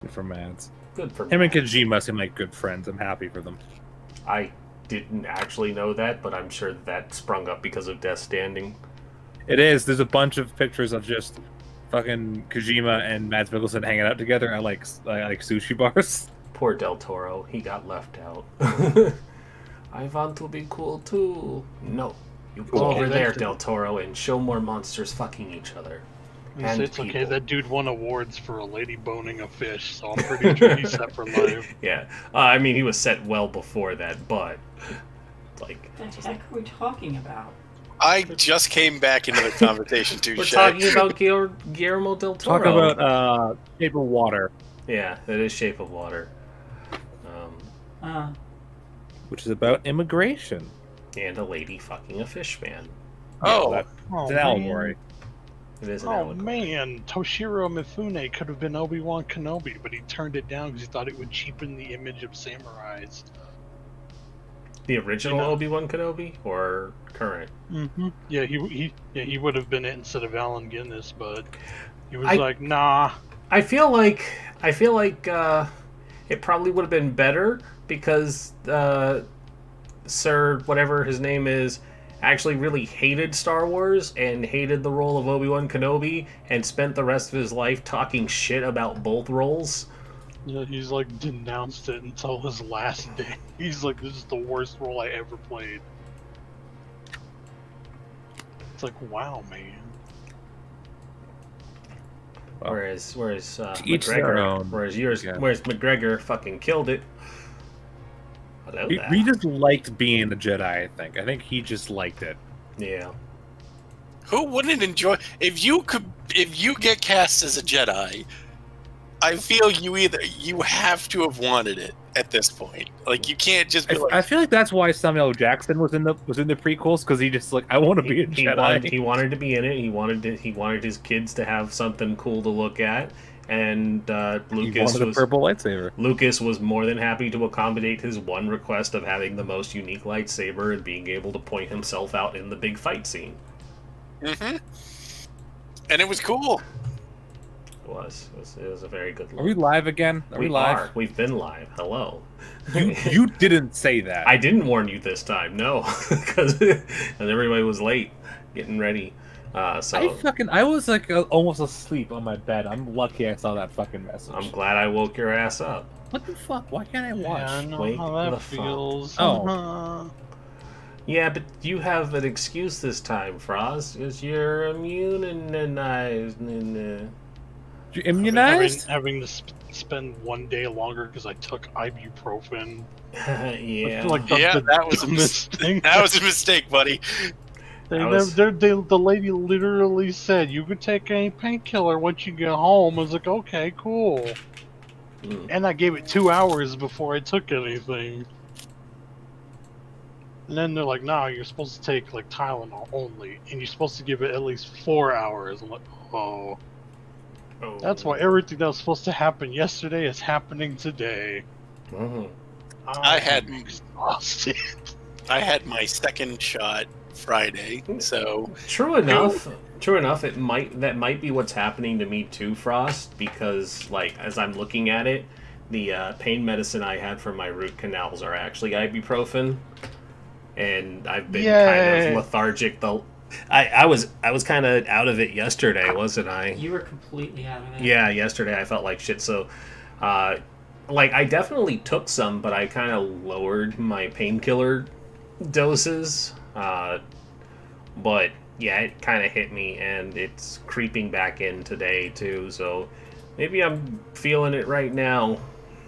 For Mads. Good for Him and Mads. Kojima seem like good friends. I'm happy for them. I didn't actually know that, but I'm sure that sprung up because of Death Standing. It is. There's a bunch of pictures of just fucking Kojima and Mads Mikkelsen hanging out together at like sushi bars. Poor Del Toro, he got left out. I want to be cool too. No, you go Cool. over there, Del Toro, and show more monsters fucking each other. And it's okay. people. That dude won awards for a lady boning a fish, so I'm pretty sure he's set for life. Yeah, I mean he was set well before that, but like, What the heck are we talking about? I just came back into the conversation too. we're talking about Guillermo del Toro. Talk about Shape of Water. Yeah, that is Shape of Water. Which is about immigration. And a lady fucking a fish man. Oh, It's an man. allegory. It is an Oh allegory. man, Toshiro Mifune could have been Obi-Wan Kenobi, but he turned it down because he thought it would cheapen the image of samurais. The original You know- Obi-Wan Kenobi or current? Mm-hmm. Yeah, he would have been it instead of Allen Guinness, but he was I- like, nah. I feel like it probably would have been better because Sir whatever his name is actually really hated Star Wars and hated the role of Obi-Wan Kenobi and spent the rest of his life talking shit about both roles. Yeah, he's like denounced it until his last day. He's like, this is the worst role I ever played. It's like, wow, man. Well, Whereas each their McGregor, own, whereas McGregor fucking killed it. Without that. He just liked being a Jedi. I think he just liked it. Yeah. who wouldn't enjoy if you get cast as a Jedi? I feel you have to have wanted it at this point. Like you can't just be like, I feel like that's why Samuel L. Jackson was in the prequels, because he just like, I want to be a Jedi. He wanted to be in it. He wanted his kids to have something cool to look at, and He wanted a purple lightsaber. Lucas was more than happy to accommodate his one request of having the most unique lightsaber and being able to point himself out in the big fight scene. mm-hmm. And it was cool. It was a very good look. Are we live again? Are we live? We've been live. Hello. You didn't say that. I didn't warn you this time, no, because and everybody was late getting ready. So I was like almost asleep on my bed. I'm lucky I saw that fucking message. I'm glad I woke your ass up. What the fuck? Why can't I watch? Yeah, I know Wake how the that fuck. feels. Oh. Uh-huh. Yeah, but you have an excuse this time, Frost, because you're immunized. You immunized? Having to spend one day longer because I took ibuprofen. I Yeah. feel like that's Yeah, the that was a dumbest thing. That was a mistake, buddy. The lady literally said, you could take any painkiller once you get home. I was like, okay, cool. Mm. And I gave it 2 hours before I took anything. And then they're like, no, you're supposed to take like Tylenol only. And you're supposed to give it at least 4 hours. I'm like, oh. Oh. That's why everything that was supposed to happen yesterday is happening today. Mhm. I had Exhausted. I had my second shot Friday, so True enough. That might be what's happening to me too, Frost. Because like as I'm looking at it, the pain medicine I had for my root canals are actually ibuprofen, and I've been kind of lethargic. I was kind of out of it yesterday, wasn't I? You were completely out of it. Yeah, yesterday I felt like shit. So, like I definitely took some, but I kind of lowered my painkiller doses. But yeah, it kind of hit me, and it's creeping back in today too. So maybe I'm feeling it right now.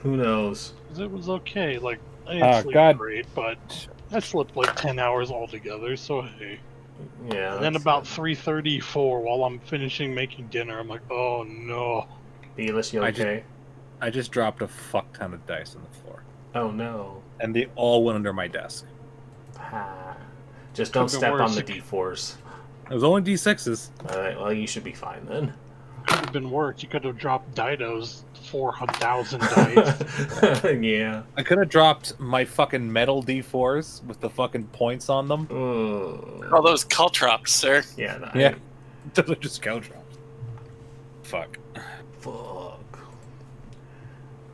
Who knows? It was okay. Like, I Oh, didn't sleep God. great, but I slept like 10 hours altogether, so hey. Yeah. And then that's- about 3:34, while I'm finishing making dinner, I'm like, oh no. Beavis, you I okay? I just dropped a fuck ton of dice on the floor, Oh no. and they all went under my desk. Just don't Could've step been on the worse. D4s. It was only D6s. Alright, well, you should be fine then. Could have been worse. You could have dropped Dido's 4,000 dice. Yeah. I could have dropped my fucking metal D4s with the fucking points on them. all those caltrops, sir. Yeah, no, Yeah. Those are just cow drops. Fuck. Fuck.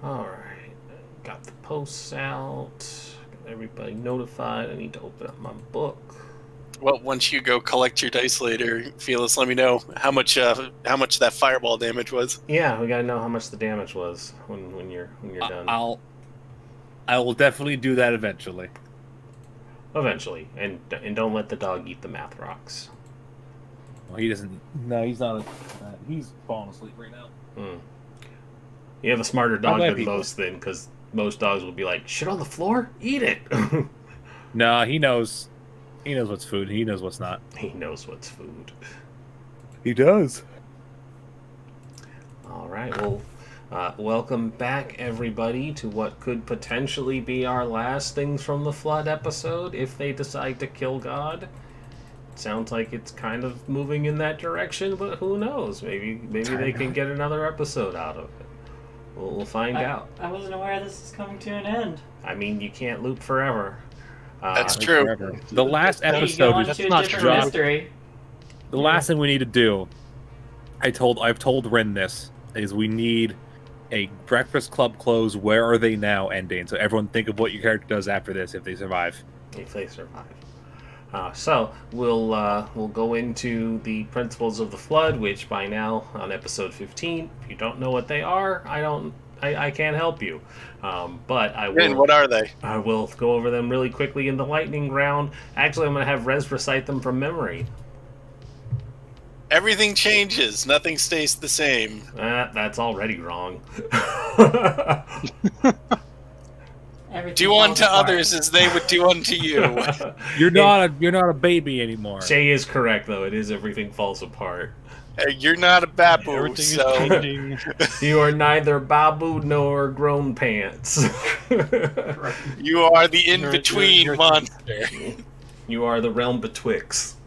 Alright. Got the posts out. Got everybody notified. I need to open up my book. Well, once you go collect your dice later, Felix, let me know how much that fireball damage was. Yeah, we gotta know how much the damage was when you're done. I will definitely do that eventually. Eventually, and don't let the dog eat the math rocks. Well, he doesn't. No, he's not. He's falling asleep right now. You have a smarter dog than people. most, then, because most dogs will be like, "Shit on the floor, eat it." No, he knows. He knows what's food. He knows what's not. He knows what's food. He does. All right, well, welcome back, everybody, to what could potentially be our last Things from the Flood episode if they decide to kill God. Sounds like it's kind of moving in that direction, but who knows? Maybe they can get another episode out of it. We'll find out. I wasn't aware this is coming to an end. I mean, you can't loop forever. That's true. Forever. The last You go episode on is to a not different true. mystery. the last thing we need to do. I've told Ren this is we need a Breakfast Club close. Where are they now? Ending. So everyone think of what your character does after this if they survive. If they survive. So we'll go into the principles of the flood, which by now on episode 15, if you don't know what they are, I can't help you. But I will. And what are they? I will go over them really quickly in the lightning round. Actually, I'm going to have Rez recite them from memory. Everything changes. Nothing stays the same. That's already wrong. Everything Do falls unto apart. others as they would do unto you. You're not a baby anymore. Shay is correct, though. It is everything falls apart. Hey, you're not a babu, Everything so is changing. You are neither Babu nor Grown Pants. you are the in-between you're- monster. You are the realm betwixt.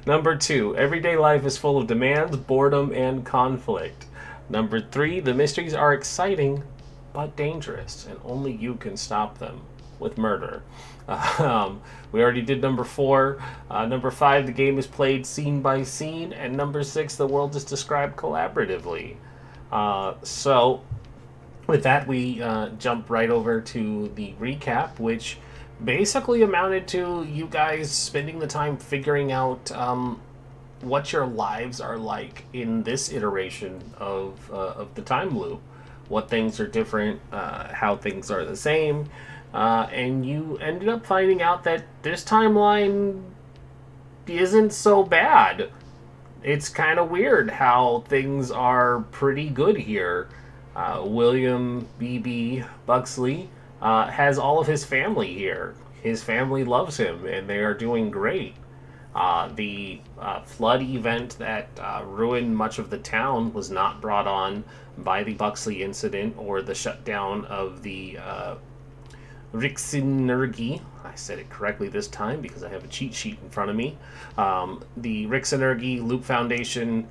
Number 2, everyday life is full of demands, boredom, and conflict. Number 3, the mysteries are exciting but dangerous, and only you can stop them with murder. We already did number 4. Number 5, the game is played scene by scene, and number 6, the world is described collaboratively. So, with that, we jump right over to the recap, which basically amounted to you guys spending the time figuring out what your lives are like in this iteration of the time loop. What things are different, how things are the same, and you ended up finding out that this timeline isn't so bad. It's kind of weird how things are pretty good here. William B.B. Buxley has all of his family here. His family loves him, and they are doing great. The flood event that ruined much of the town was not brought on by the Buxley incident or the shutdown of the Rixenergy. I said it correctly this time because I have a cheat sheet in front of me. The Rixenergy Loop Foundation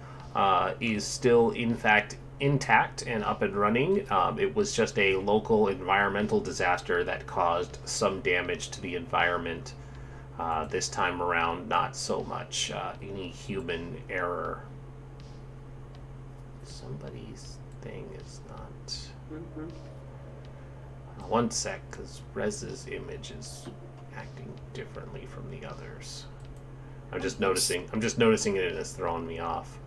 is still, in fact, intact and up and running. It was just a local environmental disaster that caused some damage to the environment. This time around, not so much any human error. Somebody's thing is not... One sec, because Rez's image is acting differently from the others. I'm just noticing it and it's throwing me off.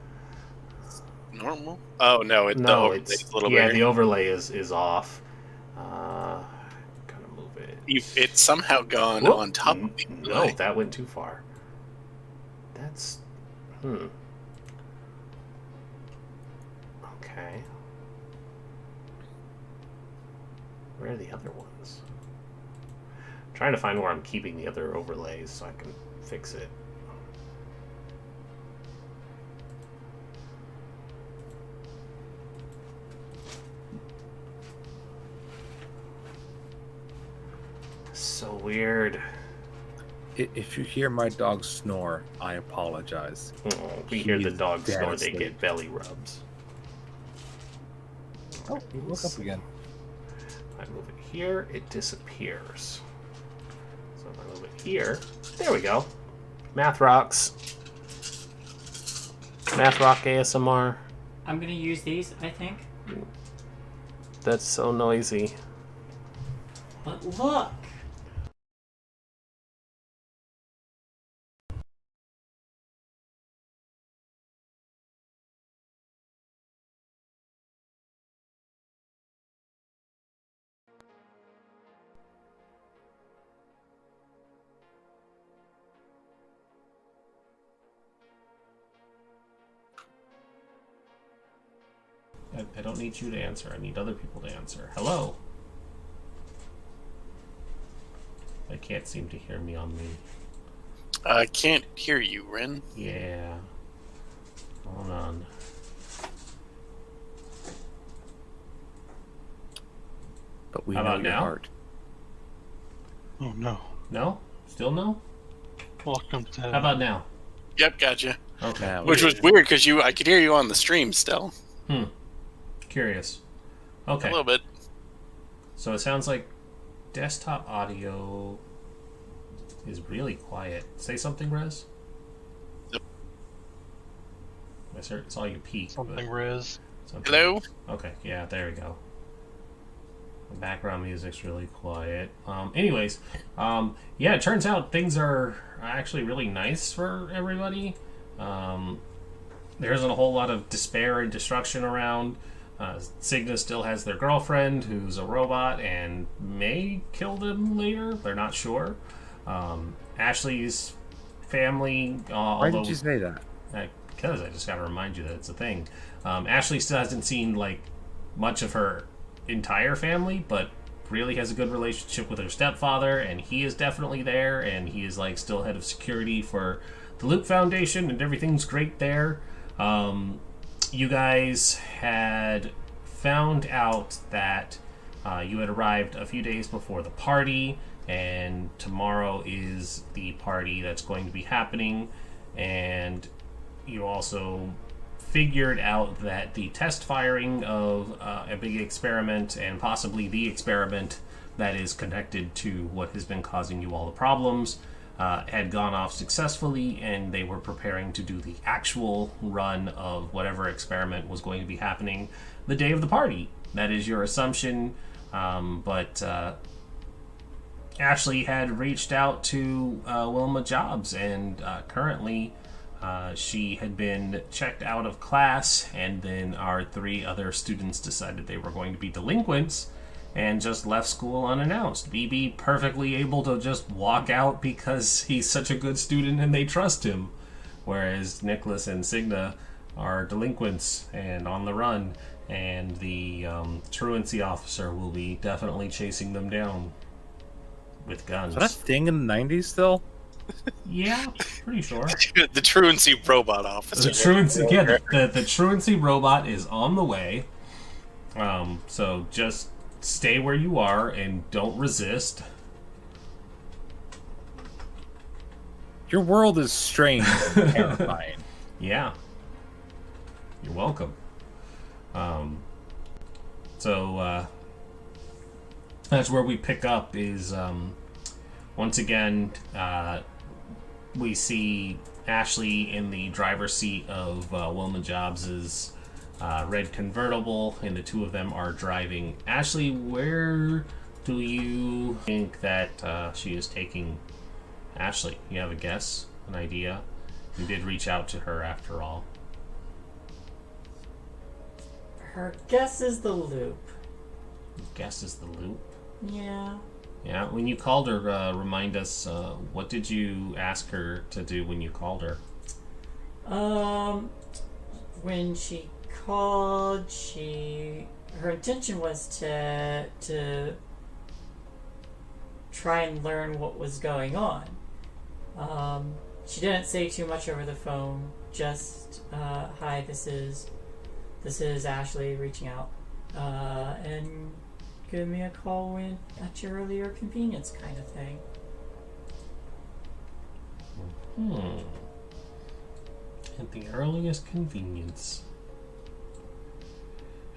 Normal? Oh no, No, the overlay's a little bigger. the overlay is off. Gotta move it. It's somehow gone Whoop. on top of the No, overlay. that went too far. That's... Okay. Where are the other ones? I'm trying to find where I'm keeping the other overlays so I can fix it. So weird. If you hear my dog snore, I apologize. Oh, we hear the He's dogs dead snore, they asleep. get belly rubs. Oh, look up again. I move it here, it disappears. So if I move it here, there we go. Math rocks. Math rock ASMR. I'm gonna use these, I think. That's so noisy. But look! I don't need you to answer. I need other people to answer. Hello? They can't seem to hear me on the... I can't hear you, Ren. Yeah. Hold on. But we How know about your now? heart. Oh no. No? Still no? Welcome to. How about now? Yep, gotcha. Okay. Now Which we- was weird because I could hear you on the stream still. Curious. A Okay. little bit. So it sounds like desktop audio is really quiet. Say something, Rez? Yep. I saw you peek. but something Riz? something- Hello? Okay, yeah, there we go. The background music's really quiet. Anyways, yeah, it turns out things are actually really nice for everybody. There isn't a whole lot of despair and destruction around. Cigna still has their girlfriend, who's a robot, and may kill them later. They're not sure. Ashley's family, Why although did you say that? because I just got to remind you that it's a thing. Ashley still hasn't seen like much of her entire family, but really has a good relationship with her stepfather, and he is definitely there, and he is like still head of security for the Loop Foundation, and everything's great there. You guys had found out that you had arrived a few days before the party, and tomorrow is the party that's going to be happening, and you also figured out that the test firing of a big experiment, and possibly the experiment that is connected to what has been causing you all the problems, had gone off successfully, and they were preparing to do the actual run of whatever experiment was going to be happening the day of the party. That is your assumption, but Ashley had reached out to Wilma Jobs, and currently she had been checked out of class, and then our 3 other students decided they were going to be delinquents and just left school unannounced. BB perfectly able to just walk out because he's such a good student and they trust him, whereas Nicholas and Cigna are delinquents and on the run, and the truancy officer will be definitely chasing them down with guns. Is that a thing in the 90s still? Yeah, pretty sure. The truancy robot officer. The truancy, yeah, the truancy robot is on the way. So just stay where you are and don't resist. Your world is strange and terrifying. Yeah. You're welcome. So that's where we pick up is once again we see Ashley in the driver's seat of Wilma Jobs's red convertible, and the 2 of them are driving. Ashley, where do you think that she is taking Ashley? You have a guess, an idea? You did reach out to her after all. Her guess is the loop. Guess is the loop. Yeah. Yeah, when you called her, remind us, what did you ask her to do when you called her? When she called, her intention was to try and learn what was going on. She didn't say too much over the phone. Just, hi, this is Ashley reaching out, and give me a call when at your earlier convenience, kind of thing. At the earliest convenience.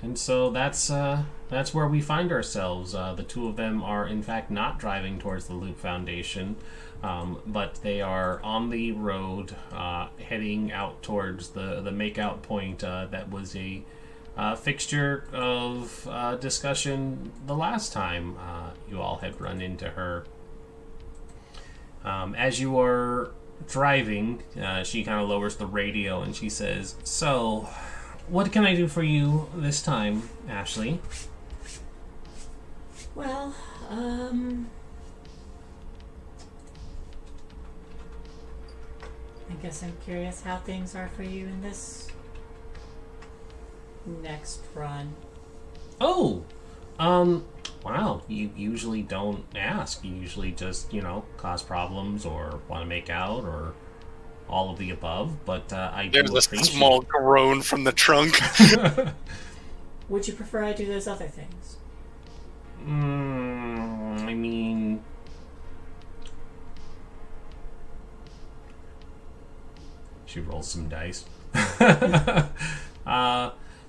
And so that's where we find ourselves. The 2 of them are in fact not driving towards the Loop Foundation, but they are on the road heading out towards the makeout point that was a fixture of discussion the last time you all had run into her. As you are driving, she kind of lowers the radio and she says, "So, what can I do for you this time, Ashley?" Well, I guess I'm curious how things are for you in this next run. Oh, wow, you usually don't ask. You usually just, cause problems or want to make out or all of the above, but I do There's appreciate... a small groan from the trunk. Would you prefer I do those other things? I mean... She rolls some dice.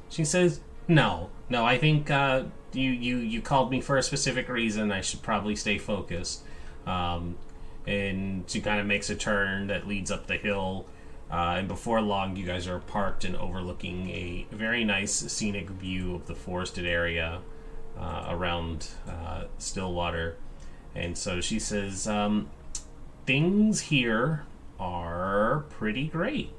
She says, No, I think you called me for a specific reason. I should probably stay focused. And she kind of makes a turn that leads up the hill. And before long, you guys are parked and overlooking a very nice scenic view of the forested area around Stillwater. And so she says, things here are pretty great.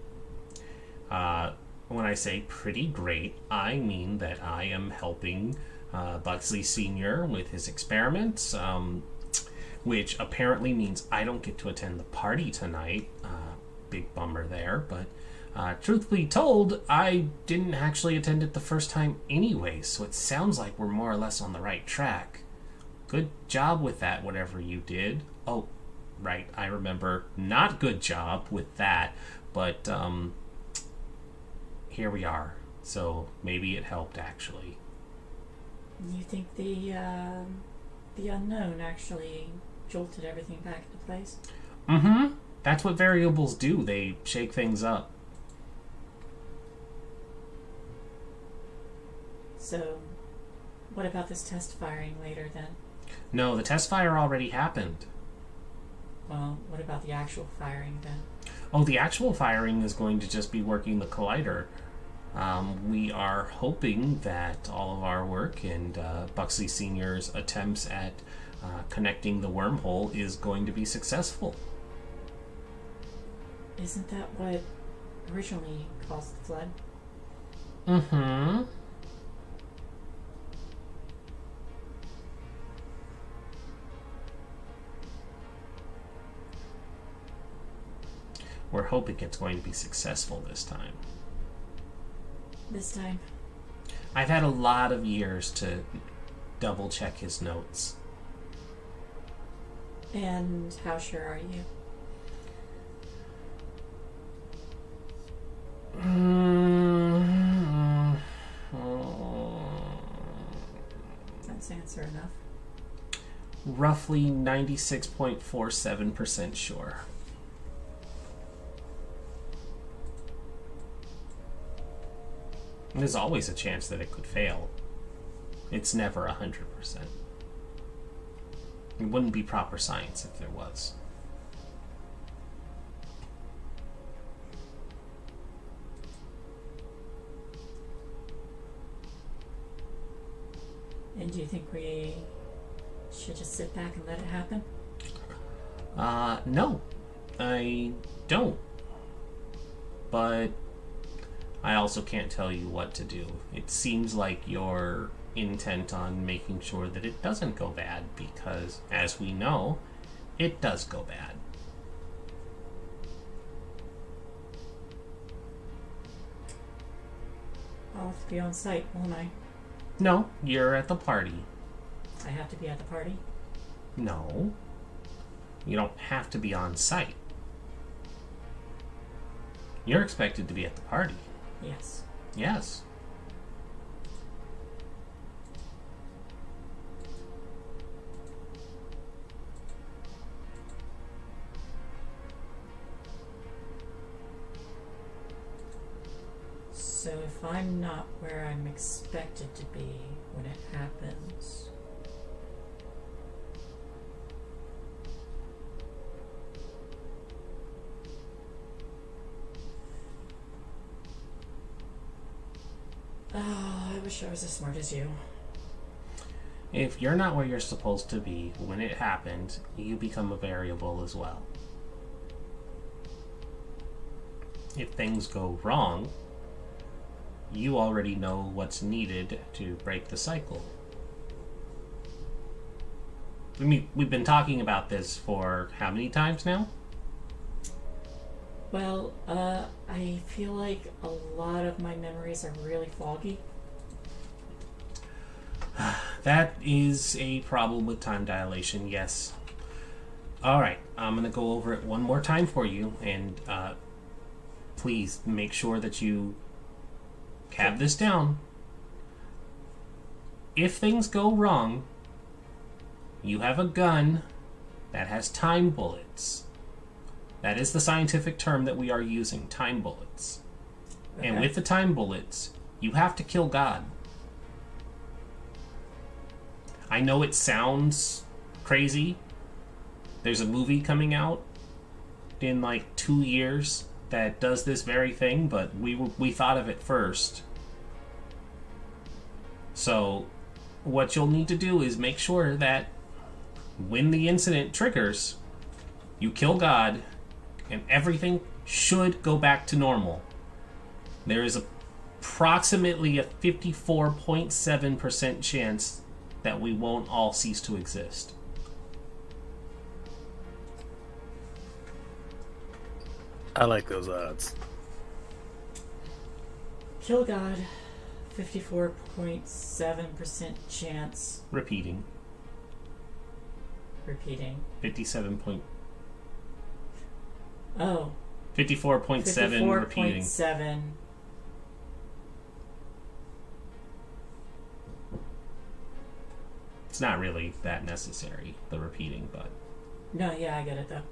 When I say pretty great, I mean that I am helping Buxley Sr. with his experiments, which apparently means I don't get to attend the party tonight. Big bummer there, but truthfully told, I didn't actually attend it the first time anyway, so it sounds like we're more or less on the right track. Good job with that, whatever you did. Oh, right, I remember. Not good job with that, but here we are. So maybe it helped, actually. You think the unknown actually jolted everything back into place? Mm-hmm. That's what variables do. They shake things up. So, what about this test firing later then? No, the test fire already happened. Well, what about the actual firing then? Oh, the actual firing is going to just be working the collider. We are hoping that all of our work and Buxley Sr.'s attempts at connecting the wormhole is going to be successful. Isn't that what originally caused the flood? Mm-hmm. We're hoping it's going to be successful this time. This time? I've had a lot of years to double check his notes. And how sure are you? That's answer enough. Roughly 96.47% sure. There's always a chance that it could fail. It's never 100%. It wouldn't be proper science if there was. And do you think we should just sit back and let it happen? No, I don't. But I also can't tell you what to do. It seems like you're intent on making sure that it doesn't go bad because, as we know, it does go bad. I'll have to be on site, won't I? No, you're at the party. I have to be at the party? No. You don't have to be on site. You're expected to be at the party. Yes. Yes. So if I'm not where I'm expected to be when it happens... Oh, wish I was as smart as you. If you're not where you're supposed to be when it happened, you become a variable as well. If things go wrong, you already know what's needed to break the cycle. I mean, we've been talking about this for how many times now? Well, I feel like a lot of my memories are really foggy. That is a problem with time dilation, yes. Alright, I'm going to go over it one more time for you, and please make sure that you have this down. If things go wrong, you have a gun that has time bullets. That is the scientific term that we are using, time bullets. Okay. And with the time bullets, you have to kill God. I know it sounds crazy. There's a movie coming out in like 2 years that does this very thing, but we thought of it first. So what you'll need to do is make sure that when the incident triggers, you kill God, and everything should go back to normal. There is approximately a 54.7% chance that we won't all cease to exist. I like those odds. Kill God, 54.7% chance. Repeating. 57 point. Oh. 54.7 repeating. 54.7. It's not really that necessary, the repeating, but... No, yeah, I get it, though.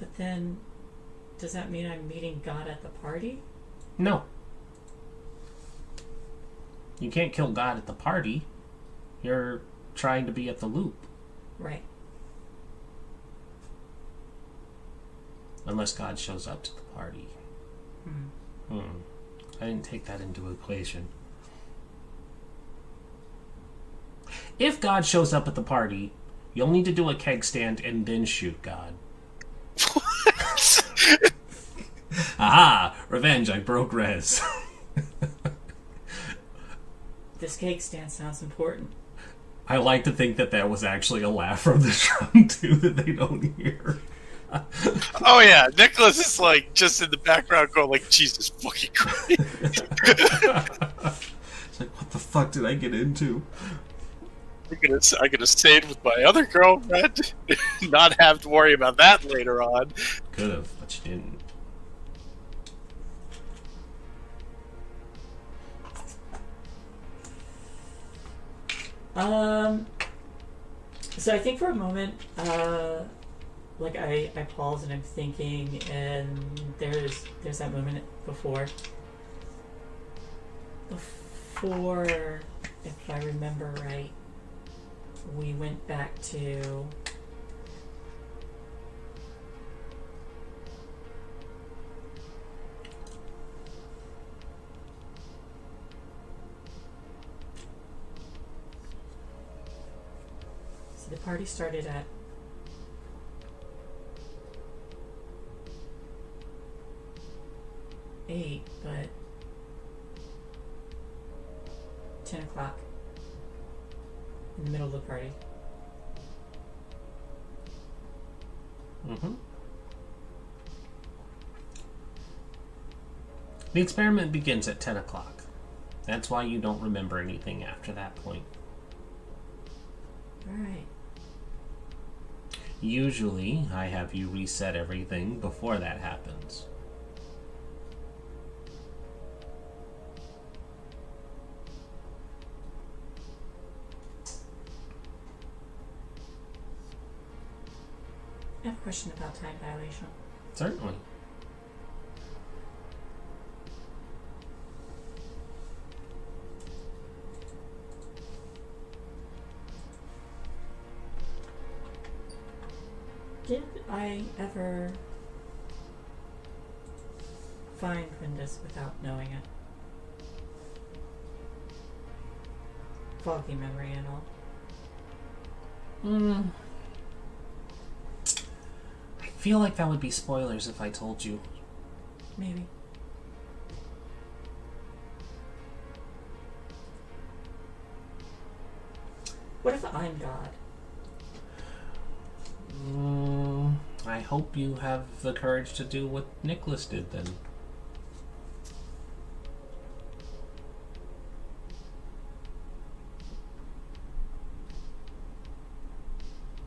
But then, does that mean I'm meeting God at the party? No. You can't kill God at the party. You're trying to be at the loop. Right. Unless God shows up to the party. I didn't take that into equation. If God shows up at the party, you'll need to do a keg stand and then shoot God. Aha! Revenge, I broke res. This cake stand sounds important. I like to think that that was actually a laugh from the drum, too, that they don't hear. Oh yeah, Nicholas is like just in the background going like, Jesus fucking Christ. It's like, what the fuck did I get into? I'm gonna stay with my other girlfriend, not have to worry about that later on. Could have, but you didn't. So I think for a moment, like I pause and I'm thinking, and there's that moment before, if I remember right, we went back to the party started at 8, but 10 o'clock in the middle of the party. The experiment begins at 10 o'clock. That's why you don't remember anything after that point. Alright. Usually, I have you reset everything before that happens. I have a question about time dilation. Certainly. Did I ever find Quindus without knowing it? Foggy memory and all. I feel like that would be spoilers if I told you. Maybe. What if I'm God? I hope you have the courage to do what Nicholas did then.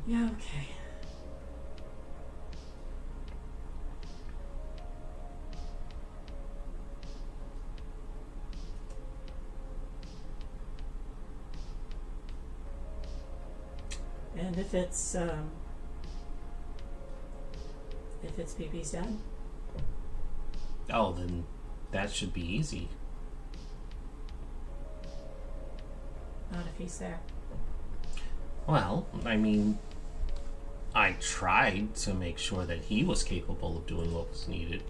Yeah, okay. And if it's BB's dad? Oh, then that should be easy. Not if he's there. Well, I mean, I tried to make sure that he was capable of doing what was needed.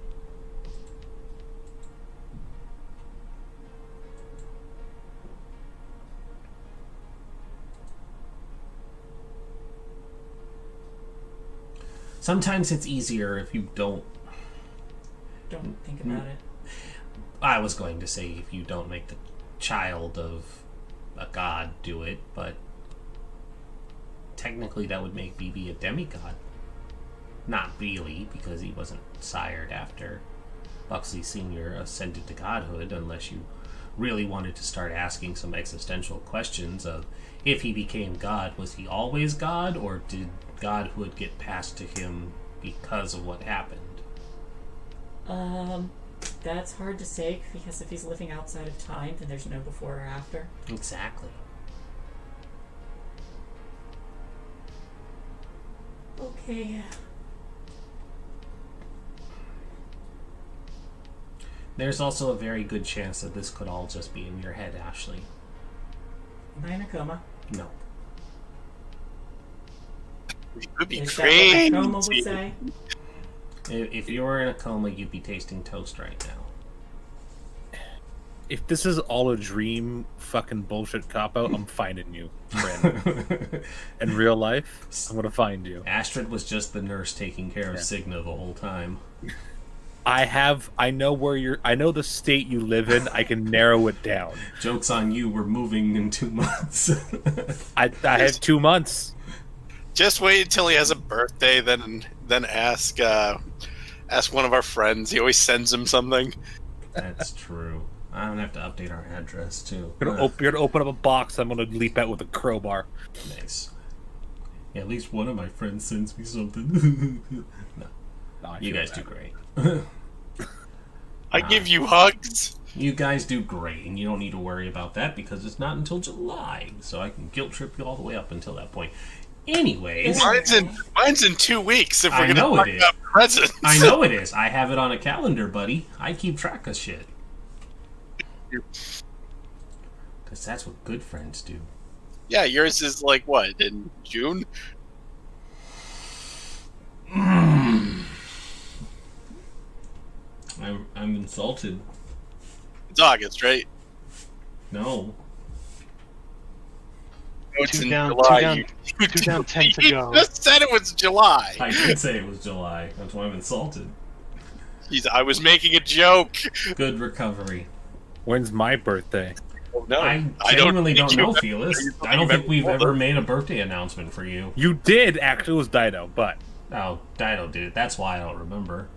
Sometimes it's easier if you don't... Don't think about it. I was going to say if you don't make the child of a god do it, but technically that would make BB a demigod. Not really, because he wasn't sired after Buxley Sr. ascended to godhood, unless you really wanted to start asking some existential questions of if he became god, was he always god, or did godhood get passed to him because of what happened? That's hard to say, because if he's living outside of time, then there's no before or after. Exactly. Okay. There's also a very good chance that this could all just be in your head, Ashley. Am I in a coma? No. It could be Is that what my coma would crazy. say? If you were in a coma, you'd be tasting toast right now. If this is all a dream fucking bullshit cop-out, I'm finding you, friend. In real life, I'm gonna find you. Astrid was just the nurse taking care of Yeah. Cigna the whole time. I know where I know the state you live in. I can narrow it down. Joke's on you, we're moving in 2 months. I have 2 months. Just wait until he has a birthday, then ask one of our friends. He always sends him something. That's true. I'm gonna have to update our address too. You're gonna open up a box. I'm gonna leap out with a crowbar. Nice. Yeah, at least one of my friends sends me something. No, No, I you feel guys bad. do great. I give you hugs. You guys do great, and you don't need to worry about that because it's not until July, so I can guilt trip you all the way up until that point. Anyways, Mine's in 2 weeks. If we're I gonna know talk it is. about presents, I know it is. I have it on a calendar, buddy. I keep track of shit. Because that's what good friends do. Yeah, yours is like what, in June? I'm insulted. It's August, right? No. Oh, it's Two in down, July. two down, You two down, 10 to you go. just said it was July. I did say it was July. That's why I'm insulted. I was making a joke. Good recovery. When's my birthday? Oh, no, I genuinely don't know, you- Felix. you I don't think we've remember ever made a birthday announcement for you. You did actually. It was Dido, but Oh, Dido did it. That's why I don't remember.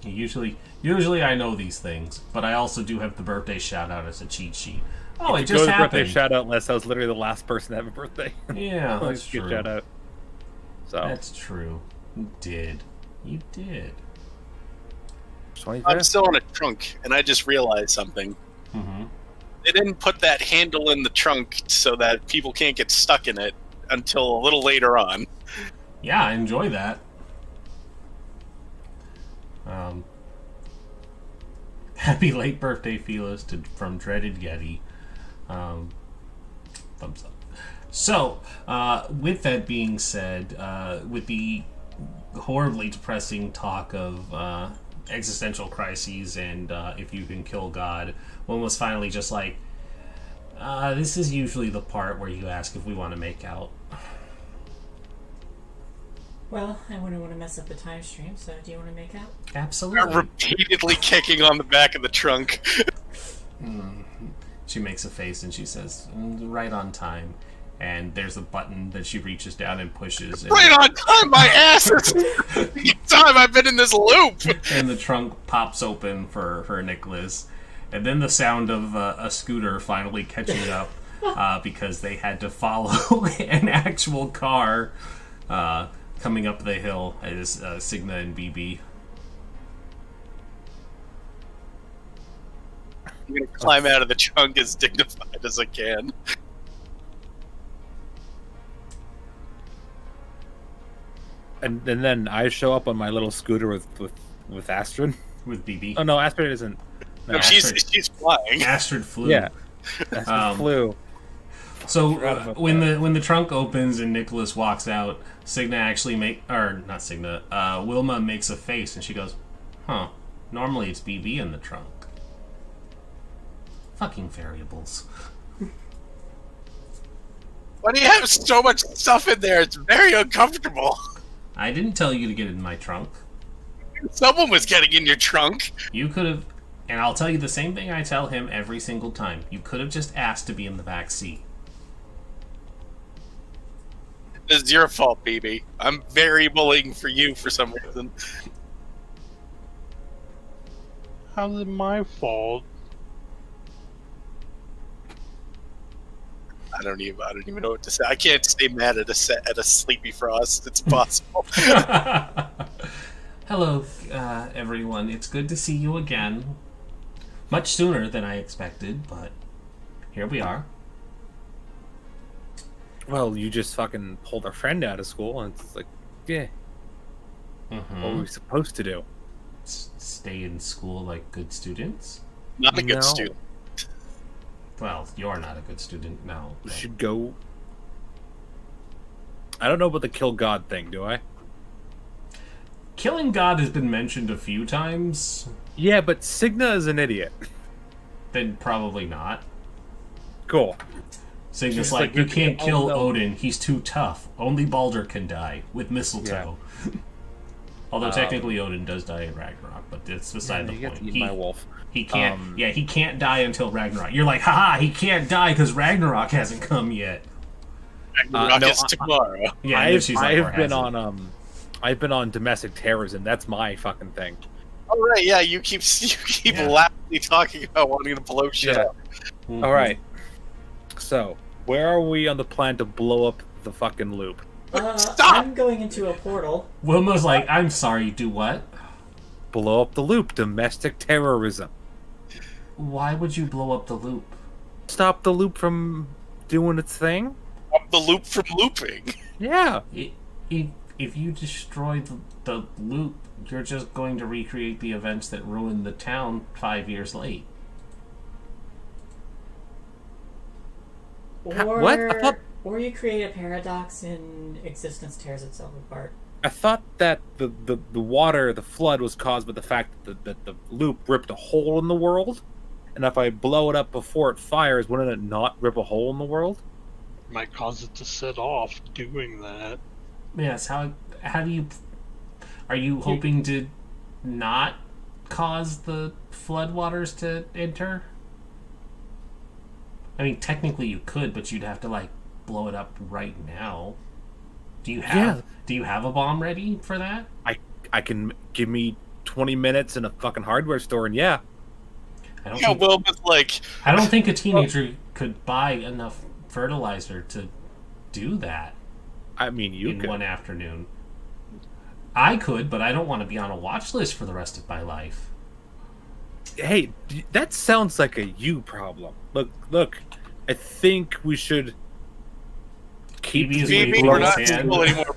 Usually I know these things, but I also do have the birthday shout out as a cheat sheet. Oh, if it you just go to the birthday happened. shout out list. I was literally the last person to have a birthday. Yeah, that's Let's get true. shout out. So That's true. You did. You did. I'm 25th. still on a trunk, and I just realized something. Mm-hmm. They didn't put that handle in the trunk so that people can't get stuck in it until a little later on. Yeah, I enjoy that. Happy late birthday, Felix, from Dreaded Yeti. Thumbs up. So, with that being said, with the horribly depressing talk of existential crises and if you can kill God, one was finally just like, this is usually the part where you ask if we want to make out. Well, I wouldn't want to mess up the time stream, so do you want to make out? Absolutely. Repeatedly kicking on the back of the trunk. She makes a face and she says, right on time. And there's a button that she reaches down and pushes. And Right on time, my ass! It's the time I've been in this loop! and the trunk pops open for Nicholas. And then the sound of a scooter finally catching up because they had to follow an actual car coming up the hill as Signa and BB. I'm gonna climb out of the trunk as dignified as I can. And then I show up on my little scooter with Astrid. With BB. Oh no, Astrid isn't. No, she's flying. Astrid flew. Yeah, Astrid flew. So when the trunk opens and Nicholas walks out, Wilma makes a face and she goes, "Huh? Normally it's BB in the trunk. Fucking variables." Why do you have so much stuff in there? It's very uncomfortable. I didn't tell you to get in my trunk. Someone was getting in your trunk. You could have, and I'll tell you the same thing I tell him every single time. You could have just asked to be in the back seat. It's your fault, BB. I'm very bullying for you for some reason. How's it my fault? I don't even know what to say. I can't stay mad at a Sleepy Frost. It's impossible. Hello, everyone. It's good to see you again. Much sooner than I expected, but here we are. Well, you just fucking pulled our friend out of school, and it's like, yeah. Mm-hmm. What were we supposed to do? Stay in school like good students? Not a good No. student. Well, you're not a good student, no. We but- should go. I don't know about the kill God thing, do I? Killing God has been mentioned a few times. Yeah, but Signa is an idiot. Then probably not. Cool. Signa's She's like, like, you can't oh, kill no. Odin. He's too tough. Only Baldur can die with mistletoe. Although technically Odin does die in Ragnarok, but it's beside You the get point. to eat my wolf. He can't. He can't die until Ragnarok. You're like, haha, he can't die because Ragnarok hasn't come yet. Ragnarok no, is tomorrow. Yeah, and then she's like, "Or I've been has it?" on I've been on domestic terrorism. That's my fucking thing. Oh right, yeah. You keep Yeah. loudly talking about wanting to blow shit Yeah. up. Mhm. All right. So, where are we on the plan to blow up the fucking loop? Stop! I'm going into a portal. Wilma's like, I'm sorry, do what? Blow up the loop. Domestic terrorism. Why would you blow up the loop? Stop the loop from doing its thing? Stop the loop from looping. Yeah. If you destroy the loop, you're just going to recreate the events that ruined the town 5 years late. Or, What? I thought- or you create a paradox and existence tears itself apart. I thought that the water, the flood, was caused by the fact that the loop ripped a hole in the world. And if I blow it up before it fires, wouldn't it not rip a hole in the world? Might cause it to set off doing that. Yes, how do you... Are you hoping to not cause the floodwaters to enter? I mean, technically you could, but you'd have to, like, blow it up right now. Do you have a bomb ready for that? I can give me 20 minutes in a fucking hardware store, and yeah. Yeah, Wilma's like, I don't think a teenager could buy enough fertilizer to do that I mean, you in could. one afternoon. I could, but I don't want to be on a watch list for the rest of my life. Hey, that sounds like a you problem. Look. I think we should keep Phoebe is the waving Phoebe, his we're not in hand. school anymore.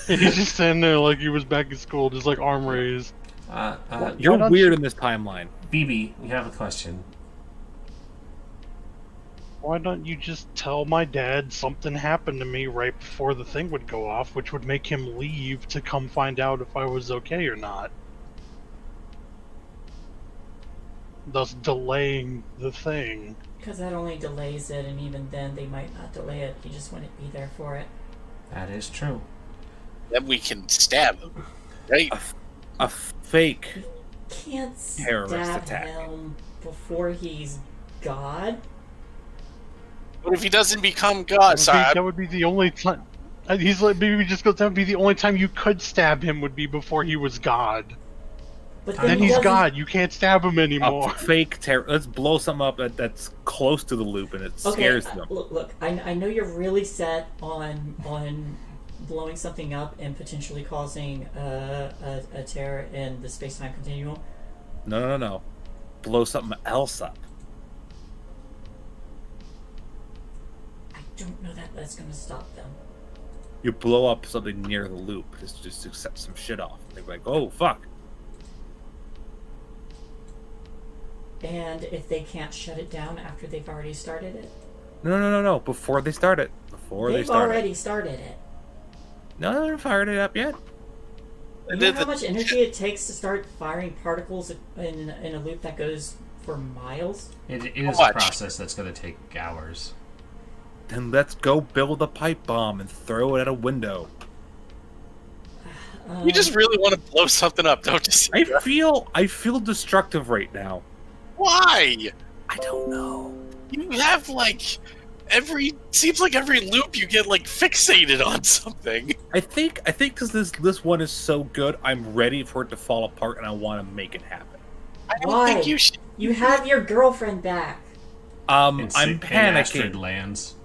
He's just standing there like he was back in school, just like arm raised. You're Why don't weird you- in this timeline. BB, we have a question. Why don't you just tell my dad something happened to me right before the thing would go off, which would make him leave to come find out if I was okay or not? Thus delaying the thing. Because that only delays it, and even then they might not delay it. You just wouldn't be there for it. That is true. Then we can stab him, right? A fake. Can't Terrorist stab attack. him before he's God. What if he doesn't become God? Sorry, That would be the only time. He's like, maybe just goes. That would be the only time you could stab him would be before he was God. But Then he he's doesn't- God. You can't stab him anymore. A fake terror. Let's blow something up that's close to the loop and it scares them. Look. I know you're really set on blowing something up and potentially causing a tear in the space-time continuum. No. Blow something else up. I don't know that that's going to stop them. You blow up something near the loop just to set some shit off. They're like, oh fuck. And if they can't shut it down after they've already started it? No. Before they start it. They've already started it. No, they haven't fired it up yet. You know how much energy it takes to start firing particles in a loop that goes for miles? It is a process that's going to take hours. Then let's go build a pipe bomb and throw it at a window. you just really want to blow something up, don't you? I feel destructive right now. Why? I don't know. You have seems like every loop you get fixated on something. I think because this one is so good, I'm ready for it to fall apart and I want to make it happen. I don't Why? think you should. You have your girlfriend back. I'm In panicking. Astrid lands.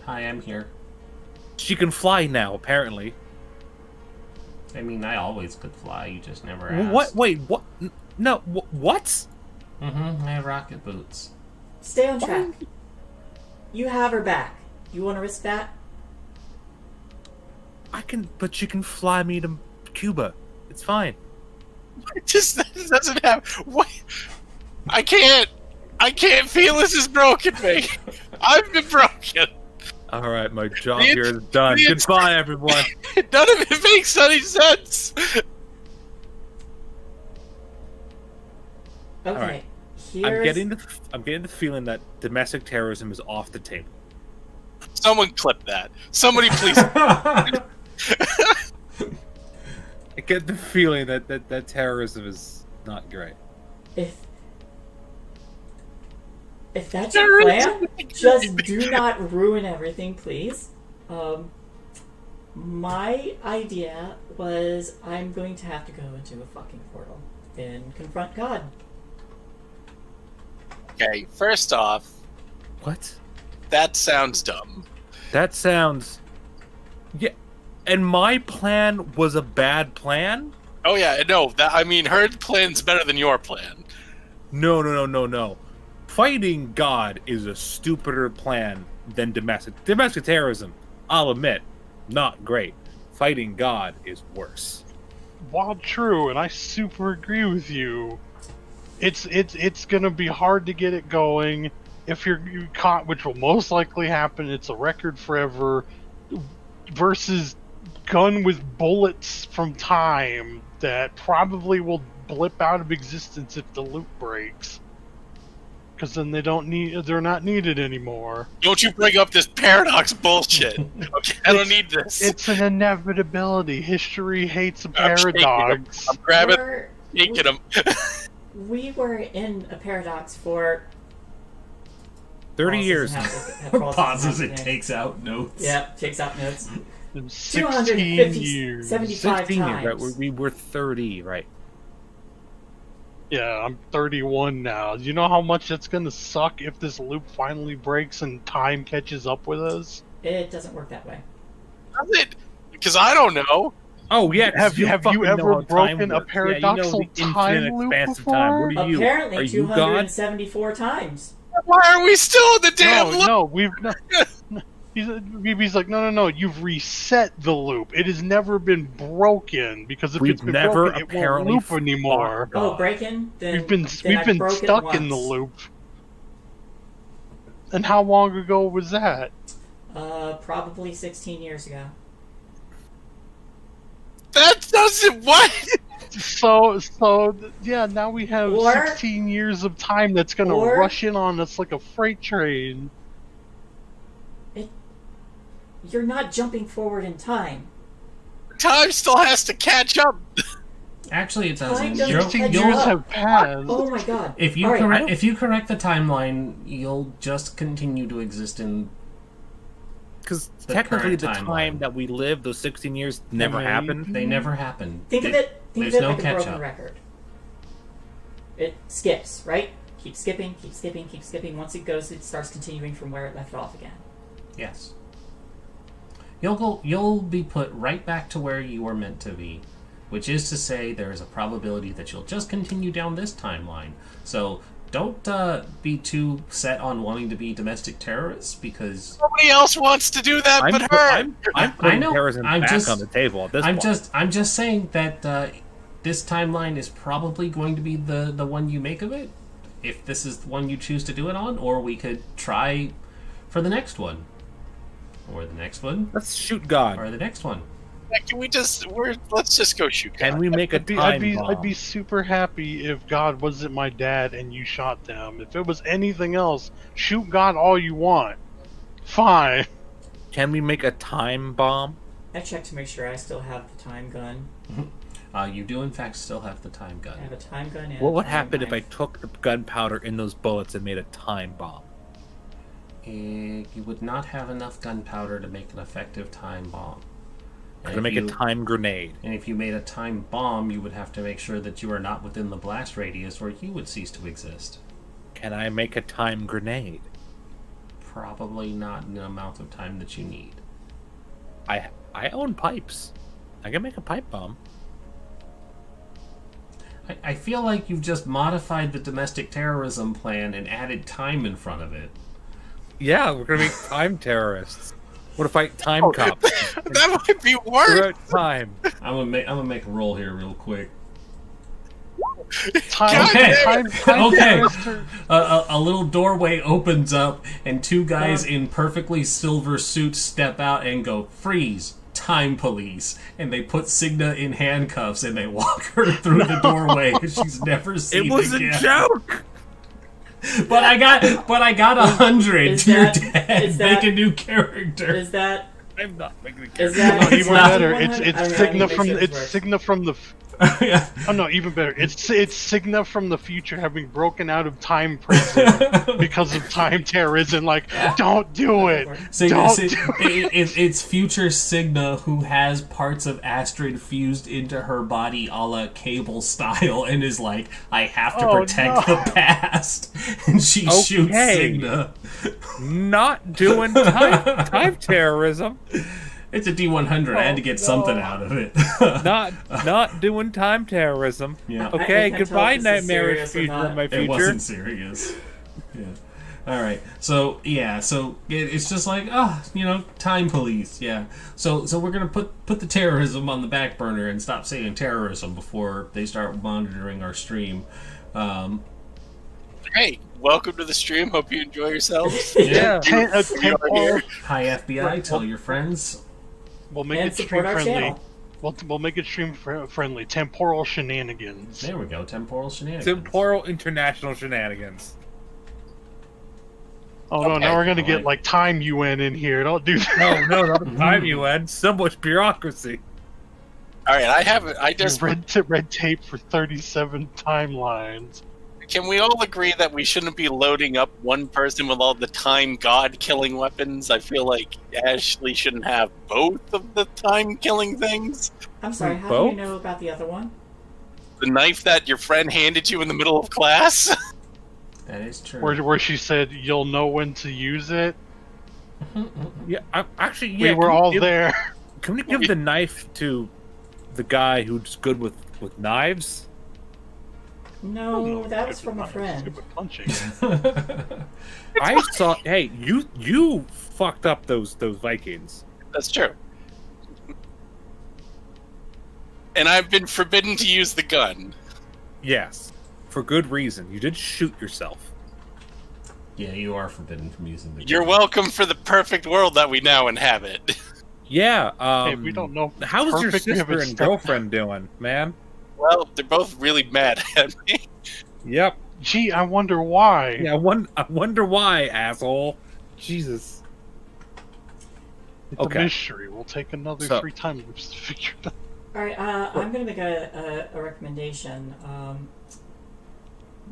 Hi, I'm here. She can fly now, apparently. I mean, I always could fly. You just never asked. What? Wait, what? No, what? Mm-hmm. I have rocket boots. Stay on track. You have her back. You want to risk that? I can, but she can fly me to Cuba. It's fine. It just doesn't have. What? I can't feel this is broken me. I've been broken. All right, my job The here is done. the Goodbye, everyone. None of it makes any sense. Okay. right. I'm getting the feeling that domestic terrorism is off the table. Someone clip that. Somebody please. I get the feeling that terrorism is not great. If that's your plan, just do not ruin everything, please. My idea was I'm going to have to go into a fucking portal and confront God. Okay, first off, What? that sounds dumb. That sounds... Yeah, and my plan was a bad plan? Oh yeah, no, her plan's better than your plan. No. Fighting God is a stupider plan than domestic terrorism. I'll admit, not great. Fighting God is worse. While true, and I super agree with you, it's gonna be hard to get it going. If you're caught, which will most likely happen, it's a record forever. Versus gun with bullets from time that probably will blip out of existence if the loop breaks. Because then they're not needed anymore. Don't you bring up this paradox bullshit. Okay, I don't need this. It's an inevitability. History hates a I'm shaking 'em. paradox. I'm grabbing, shaking them. We were in a paradox for 30 years. Pauses it, takes out notes. Yeah, takes out notes. 16 250, years. 75 16 years, right? times. We were 30, right? Yeah, I'm 31 now. You know how much that's gonna suck if this loop finally breaks and time catches up with us? It doesn't work that way. Does it? Because I don't know. Oh yeah. Have you fucking know ever how time broken a works. paradoxal yeah, you know the time infinite loop expanse of before? time. What are you? Apparently, Are you God? 274 times. Why are we still in the damn loop? No, we've not. He's like, no, you've reset the loop. It has never been broken, because if We've it's been never broken, it won't apparently loop anymore. fought God. Oh, breaking? Then We've been then I've broken stuck in the once. loop. And how long ago was that? Probably 16 years ago. That doesn't what? So yeah, now we have Or- 16 years of time that's gonna or- rush in on us like a freight train. You're not jumping forward in time. Time still has to catch up. Actually, it Time doesn't. doesn't 16 catch years up. have passed. Oh my god. If you All right, correct, if you correct the timeline, you'll just continue to exist in. Because The technically, current the timeline. time that we lived, those 16 years, never Right. happened. They never happened. Think of it. Think of There's it no like a catch broken up. record. It skips, right? Keeps skipping, keeps skipping, keeps skipping. Once it goes, it starts continuing from where it left off again. Yes. You'll be put right back to where you were meant to be, which is to say there is a probability that you'll just continue down this timeline. So don't be too set on wanting to be domestic terrorists, because Nobody else wants to do that but her. I'm putting know. terrorism I'm back just- on the table at this point. I'm just saying that this timeline is probably going to be the one you make of it, if this is the one you choose to do it on, or we could try for the next one, or the next one, Let's shoot God. or the next one. Can we just? Let's just go shoot. Can God. we make a I'd time be bomb? super happy if God wasn't my dad and you shot them. If it was anything else, shoot God all you want. Fine. Can we make a time bomb? I checked to make sure I still have the time gun. You do in fact still have the time gun. I have a time gun and What a would time happen if I knife. took the gunpowder in those bullets and made a time bomb? You would not have enough gunpowder to make an effective time bomb. I'm gonna make a time grenade. And if you made a time bomb, you would have to make sure that you are not within the blast radius, or you would cease to exist. Can I make a time grenade? Probably not in the amount of time that you need. I own pipes. I can make a pipe bomb. I feel like you've just modified the domestic terrorism plan and added time in front of it. Yeah, we're gonna make time terrorists. What if I time cops? That might be worse. Throughout time. I'm gonna make a roll here real quick. Time, Okay. time Okay. terrorist or- A little doorway opens up, and two guys in perfectly silver suits step out and go, "Freeze! Time police!" And they put Signa in handcuffs and they walk her through the doorway. She's never seen It was again. a joke. But I got 100. Is You're that- dead. is Make that- a new character. Is that? I'm not making a Is character. that? No, it's even not better. 100? It's I mean, I Signa need to from make sure it's this works. Signa from the. Yeah. Oh no, even better. It's Signa from the future having broken out of time prison because of time terrorism. Like, don't do it. Don't do it. It's future Signa who has parts of Astrid fused into her body a la Cable style and is like, I have to Oh, protect no. the past. And she shoots Okay. Signa. Not doing time terrorism. It's a D100. I had to get something out of it. Not doing time terrorism. Yeah. I Okay, can't tell goodbye, if this is nightmarish serious or future not. of my It future. wasn't serious. Yeah. All right. So it's just like time police. Yeah. So we're gonna put the terrorism on the back burner and stop saying terrorism before they start monitoring our stream. Hey, welcome to the stream. Hope you enjoy yourselves. Yeah. Temporal. Hi FBI. Tell your friends. We'll make And it stream support our friendly. channel. We'll make it stream friendly. Temporal shenanigans. There we go. Temporal shenanigans. Temporal international shenanigans. Oh no! Okay. Now we're gonna get Alright. like time UN in here. Don't do that. No, not the time you had. So much bureaucracy. All right, I just red tape for 37 timelines. can we all agree that we shouldn't be loading up one person with all the time god killing weapons? I feel like Ashley shouldn't have both of the time killing things. I'm sorry. How do Both? you know about the other one? The knife that your friend handed you in the middle of class. That is true. Where she said you'll know when to use it. Yeah, actually, We yeah. were can all give- there. Can we give the knife to the guy who's good with knives? No, that was from a friend. Stupid punching. I saw. Hey, you fucked up those Vikings. That's true. And I've been forbidden to use the gun. Yes, for good reason. You did shoot yourself. Yeah, you are forbidden from using the gun. You're welcome for the perfect world that we now inhabit. Yeah. Hey, we don't know. How's your Perfect, we sister haven't and started. girlfriend doing, man? Well, they're both really mad at me. Yep. Gee, I wonder why. Yeah. I wonder why, asshole. Jesus. It's Okay. a mystery. We'll take another So- 3 time loops to figure it out. All right, I'm gonna make a recommendation.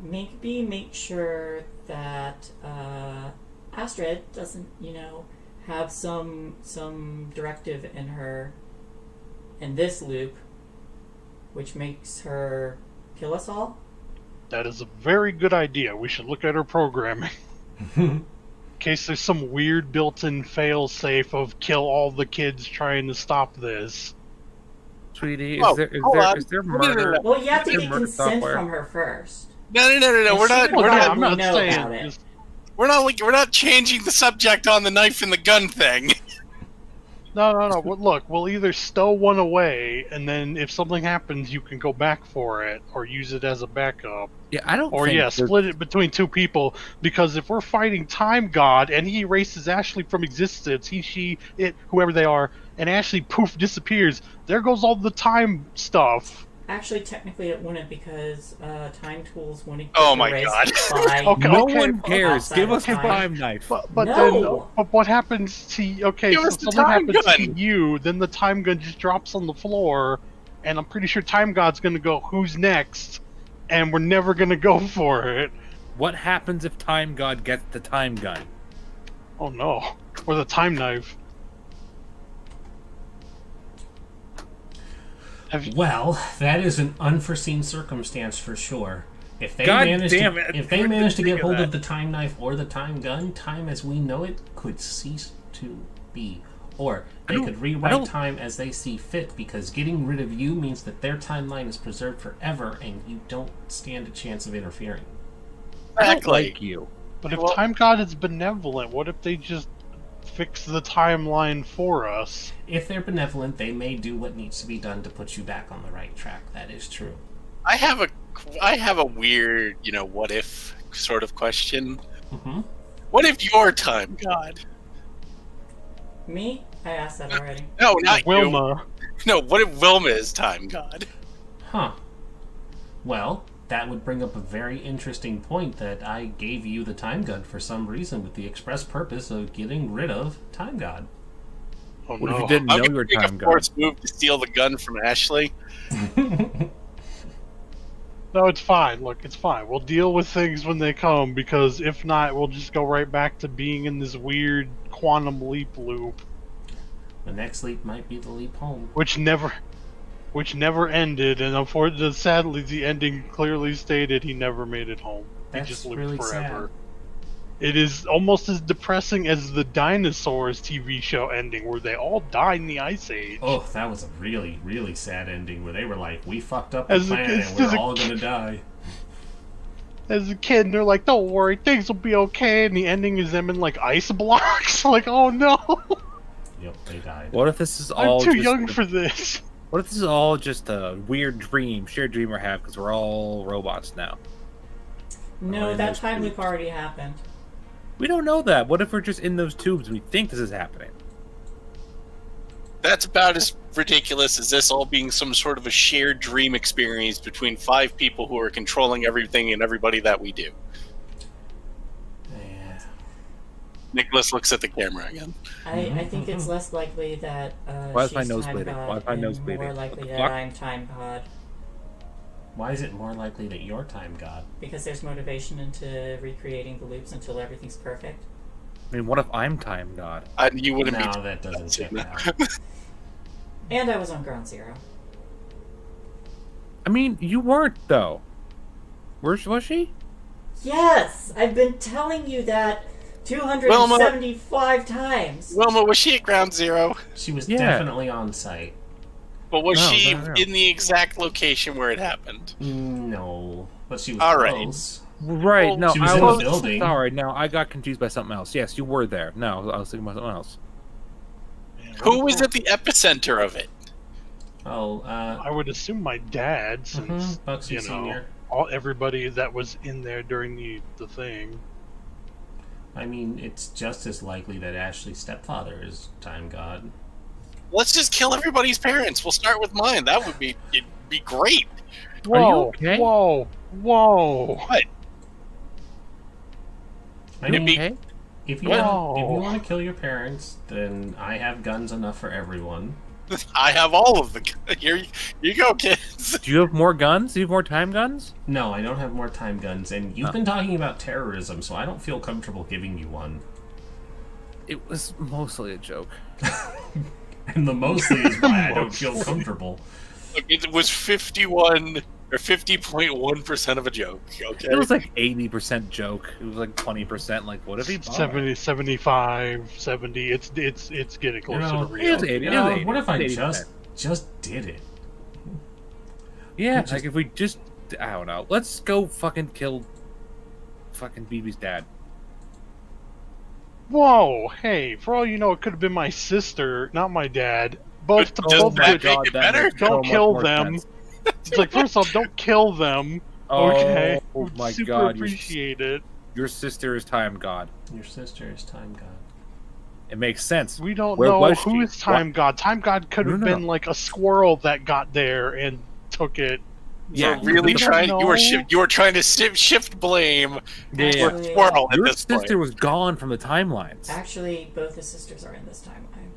Make sure that Astrid doesn't, have some directive in this loop, which makes her kill us all. That is a very good idea. We should look at her programming. In case there's some weird built-in fail-safe of kill all the kids trying to stop this. Sweetie, Oh, is hold on. there No, no, no, murder? no. Well, you have to Is there get murder consent software? from her first. No. And We're she not. would We're probably not. I'm not know saying. about it. Just, We're not changing the subject on the knife and the gun thing. no. Well, look, we'll either stow one away, and then if something happens, you can go back for it, or use it as a backup. Yeah, I don't. Or think yeah, split it between 2 people, because if we're fighting Time God and he erases Ashley from existence, he, she, it, whoever they are, and Ashley poof disappears, there goes all the time stuff. Actually, technically, it wouldn't because time tools wouldn't. Oh get my erased God. by- Okay, No okay, one cares. outside Give of us the time. time knife. But No! but what happens to okay? Give So us the something time happens to gun. you, then the time gun just drops on the floor, and I'm pretty sure Time God's gonna go, "Who's next?" And we're never gonna go for it. What happens if Time God gets the time gun? Oh no! Or the time knife. Have you, Well, that is an unforeseen circumstance for sure. If they God manage damn to, it, if I they didn't manage to think get of hold that. of the time knife or the time gun, time as we know it could cease to be. Or they don't- could I rewrite don't- time as they see fit, because getting rid of you means that their timeline is preserved forever, and you don't stand a chance of interfering. I don't Exactly. like you. but if Well- Time God is benevolent, what if they just fix the timeline for us? If they're benevolent, they may do what needs to be done to put you back on the right track. That is true. I have a weird, what if sort of question. Hmm. What if you're Time God? Me? I asked that already. No, not you. Wilma. No, what if Wilma is Time God? Huh. Well, that would bring up a very interesting point that I gave you the time gun for some reason with the express purpose of getting rid of Time God. Oh What if no! you didn't I'm know gonna you were make time a God? forced move to steal the gun from Ashley. No, it's fine. Look, it's fine. We'll deal with things when they come, because if not, we'll just go right back to being in this weird quantum leap loop, The next leap might be the leap home. which never ended. And unfortunately, sadly, the ending clearly stated he never made it home. That's he just lived really forever. It is almost as depressing as the Dinosaurs TV show ending, where they all died in the Ice Age. Oh, that was a really, really sad ending where they were like, we fucked up the As a- planet as- and as we're a all kid- gonna die. As a kid, and they're like, "Don't worry, things will be okay." And the ending is them in like ice blocks. Like, oh no, Yep, they died. What if this is I'm all too just young for this. What if this is all just a weird dream, shared dream we have because we're all robots now? No, in that those time tubes. loop already happened. We don't know that. What if we're just in those tubes and we think this is happening? That's about as ridiculous as this all being some sort of a shared dream experience between 5 people who are controlling everything and everybody that we do. Yeah. Nicholas looks at the camera again. I think it's less likely that Why is she's my nose time bleeding? god, Why is my and nose bleeding? more likely What the that fuck? I'm time god, Why is it more likely that you're time god? because there's motivation into recreating the loops until everything's perfect. I mean, what if I'm time god? You wouldn't No, be. that doesn't check No. out. And I was on ground zero. I mean, you weren't though. Was she? Yes, I've been telling you that 275 times. Wilma, was she at ground zero? She was Yeah. definitely on site. But was No, she no. in the exact location where it happened? No, but she was All right. close. Right. Well, No, she was I in the was. building. Sorry. No, I got confused by something else. Yes, you were there. No, I was thinking about something else. Who was at the epicenter of it? Oh, I would assume my dad, since Bugsy you know Senior. everybody that was in there during the thing. I mean, it's just as likely that Ashley's stepfather is Time God. Let's just kill everybody's parents. We'll start with mine. That would be it'd be great. Whoa, okay? whoa, whoa. What? I mean, Okay. if you Whoa. want to kill your parents, then I have guns enough for everyone. I have all of the. Here you go, kids. Do you have more guns? Do you have more time guns? No, I don't have more time guns, and you've been talking about terrorism, so I don't feel comfortable giving you one. It was mostly a joke. And the mostly is why I don't feel comfortable. Look, it was 51 or 50.1% of a joke. Okay. It was like 80% joke. It was like 20% like, what if he bought? 70, 75, 70. It's getting closer know, to It real. was 80. You It was know, 80. what if I 80%. just did it? Yeah, like if we just, I don't know. Let's go fucking kill fucking BB's dad. Whoa, hey, for all you know, it could have been my sister, not my dad. Both Does both that good. make it better? makes so Don't much kill more them. sense. It's like, first off, don't kill them. Okay. Oh Would my super god, appreciate it. your sister is time god. Your sister is Time God. It makes sense. We don't Where know was who she? is Time God. Time God could have No. been like a squirrel that got there and took it. You're Yeah, really we don't trying. You were know. you were trying to shift blame Yeah. toward Actually, Squirrel at Your this sister point. was gone from the timelines, Actually, both the sisters are in this timeline.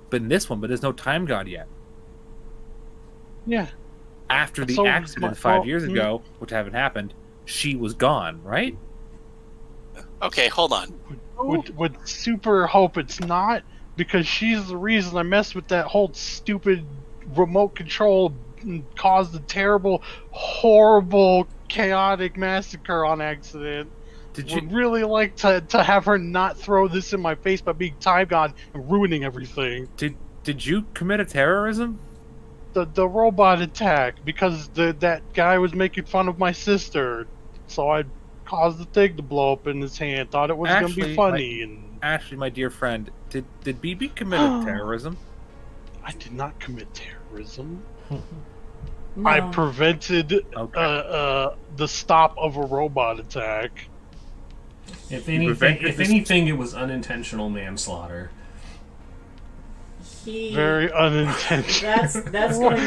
but in this one, but there's no time god yet. Yeah. After the So, accident well, 5 years ago, which haven't happened, she was gone, right? Okay, hold on. Would super hope it's not, because she's the reason I messed with that whole stupid remote control and caused a terrible, horrible, chaotic massacre on accident. Did Would you? really like to have her not throw this in my face by being Time God and ruining everything. Did you commit a terrorism? The robot attack, because that guy was making fun of my sister, so I caused the thing to blow up in his hand. Thought it was gonna Actually, be funny, and Ashley, my dear friend, did BB commit a terrorism? I did not commit terrorism. No. I prevented the stop of a robot attack. If prevented anything, it was unintentional manslaughter. Very unintentional. That's going.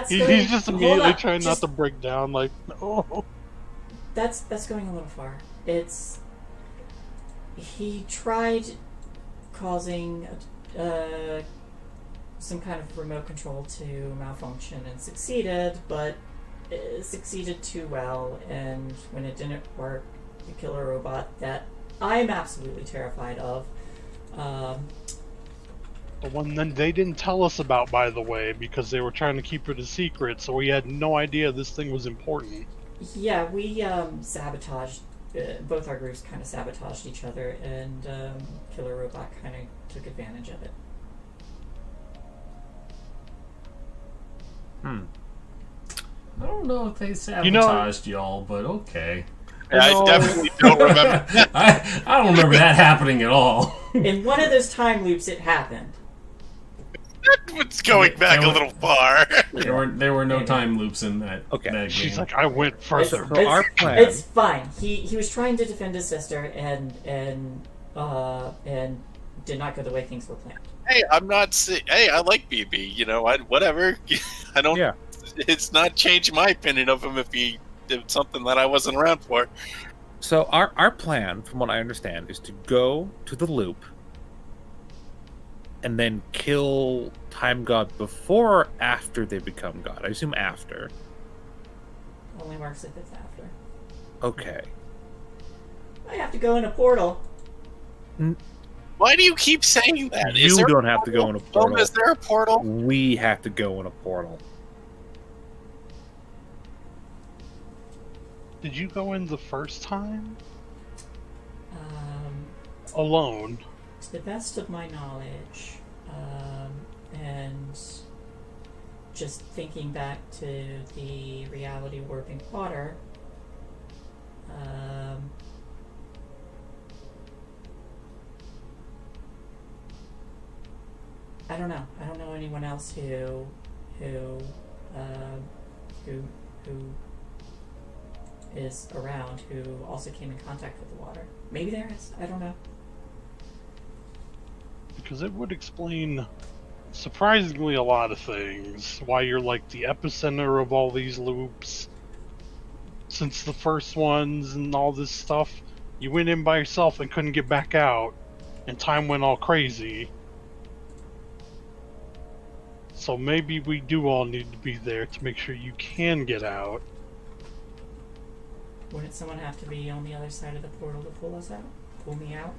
He's just hold immediately up, trying just- not to break down. Like, no. That's going a little far. He tried causing some kind of remote control to malfunction and succeeded, but it succeeded too well, and when it didn't work, you kill a robot that I'm absolutely terrified of. The one that they didn't tell us about, by the way, because they were trying to keep it a secret, so we had no idea this thing was important. Yeah, we sabotaged. Both our groups kind of sabotaged each other, and Killer Robot kind of took advantage of it. I don't know if they sabotaged y'all, but okay. Yeah, I definitely don't remember. I don't remember that happening at all. In one of those time loops, it happened. It's going back a little far. There were no time loops in that. Okay. that game. She's like, I went further. So our plan. It's fine. He was trying to defend his sister and did not go the way things were planned. Hey, I'm not. Hey, I like BB. You know, whatever. I don't. Yeah. It's not changed my opinion of him if he did something that I wasn't around for. So our plan, from what I understand, is to go to the loop and then kill Time God before or after they become God. I assume after. Only works if it's after. Okay. I have to go in a portal. Why do you keep saying that? You Is there don't have to go in a portal. Is there a portal? We have to go in a portal. Did you go in the first time? Um, Alone. to the best of my knowledge, and just thinking back to the reality warping water, I don't know. I don't know anyone else who is around who also came in contact with the water. Maybe there is. I don't know. Because it would explain surprisingly a lot of things. Why you're like the epicenter of all these loops. Since the first ones and all this stuff, you went in by yourself and couldn't get back out, and time went all crazy. So maybe we do all need to be there to make sure you can get out. Wouldn't someone have to be on the other side of the portal to pull us out? Pull me out?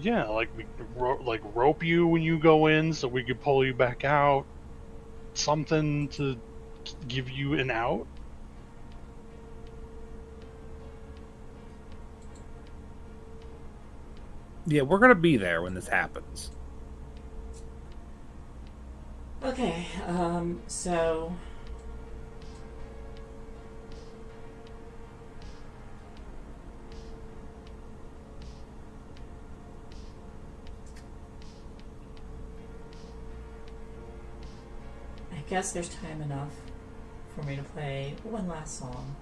Yeah, like we rope you when you go in, so we could pull you back out. Something to give you an out. Yeah, we're gonna be there when this happens. Okay, so... I guess there's time enough for me to play one last song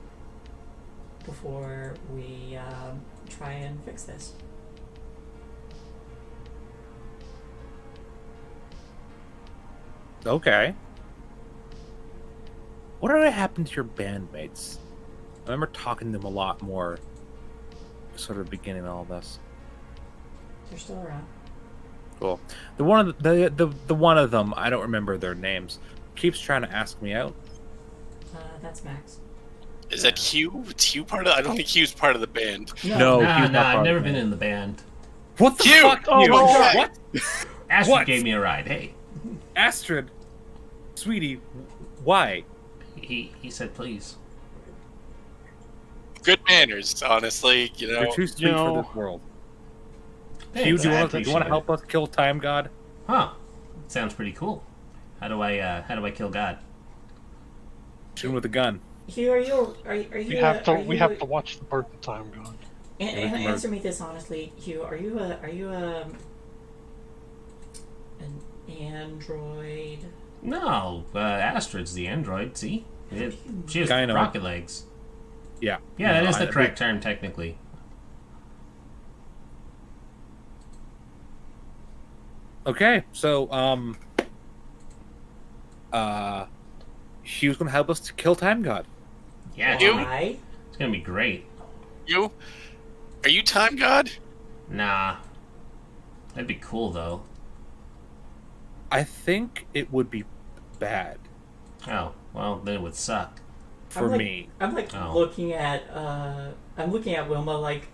before we try and fix this. Okay. Whatever happened to your bandmates? I remember talking to them a lot more, sort of beginning all this. They're still around. Cool. The one of them, I don't remember their names, keeps trying to ask me out. That's Max. Is that Hugh? It's Hugh part of? I don't think Hugh's part of the band. No, Nah, he's not part I've of never the been band. in the band. What the Hugh! fuck? Oh Hugh? my God. What? Astrid What? gave me a ride. Hey, Astrid, sweetie, why? he said please. Good manners, honestly. You know. You're too sweet know- for this world. Thanks, Hugh, do you I want to appreciate it. help us kill Time God? Huh? Sounds pretty cool. How do I kill God? Shoot him with a gun. Hugh, are you We have to watch the birth of Time God. Answer me this honestly, Hugh. Are you an android? No, Astrid's the android. See, she has Kinda. rocket legs. Yeah. Yeah, that No, is the I- correct term technically. Okay, so Hugh's gonna help us to kill Time God. Yeah, You? Why? it's gonna be great. You? Are you Time God? Nah, that'd be cool though. I think it would be bad Oh, well, then it would suck. for I'm like- me. I'm like Oh. looking at Wilma like,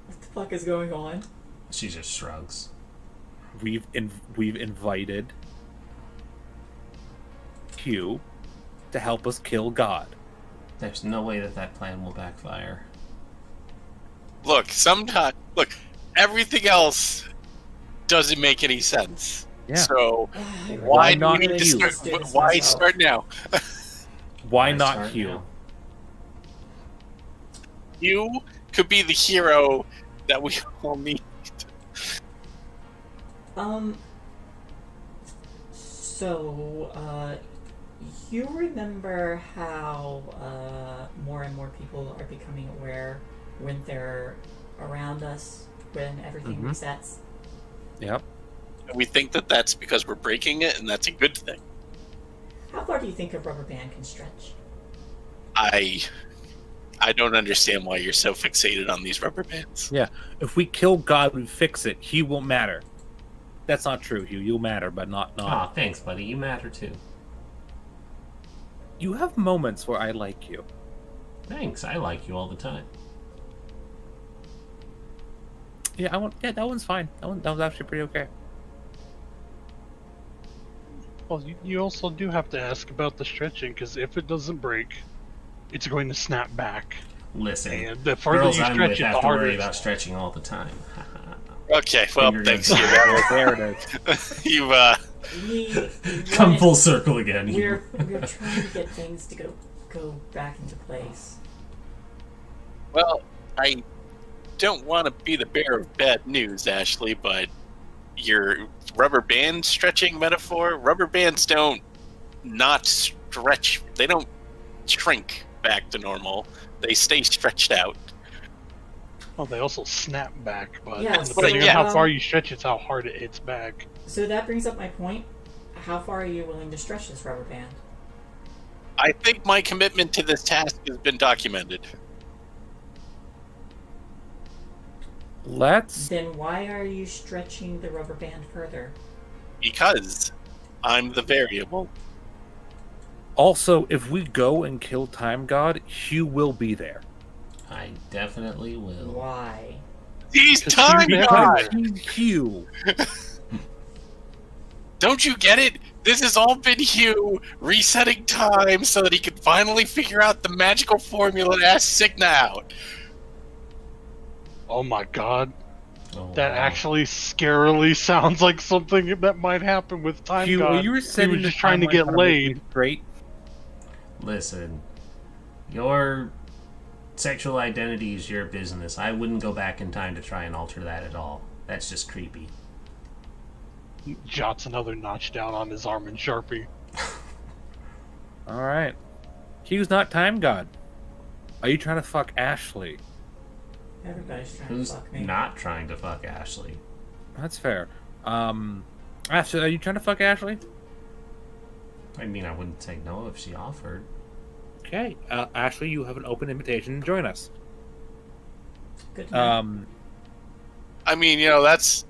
what the fuck is going on? She just shrugs. We've invited Hugh to help us kill God. There's no way that plan will backfire. Look, everything else doesn't make any sense. Yeah. So I why not do we need to you? start? Let's do this Why myself. start now? Why I not start Hugh? now. You could be the hero that we all need. So, you remember how more and more people are becoming aware when they're around us, when everything Mhm. resets? Yep. We think that that's because we're breaking it, and that's a good thing. How far do you think a rubber band can stretch? I don't understand why you're so fixated on these rubber bands. Yeah. If we kill God, we fix it. He won't matter. That's not true, Hugh. You'll matter, but not. Aw, thanks, buddy. You matter too. You have moments where I like you. Thanks. I like you all the time. Yeah, that one's fine. That was actually pretty okay. Well, you also do have to ask about the stretching, because if it doesn't break, it's going to snap back. Listen, And the further girls you I'm stretch with it, have the to harder worry it's- about stretching all the time. Okay, well, Finger thanks. guns. You. There it is. You've We Come wanna- full circle again. We're trying to get things to go back into place. well, I don't want to be the bearer of bad news, Ashley, but your rubber band stretching metaphor, rubber bands don't not stretch. They don't shrink. back to normal. They stay stretched out. Well, they also snap back, but Yeah, depending so, on how far you stretch, it's how hard it hits back. So that brings up my point. How far are you willing to stretch this rubber band? I think my commitment to this task has been documented. Then why are you stretching the rubber band further? Because I'm the variable. Also, if we go and kill Time God, Hugh will be there. I definitely will. Why? He's Time God! He's Hugh. Don't you get it? This has all been Hugh resetting time so that he can finally figure out the magical formula to ask Cigna out. Oh my god. Oh, That wow. actually scarily sounds like something that might happen with Time Hugh, God. you were He was just trying to get laid. Great. Listen, your sexual identity is your business. I wouldn't go back in time to try and alter that at all. That's just creepy. He jots another notch down on his arm in Sharpie. All right. Hugh's not Time God. Are you trying to fuck Ashley? Everybody's trying Who's to fuck me. not trying to fuck Ashley? That's fair. Ashley, are you trying to fuck Ashley? I mean, I wouldn't say no if she offered. Okay. Ashley, you have an open invitation to join us. Good to know. I mean, you know, that's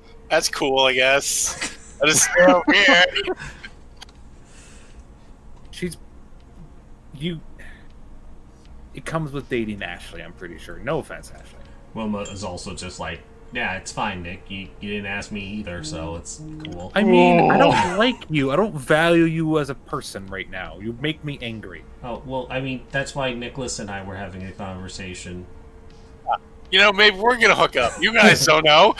cool, I guess. I just stay over here. It comes with dating Ashley, I'm pretty sure. No offense, Ashley. Wilma is also just like, yeah, it's fine, Nick. You didn't ask me either, so it's cool. I mean, I don't like you. I don't value you as a person right now. You make me angry. Oh, well, I mean, that's why Nicholas and I were having a conversation. You know, maybe we're gonna hook up. You guys don't know.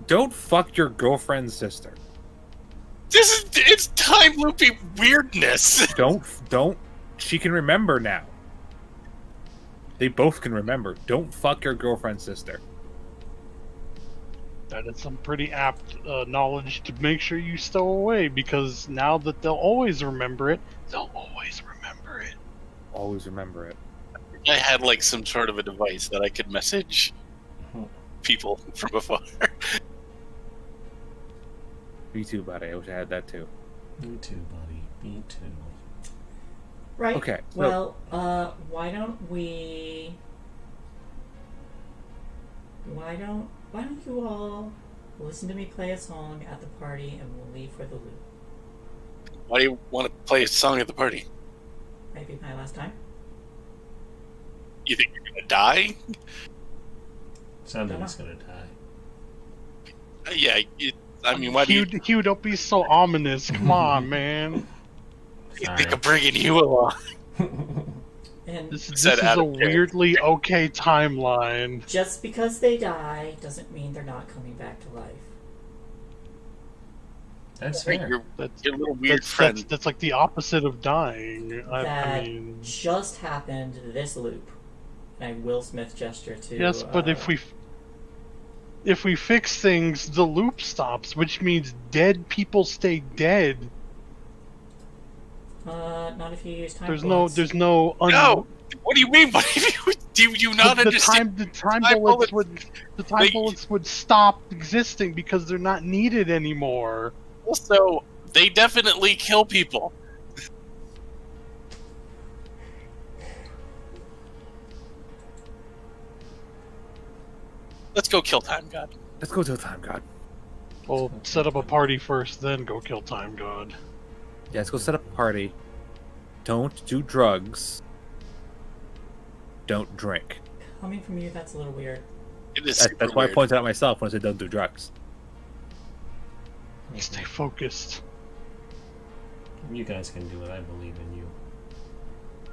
Don't fuck your girlfriend's sister. It's time loopy weirdness. Don't. She can remember now. They both can remember. Don't fuck your girlfriend's sister. That is some pretty apt knowledge to make sure you stow away, because now that they'll always remember it, they'll always remember it. Always remember it. I had like some sort of a device that I could message people from afar. Me too, buddy. I wish I had that too. Me too, buddy. Me too. Right. Okay. So, Well, why don't you all listen to me play a song at the party and we'll leave for the loop. Why do you want to play a song at the party? Maybe my last time. You think you're gonna die? Somebody's gonna die. Yeah. I mean, why do you Hugh, don't be so ominous. Come on, man. think of bringing you along? And This Said is out a of character. weirdly okay timeline. just because they die doesn't mean they're not coming back to life. That's Right, fair. your little weird friend. That's like the opposite of dying. I That mean, just happened this loop. And I Will Smith gesture to. yes, but if we fix things, the loop stops, which means dead people stay dead. Not if you use time. There's bullets. no. No. What do you mean? Do you not the understand? time time bullets bullets- would stop existing because they're not needed anymore. Also, they definitely kill people. Let's go kill Time God. let's go to the Time God. Well, set up a party first, then go kill Time God. Yeah, let's go set up a party. Don't do drugs. Don't drink. Coming from you, that's a little weird. It is That's super why I weird. pointed out myself when I said don't do drugs. Stay focused. You guys can do it. I believe in you.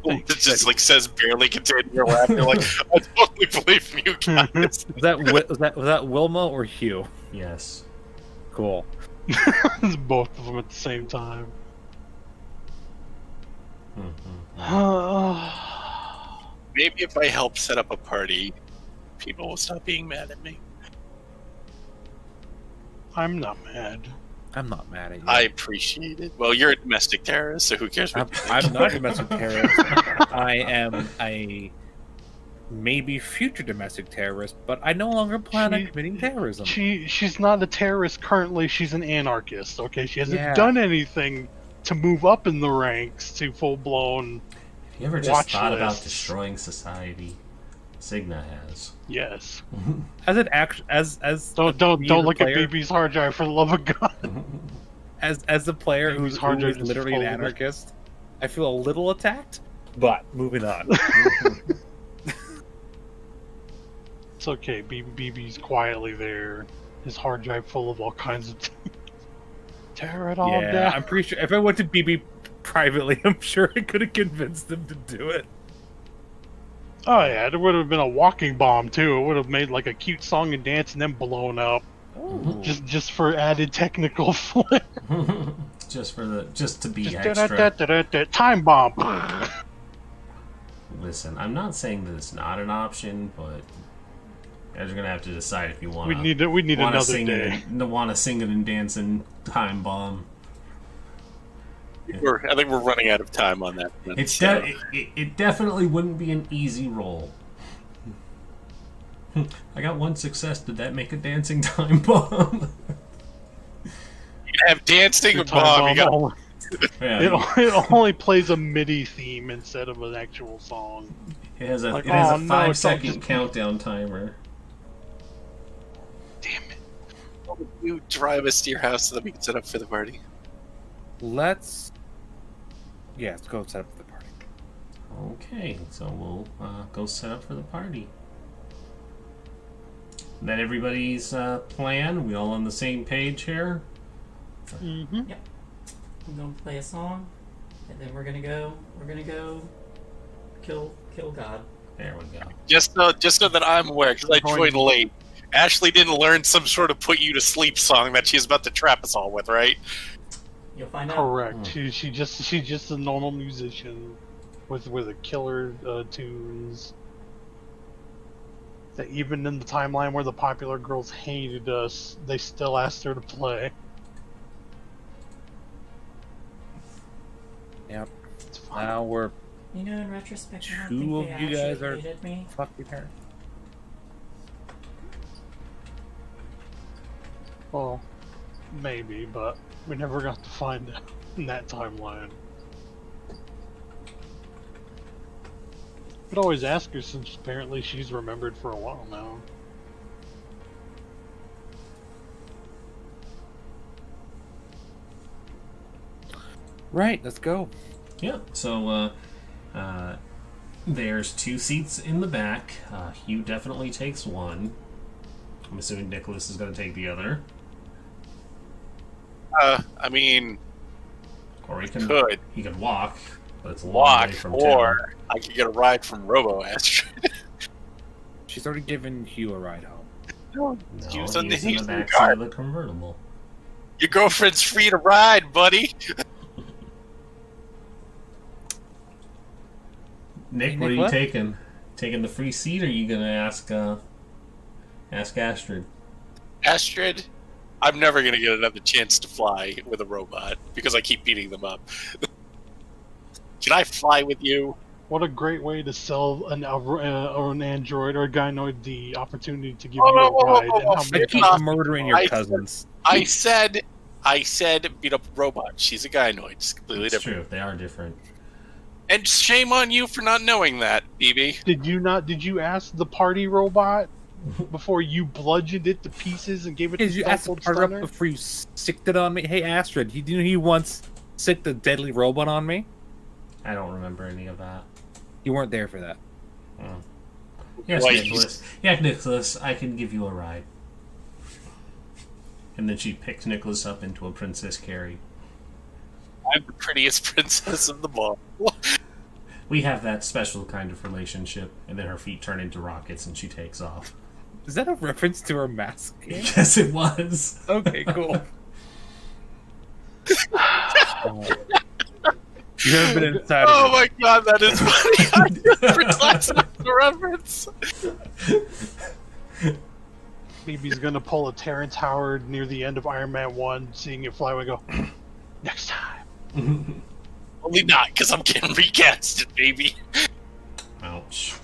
It just like says barely contained in your lap. You're like, I totally believe in you guys. Was that Wilma or Hugh? Yes. Cool. It's both of them at the same time. Maybe if I help set up a party, people will stop being mad at me. I'm not mad. I'm not mad at you. I appreciate it. Well, you're a domestic terrorist, so who cares? I'm not a domestic terrorist. I am a maybe future domestic terrorist, but I no longer plan on committing terrorism. She's not a terrorist currently. She's an anarchist. Okay, she hasn't Yeah. done anything to move up in the ranks to full blown. Have you ever just Watch thought about lists. destroying society? Signa has. Yes. As an act, as Don't user look player, at BB's hard drive for the love of God. as a player Baby's who's hard drive is literally an full of it. anarchist. I feel a little attacked, but moving on. It's okay. BB's quietly there. His hard drive full of all kinds of. Tear it all Yeah, down. I'm pretty sure if I went to BB privately, I'm sure I could have convinced them to do it. Oh yeah, it would have been a walking bomb too. It would have made like a cute song and dance and then blown up. Oh. Just for added technical flair. just to be Just extra. time bomb. Listen, I'm not saying that it's not an option, but you guys are gonna have to decide if you want. We need another day. Want to sing it and dance and time bomb. I think we're running out of time on that. It definitely wouldn't be an easy role. I got one success. Did that make a dancing time bomb? You can have dancing with Time Bob. You bomb got Yeah, it only plays a MIDI theme instead of an actual song. it has a Like, 5-second just- countdown timer. Damn it. you drive us to your house so that we can set up for the party. Let's go set up for the party. Okay, so we'll go set up for the party. That everybody's plan? We all on the same page here? Mm-hmm. I'm gonna play a song, and then we're gonna go kill God. There we go. Just so that I'm aware, because I joined late. Ashley didn't learn some sort of put you to sleep song that she's about to trap us all with, right? You'll find out. Correct. She's just a normal musician with a killer tunes. That even in the timeline where the popular girls hated us, they still asked her to play. Yep. It's fine. Now we're You know, in retrospect, I don't two think of they you guys actually are hated me. fucking her. Well, maybe, but we never got to find out in that timeline. Could always ask her since apparently she's remembered for a while now. Right, let's go. Yeah, so there's 2 seats in the back. Hugh definitely takes one. I'm assuming Nicholas is going to take the other. I mean, Or he can walk, but it's a long walk, way from or town. I could get a ride from Robo Astrid. She's already given Hugh a ride home. No, He was he's on the in the Hazel back car. seat of the convertible. Your girlfriend's free to ride, buddy. Nick, Hey, what are Nick, you what? taking? Taking the free seat, or are you gonna ask Astrid? Astrid, I'm never gonna get another chance to fly with a robot because I keep beating them up. Can I fly with you? What a great way to sell an android or a gynoid the opportunity to give Oh, you a oh, oh, ride. oh, And oh, how I many keep Uh, murdering your I- cousins. I said beat up a robot. She's a gynoid. It's completely It's different. true, they are different. And shame on you for not knowing that, BB. Did you ask the party robot before you bludgeoned it to pieces and gave it Did the you Stone ask the Cold part up Stunner? before you sicked it on me? Hey Astrid, he once sicked a deadly robot on me? I don't remember any of that. You weren't there for that. Yes, Why, Nicholas. Yeah, Nicholas, I can give you a ride. And then she picked Nicholas up into a princess carry. I'm the prettiest princess of them all. We have that special kind of relationship, and then her feet turn into rockets and she takes off. Is that a reference to her mask? Yes, it was. Okay, cool. You haven't been inside Oh of it. my god, that is funny. I never classified the reference. BB's gonna pull a Terrence Howard near the end of Iron Man 1, seeing it fly away, go, next time. Only not, because I'm getting recasted, baby. Ouch.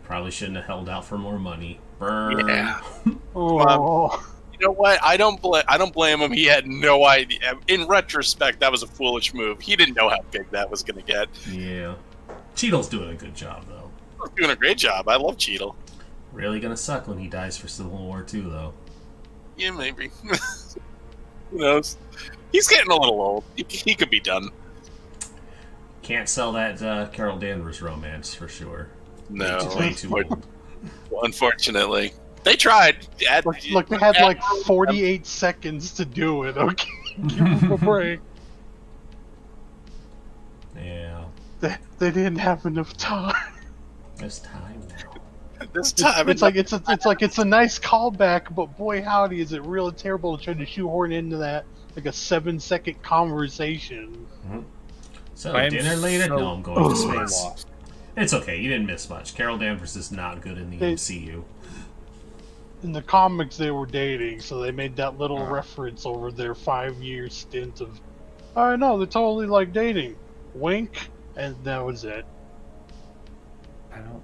Probably shouldn't have held out for more money. Burn. Yeah. Oh. You know what? I don't blame him. He had no idea. In retrospect, that was a foolish move. He didn't know how big that was going to get. Yeah. Cheadle's doing a good job, though. He's doing a great job. I love Cheadle. Really gonna suck when he dies for Civil War II, though. Yeah, maybe. Who knows? He's getting a little old. He could be done. Can't sell that Carol Danvers romance for sure. No. Way too old. Unfortunately. They tried. Look, they had like 48 seconds to do it, okay? Give them a break. Yeah. They didn't have enough time. There's time now. This time, It's like it's a nice callback, but boy howdy, is it really terrible to try to shoehorn into that like a 7-second conversation. So, I am dinner later? so No, I'm going to space. lost. It's okay, you didn't miss much. Carol Danvers is not good in the MCU. In the comics, they were dating, so they made that little reference over their 5-year stint of, oh no, they're totally like dating. Wink, and that was it. I don't.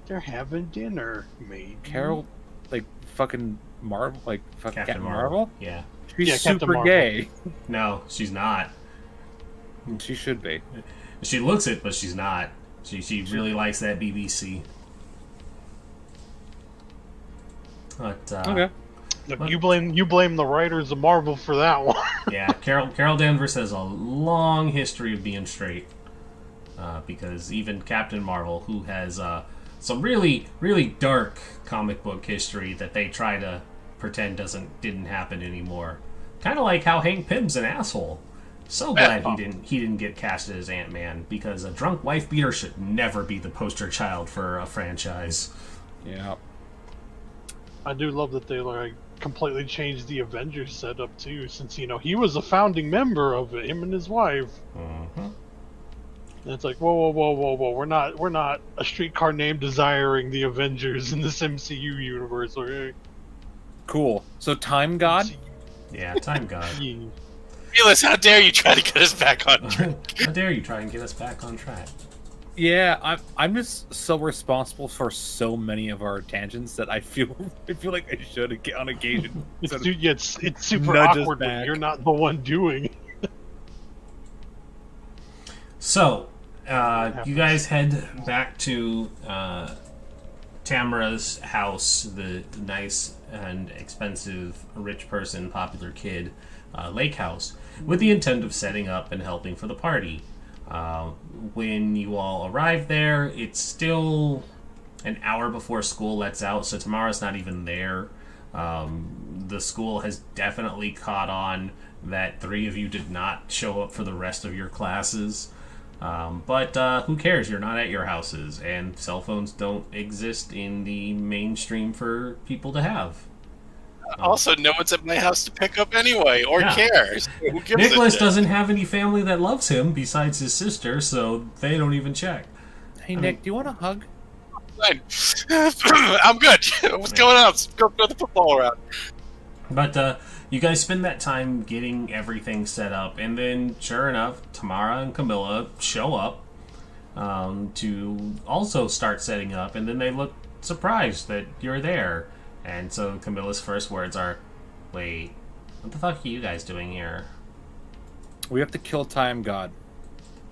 They're having dinner, maybe. Carol, like fucking Marvel, like fucking Captain Captain Marvel. Marvel. Yeah. She's Yeah, Captain super Marvel. gay. No, she's not. She should be. She looks it, but she's not. She really likes that BBC. But, Okay. Look, you blame the writers of Marvel for that one. yeah, Carol Danvers has a long history of being straight. Because even Captain Marvel, who has some really, really dark comic book history that they try to pretend didn't happen anymore. Kind of like how Hank Pym's an asshole. So glad he didn't get casted as Ant-Man, because a drunk wife beater should never be the poster child for a franchise. Yeah. I do love that they like completely changed the Avengers setup too, since he was a founding member of it, him and his wife. Mm-hmm. And it's like, whoa, we're not a streetcar named desiring the Avengers in this MCU universe, okay? Cool. So Time God. Yeah, Time God. Yeah. Felix, how dare you try to get us back on track? How dare you try and get us back on track? Yeah, I'm just so responsible for so many of our tangents that I feel like I should get on occasion. It's super nudge us awkward when back. you're not the one doing it. So, you guys head back to Tamara's house, the nice and expensive, rich person, popular kid lake house, with the intent of setting up and helping for the party. When you all arrive there, it's still an hour before school lets out, so Tamara's not even there. The school has definitely caught on that 3 of you did not show up for the rest of your classes. But who cares? You're not at your houses, and cell phones don't exist in the mainstream for people to have. Also, no one's at my house to pick up anyway, or Yeah. cares. Who gives a Nicholas shit? doesn't have any family that loves him besides his sister, so they don't even check. Hey Nick, do you want a hug? Fine. I'm good. What's going on? Let's go throw the football around. But you guys spend that time getting everything set up, and then, sure enough, Tamara and Camilla show up to also start setting up, and then they look surprised that you're there. And so Camilla's first words are, "Wait, what the fuck are you guys doing here?" We have to kill Time God.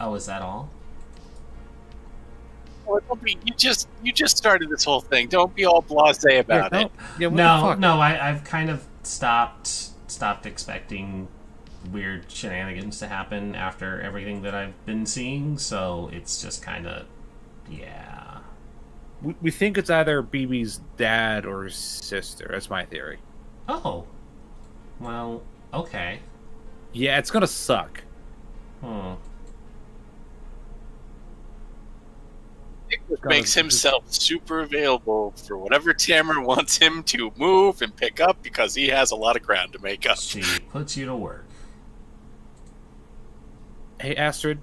Oh, is that all? Oh, don't be, you just started this whole thing. Don't be all blasé about it. Yeah, what the fuck? No, I've kind of stopped expecting weird shenanigans to happen after everything that I've been seeing, so it's just kind of, yeah. We think it's either BB's dad or his sister. That's my theory. Oh. Well, okay. Yeah, it's gonna suck. Nicholas makes himself super available for whatever Tamara wants him to move and pick up because he has a lot of ground to make up. She puts you to work. Hey Astrid,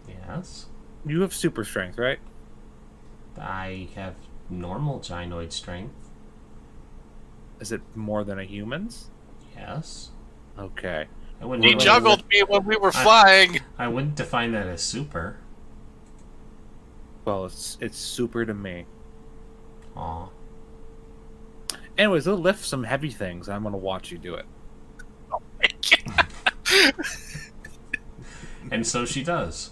Yes? you have super strength, right? I have normal gynoid strength. Is it more than a human's? Yes. Okay. I wouldn't. He really- juggled me when we were flying. I wouldn't define that as super. Well, it's super to me. Aw. Anyways, they'll lift some heavy things. I'm gonna watch you do it. And so she does.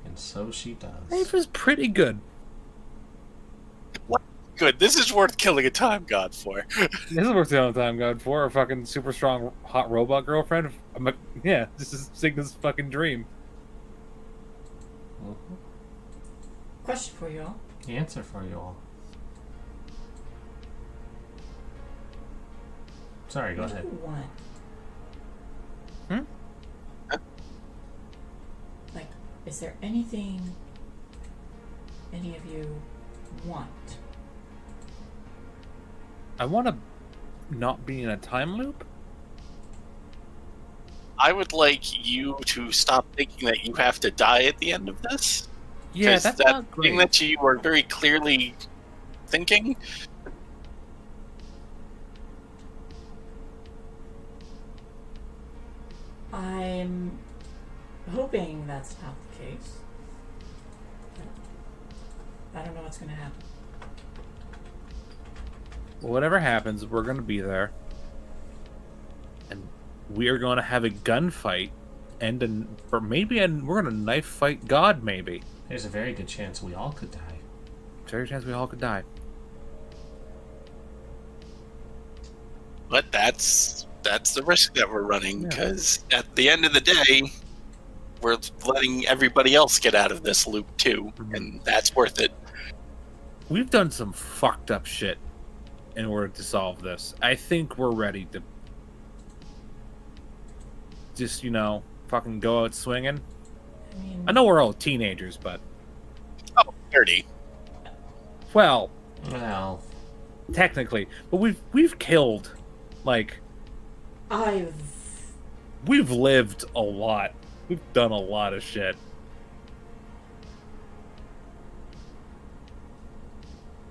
And so she does. It was pretty good. Good. This is worth killing a time god for. This is worth the only time God for a fucking super strong hot robot girlfriend. Yeah, this is Cygna's fucking dream. Mhm. Question for you all. Answer for you all. Sorry, go What do ahead. you want? Like, is there anything any of you want? I want to not be in a time loop. I would like you to stop thinking that you have to die at the end of this. Yeah, 'Cause that's that not great. thing that you were very clearly thinking. I'm hoping that's not the case. But I don't know what's going to happen. Whatever happens, we're gonna be there, and we are going to have a gunfight, or maybe we're gonna knife fight God. Maybe There's a very good chance we all could die. very chance we all could die. But that's the risk that we're running, Yeah. because at the end of the day, we're letting everybody else get out of this loop too, and that's worth it. We've done some fucked up shit in order to solve this. I think we're ready to just, fucking go out swinging. I mean, I know we're all teenagers, but, Oh, 30. well, Well, technically, but we've killed, like, we've lived a lot. We've done a lot of shit.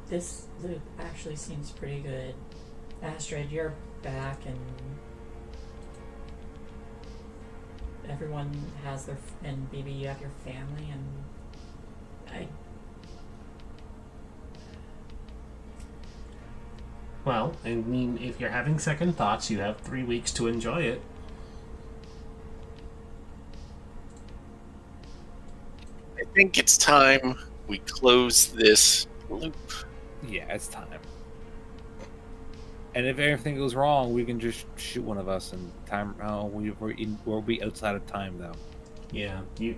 this loop actually seems pretty good. Astrid, you're back, and everyone has and BB, you have your family, and well, I mean, if you're having second thoughts, you have 3 weeks to enjoy it. I think it's time we close this loop. Yeah, it's time. And if everything goes wrong, we can just shoot one of us and time. Oh, we'll be outside of time though. Yeah, you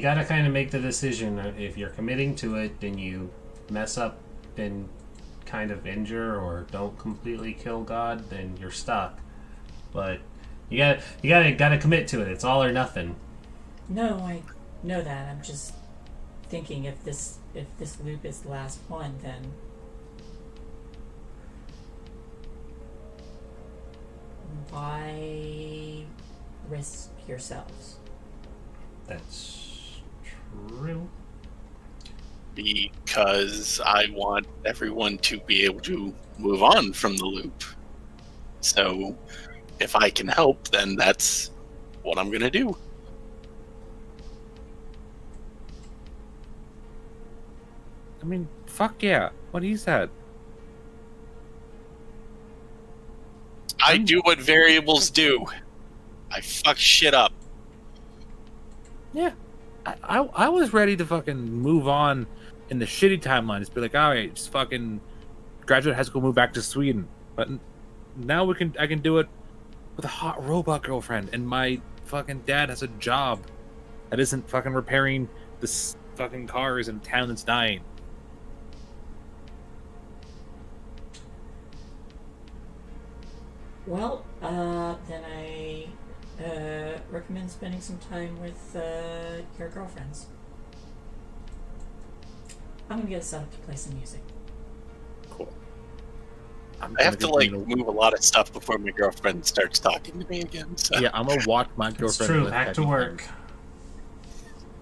got to kind of make the decision. If you're committing to it, then you mess up and kind of injure or don't completely kill God, then you're stuck. But you gotta commit to it. It's all or nothing. no, I know that. I'm just thinking if this loop is the last one, then why risk yourselves? That's true. Because I want everyone to be able to move on from the loop. So if I can help, then that's what I'm going to do. I mean, fuck yeah. What he said. I do what variables do. I fuck shit up. Yeah. I was ready to fucking move on in the shitty timeline. Just be like, all right, just fucking graduate high school, move back to Sweden. But now I can do it with a hot robot girlfriend, and my fucking dad has a job that isn't fucking repairing this fucking cars in a town that's dying. Well, then I recommend spending some time with your girlfriends. I'm gonna get set up to play some music. Cool. I have to move a lot of stuff before my girlfriend starts talking to me again. So. Yeah, I'm gonna watch my It's girlfriend. true. with Back to heavy work.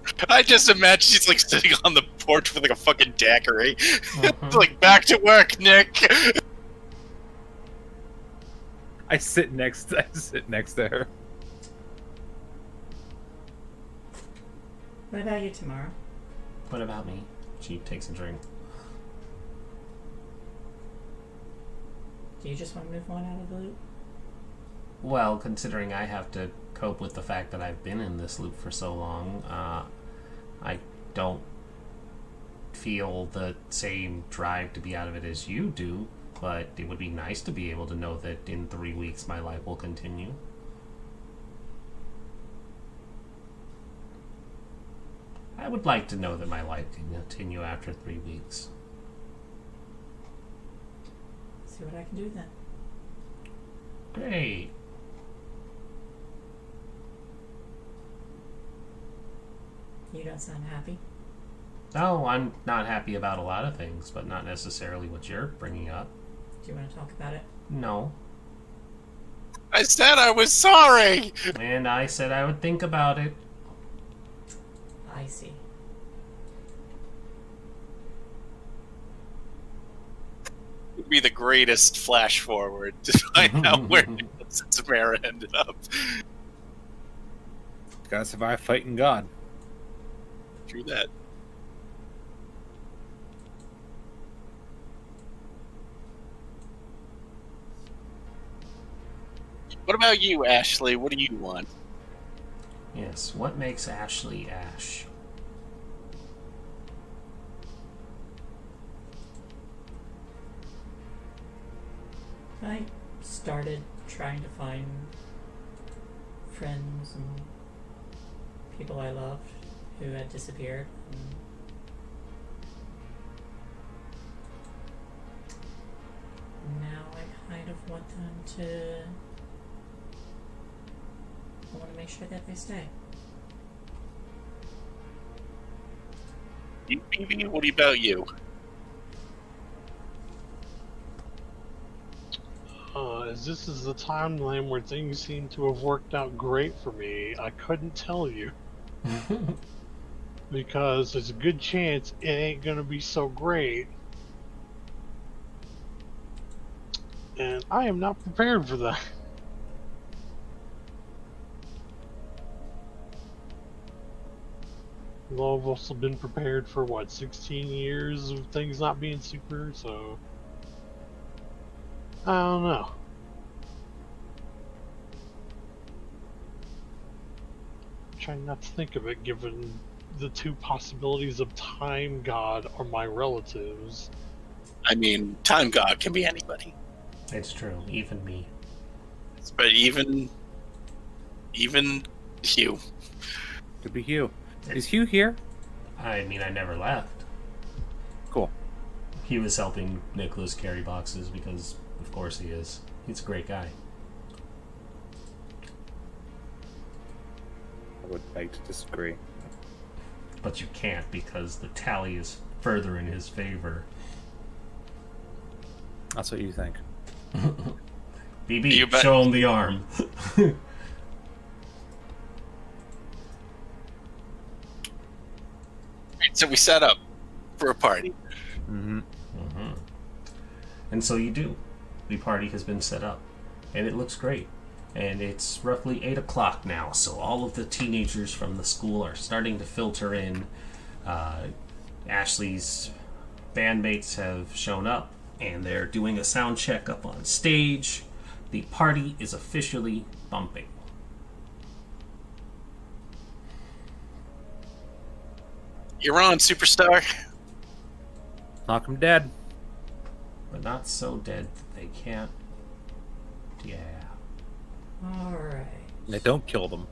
things. I just imagine she's like sitting on the porch with like a fucking daiquiri. Like, back to work, Nick. I sit next to her. What about you, Tamara? What about me? She takes a drink. Do you just want to move on out of the loop? Well, considering I have to cope with the fact that I've been in this loop for so long, I don't feel the same drive to be out of it as you do, but it would be nice to be able to know that in 3 weeks my life will continue. I would like to know that my life can continue after 3 weeks. See what I can do then. Great. You don't sound happy. No, I'm not happy about a lot of things, but not necessarily what you're bringing up. Do you want to talk about it? No. I said I was sorry. And I said I would think about it. I see. It would be the greatest flash forward to find out where Tamara ended up. Gotta survive fighting God. True that. What about you, Ashley? What do you want? Yes, what makes Ashley Ash? I started trying to find friends and people I loved who had disappeared. And now I kind of want them to... I want to make sure that they stay. You, BB, what about you? As this is the timeline where things seem to have worked out great for me, I couldn't tell you. Because there's a good chance it ain't gonna be so great. And I am not prepared for that. Though I've also been prepared for, what, 16 years of things not being super, so... I don't know. I'm trying not to think of it, given the two possibilities of Time God are my relatives. I mean, Time God can be anybody. It's true, even me. But even Hugh. Could be Hugh. Is Hugh here? I mean, I never left. Cool. He was helping Nicholas carry boxes because, of course, he is. He's a great guy. I would beg to disagree. But you can't because the tally is further in his favor. That's what you think. BB, You bet. show him the arm. So we set up for a party. Mm-hmm. Mm-hmm. And so you do. The party has been set up. And it looks great. And it's roughly 8 o'clock now, so all of the teenagers from the school are starting to filter in. Ashley's bandmates have shown up, and they're doing a sound check up on stage. The party is officially bumping. You're on, superstar. Knock him dead. But not so dead that they can't. Yeah. Alright. They don't kill them.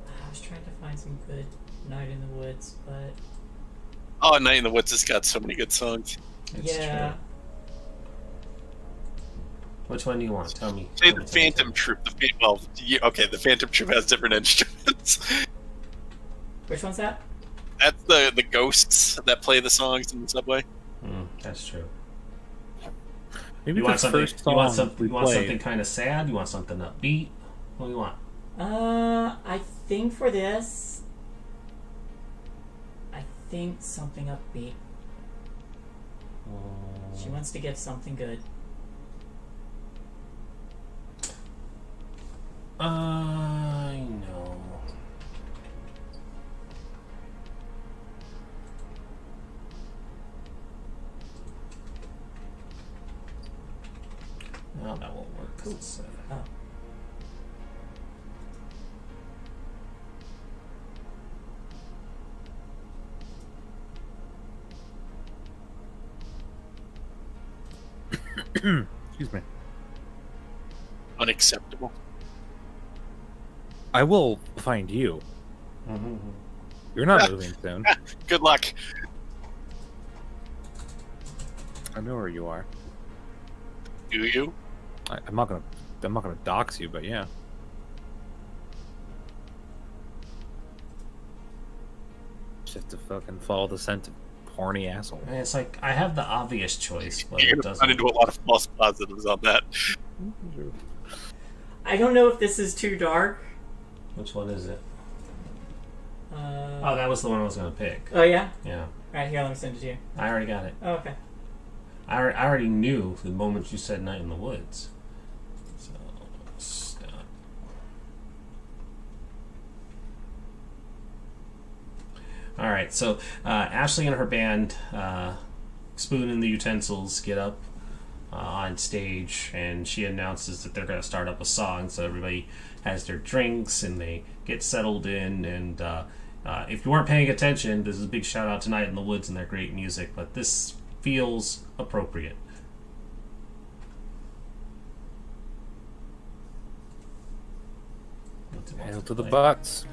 I was trying to find some good Night in the Woods, but... Oh, Night in the Woods has got so many good songs. It's yeah. true. Which one do you want? Tell me. Say the Phantom Troop. The Phantom Troop has different instruments. Which one's that? That's the ghosts that play the songs in the subway. That's true. Maybe You want the something? first You want song something? we You want played. something kind of sad? You want something upbeat? What do you want? I think for this, I think something upbeat. She wants to get something good. I know. No, that won't work. 'Cause it's, Oh. Excuse me. Unacceptable. I will find you. You're not moving soon. Good luck. I know where you are. Do you? I'm not gonna dox you, but yeah. Just have to fucking follow the scent of horny asshole. and it's like I have the obvious choice, but You're it gonna run doesn't. into a lot of false positives on that. I don't know if this is too dark. Which one is it? Uh, Oh, that was the one I was gonna pick. oh yeah? Yeah, Right, here, let me send it to you. I already got it. Oh, okay. I already knew the moment you said "Night in the Woods." So stop. All right, so Ashley and her band, Spoon and the Utensils, get up on stage, and she announces that they're going to start up a song. So everybody has their drinks and they get settled in. And if you weren't paying attention, this is a big shout out to Night in the Woods and their great music. But this feels appropriate. Hail to the butts.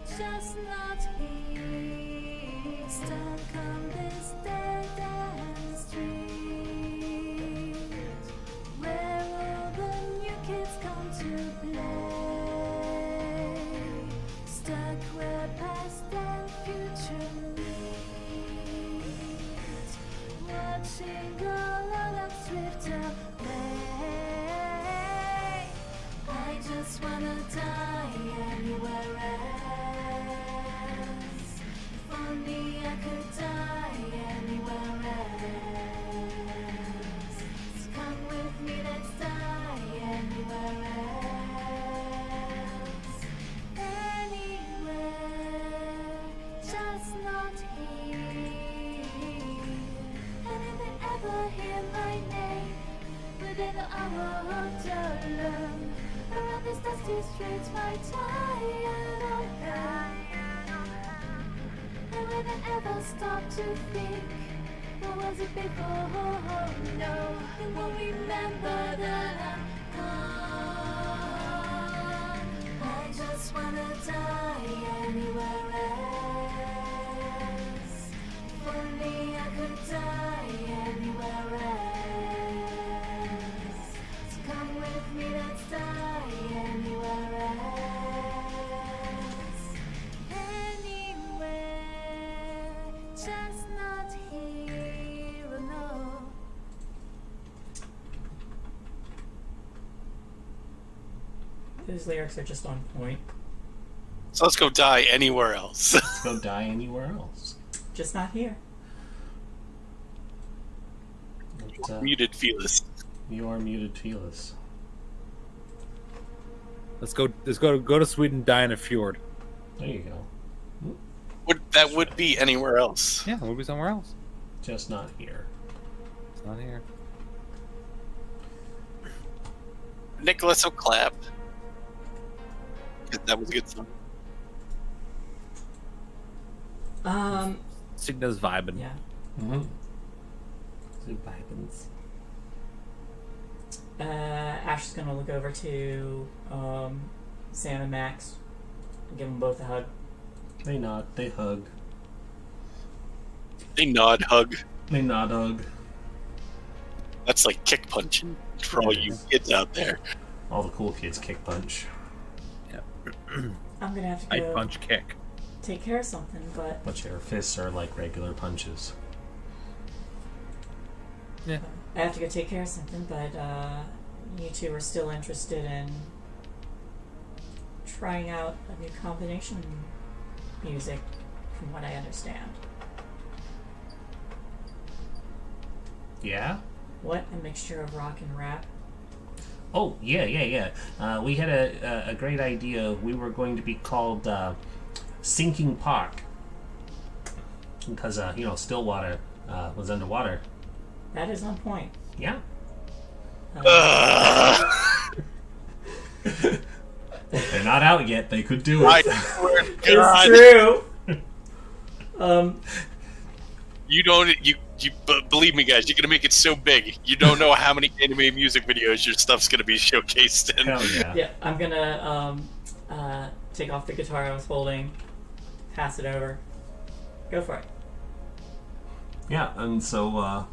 Just not here, stuck on this dead end street, where all the new kids come to play, stuck where past and future meet, watching all our lives drift away. I just wanna die anywhere else. If only I could die anywhere else. So come with me, let's die anywhere else. Anywhere, just not here. And if they ever hear my name, within an hour of alone, around these dusty streets, my tired old head. And when I ever stop to think, what was it before? Oh no, you won't remember that I'm gone. I just wanna die anywhere else. If only I could die anywhere else. So come with me, let's die anywhere else. Anywhere, just not here, oh no. Those lyrics are just on point. So let's go die anywhere else. Let's go die anywhere else. Just not here. But, Muted Felis. you are muted, Felis. Let's go to Sweden, die in a fjord. There you go. That would be anywhere else. Yeah, we'll be somewhere else. Just not here. It's not here. Nicholas will clap. 'Cause that was a good song. Signa's vibing. Yeah. Mm-hmm. Vibins. Ash is gonna look over to Sam and Max and give them both a hug. They nod. They hug. They nod, hug. They nod, hug. That's like kick punching for all you kids out there. All the cool kids kick punch. I'm gonna have to I go punch kick. take care of something, but But your fists are like regular punches. Yeah. I have to go take care of something. But you two are still interested in trying out a new combination music, from what I understand. Yeah? What? A mixture of rock and rap? Oh, yeah. We had a great idea. We were going to be called Sinking Park. Because, Stillwater was underwater. That is on point. Yeah. They're not out yet. They could do I it. swear to It's God. true. Believe me, guys, you're gonna make it so big. You don't know how many anime music videos your stuff's gonna be showcased in. Hell yeah. Yeah, I'm gonna take off the guitar I was holding, pass it over. Go for it. Yeah, and so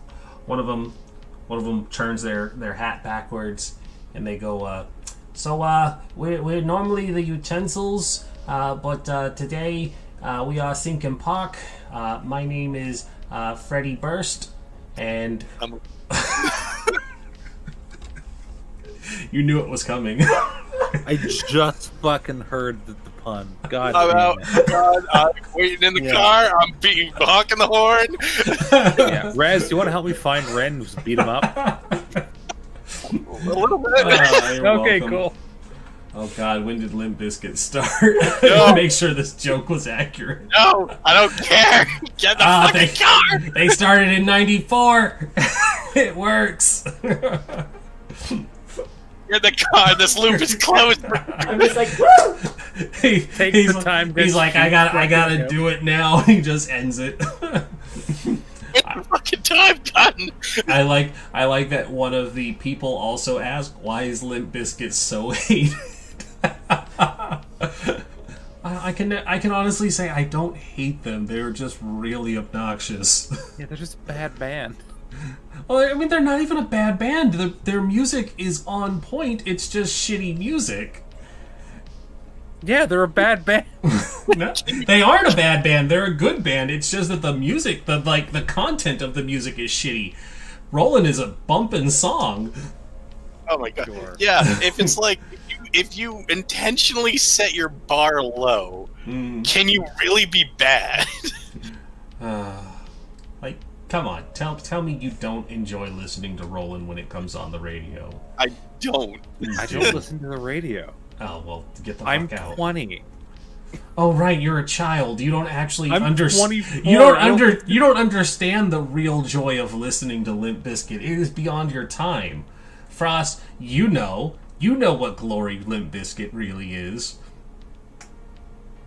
one of them turns their hat backwards, and they go, we're normally the utensils, but today we are Sinking Park. My name is Freddy Burst, and you knew it was coming. I just fucking heard the pun. God I'm damn out. it. God, I'm waiting in the Yeah. car. I'm honking the horn. Yeah. Rez, do you want to help me find Ren and just beat him up? A little bit. You're Okay, welcome. cool. Oh God, when did Limp Bizkit start? No. Make sure this joke was accurate. No, I don't care. Get the fucking car. They started in '94. It works. Get the car. This loop is closed. I'm just like, woo! Take he's, the time to He's like, I gotta shoot do it now. He just ends it. Get the fucking time done. I like that one of the people also asked, why is Limp Bizkit so hated? I can honestly say I don't hate them. They're just really obnoxious. Yeah, they're just a bad band. Well, I mean, they're not even a bad band. Their music is on point. It's just shitty music. Yeah, they're a bad band. No, they aren't a bad band. They're a good band. It's just that the music, the content of the music is shitty. Rollin' is a bumpin' song. Oh my god. Sure. Yeah, if it's like if you intentionally set your bar low, can you really be bad? Like, come on, tell me you don't enjoy listening to Rollin' when it comes on the radio. I don't. I don't listen to the radio. Oh well, get the I'm fuck out. 20. Oh right, you're a child. You don't actually I'm understand. 24. You don't understand the real joy of listening to Limp Bizkit. It is beyond your time. Frost, you know what glory Limp Bizkit really is.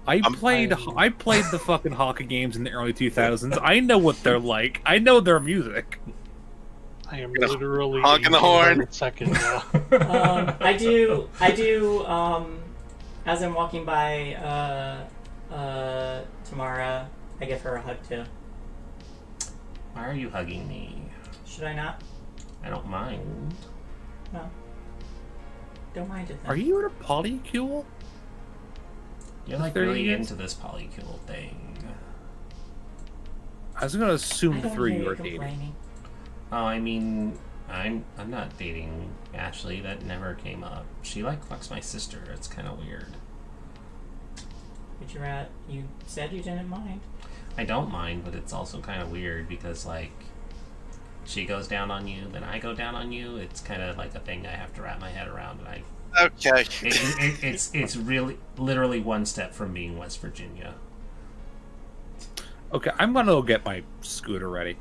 I played the fucking hockey games in the early 2000s. I know what they're like. I know their music. I am literally honking the horn. Second now. I do. As I'm walking by Tamara, I give her a hug too. Why are you hugging me? Should I not? I don't mind. No. Don't mind it then. Are you in a polycule? You're like 30 really years? into this polycule thing. I was gonna I assume don't three hear you you were dating. complaining. Oh, I mean, I'm not dating Ashley. That never came up. She like fucks my sister. It's kind of weird. But you said you didn't mind. I don't mind, but it's also kind of weird because like she goes down on you, then I go down on you. It's kind of like a thing I have to wrap my head around, and Okay. it's really literally one step from being West Virginia. Okay, I'm gonna go get my scooter ready.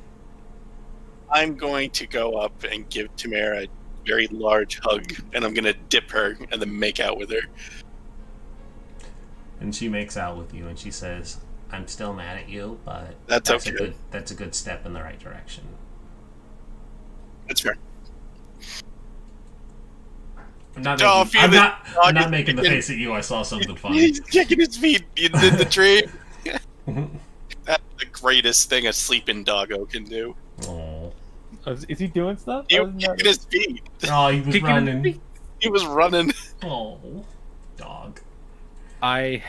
I'm going to go up and give Tamara a very large hug, and I'm gonna dip her and then make out with her. And she makes out with you, and she says, I'm still mad at you, but That's okay. That's a good step in the right direction. That's fair. I'm not Oh, making, feel I'm it. not, Oh, I'm not he's making the kicking- face at you. I saw something funny. He's kicking his feet in the tree. That's the greatest thing a sleeping doggo can do. Oh, Is he doing stuff? He I was wasn't kicking his feet. oh, he was Kicking his running. feet. He was running. Oh, dog. Wow.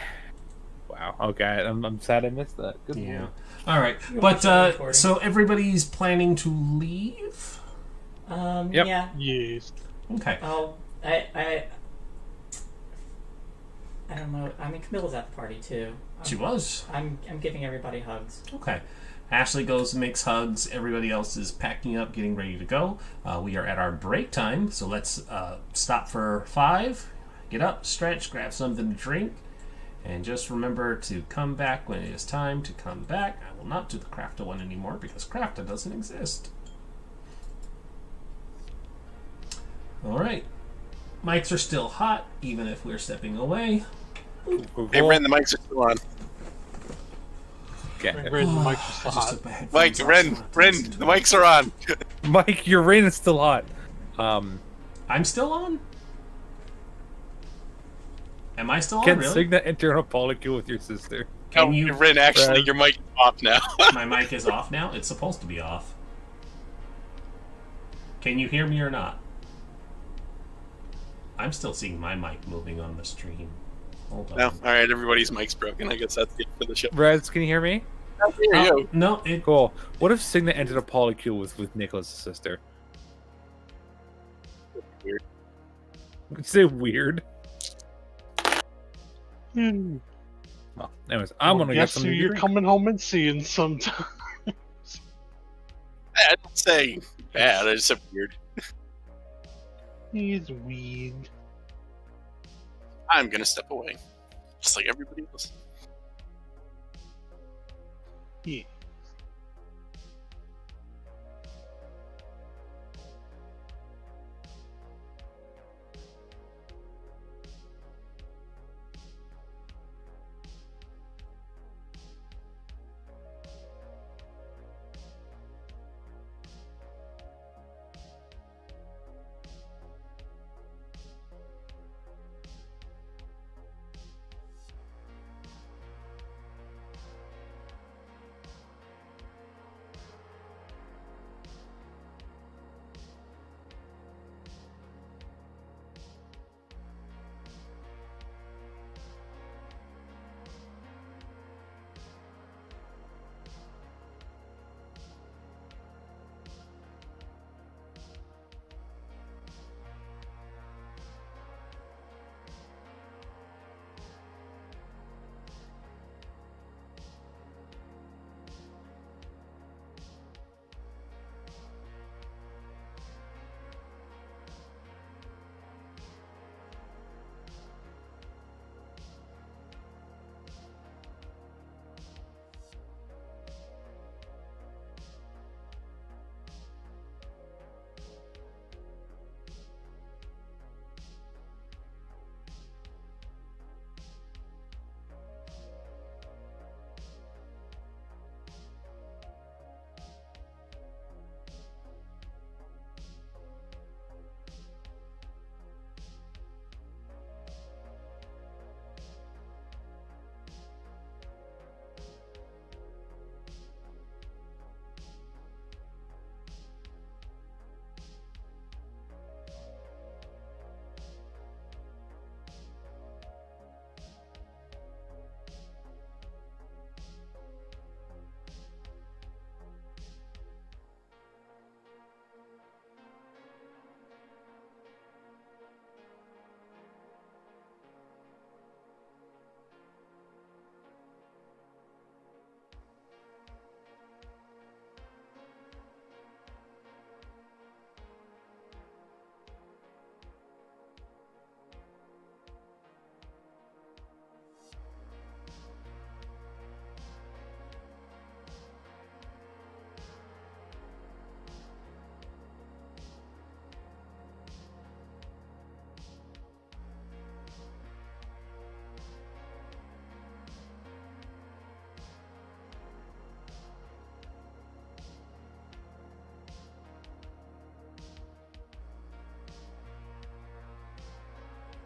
Okay. I'm sad I missed that. Good Yeah. lord. All right, You but watch the recording. so everybody's planning to leave. Yep. Yeah. Yes. Okay. Oh, I don't know. I mean, Camilla's at the party too. She was. I'm giving everybody hugs. Okay. Ashley goes and makes hugs. Everybody else is packing up, getting ready to go. We are at our break time, so let's stop for 5. Get up, stretch, grab something to drink, and just remember to come back when it is time to come back. I will not do the Crafta one anymore because Crafta doesn't exist. All right. Mics are still hot, even if we're stepping away. Hey, Ren, the mics are still on. Okay. Red and the mic was I still just hot. took my headphones Mike, off, so Ren, I'm not Ren, listening to the it. mics are on. Mike, your rain is still hot. I'm still on? Am I still on, Can really? Signa enter a polycule with your sister? Can Oh, you... Ren, actually, Ren. your mic is off now. My mic is off now? It's supposed to be off. Can you hear me or not? I'm still seeing my mic moving on the stream. Hold on. No, all right, everybody's mic's broken. I guess that's it for the show. Rez, can you hear me? I hear you. No, it... Cool. What if Signa entered a polycule with Nicholas' sister? Weird. Say weird. Hmm. Well, anyways, I'm gonna get Guess some. who you're coming home and seeing sometime. I don't say bad. I just said weird. He's weird. I'm gonna step away, just like everybody else. Yeah.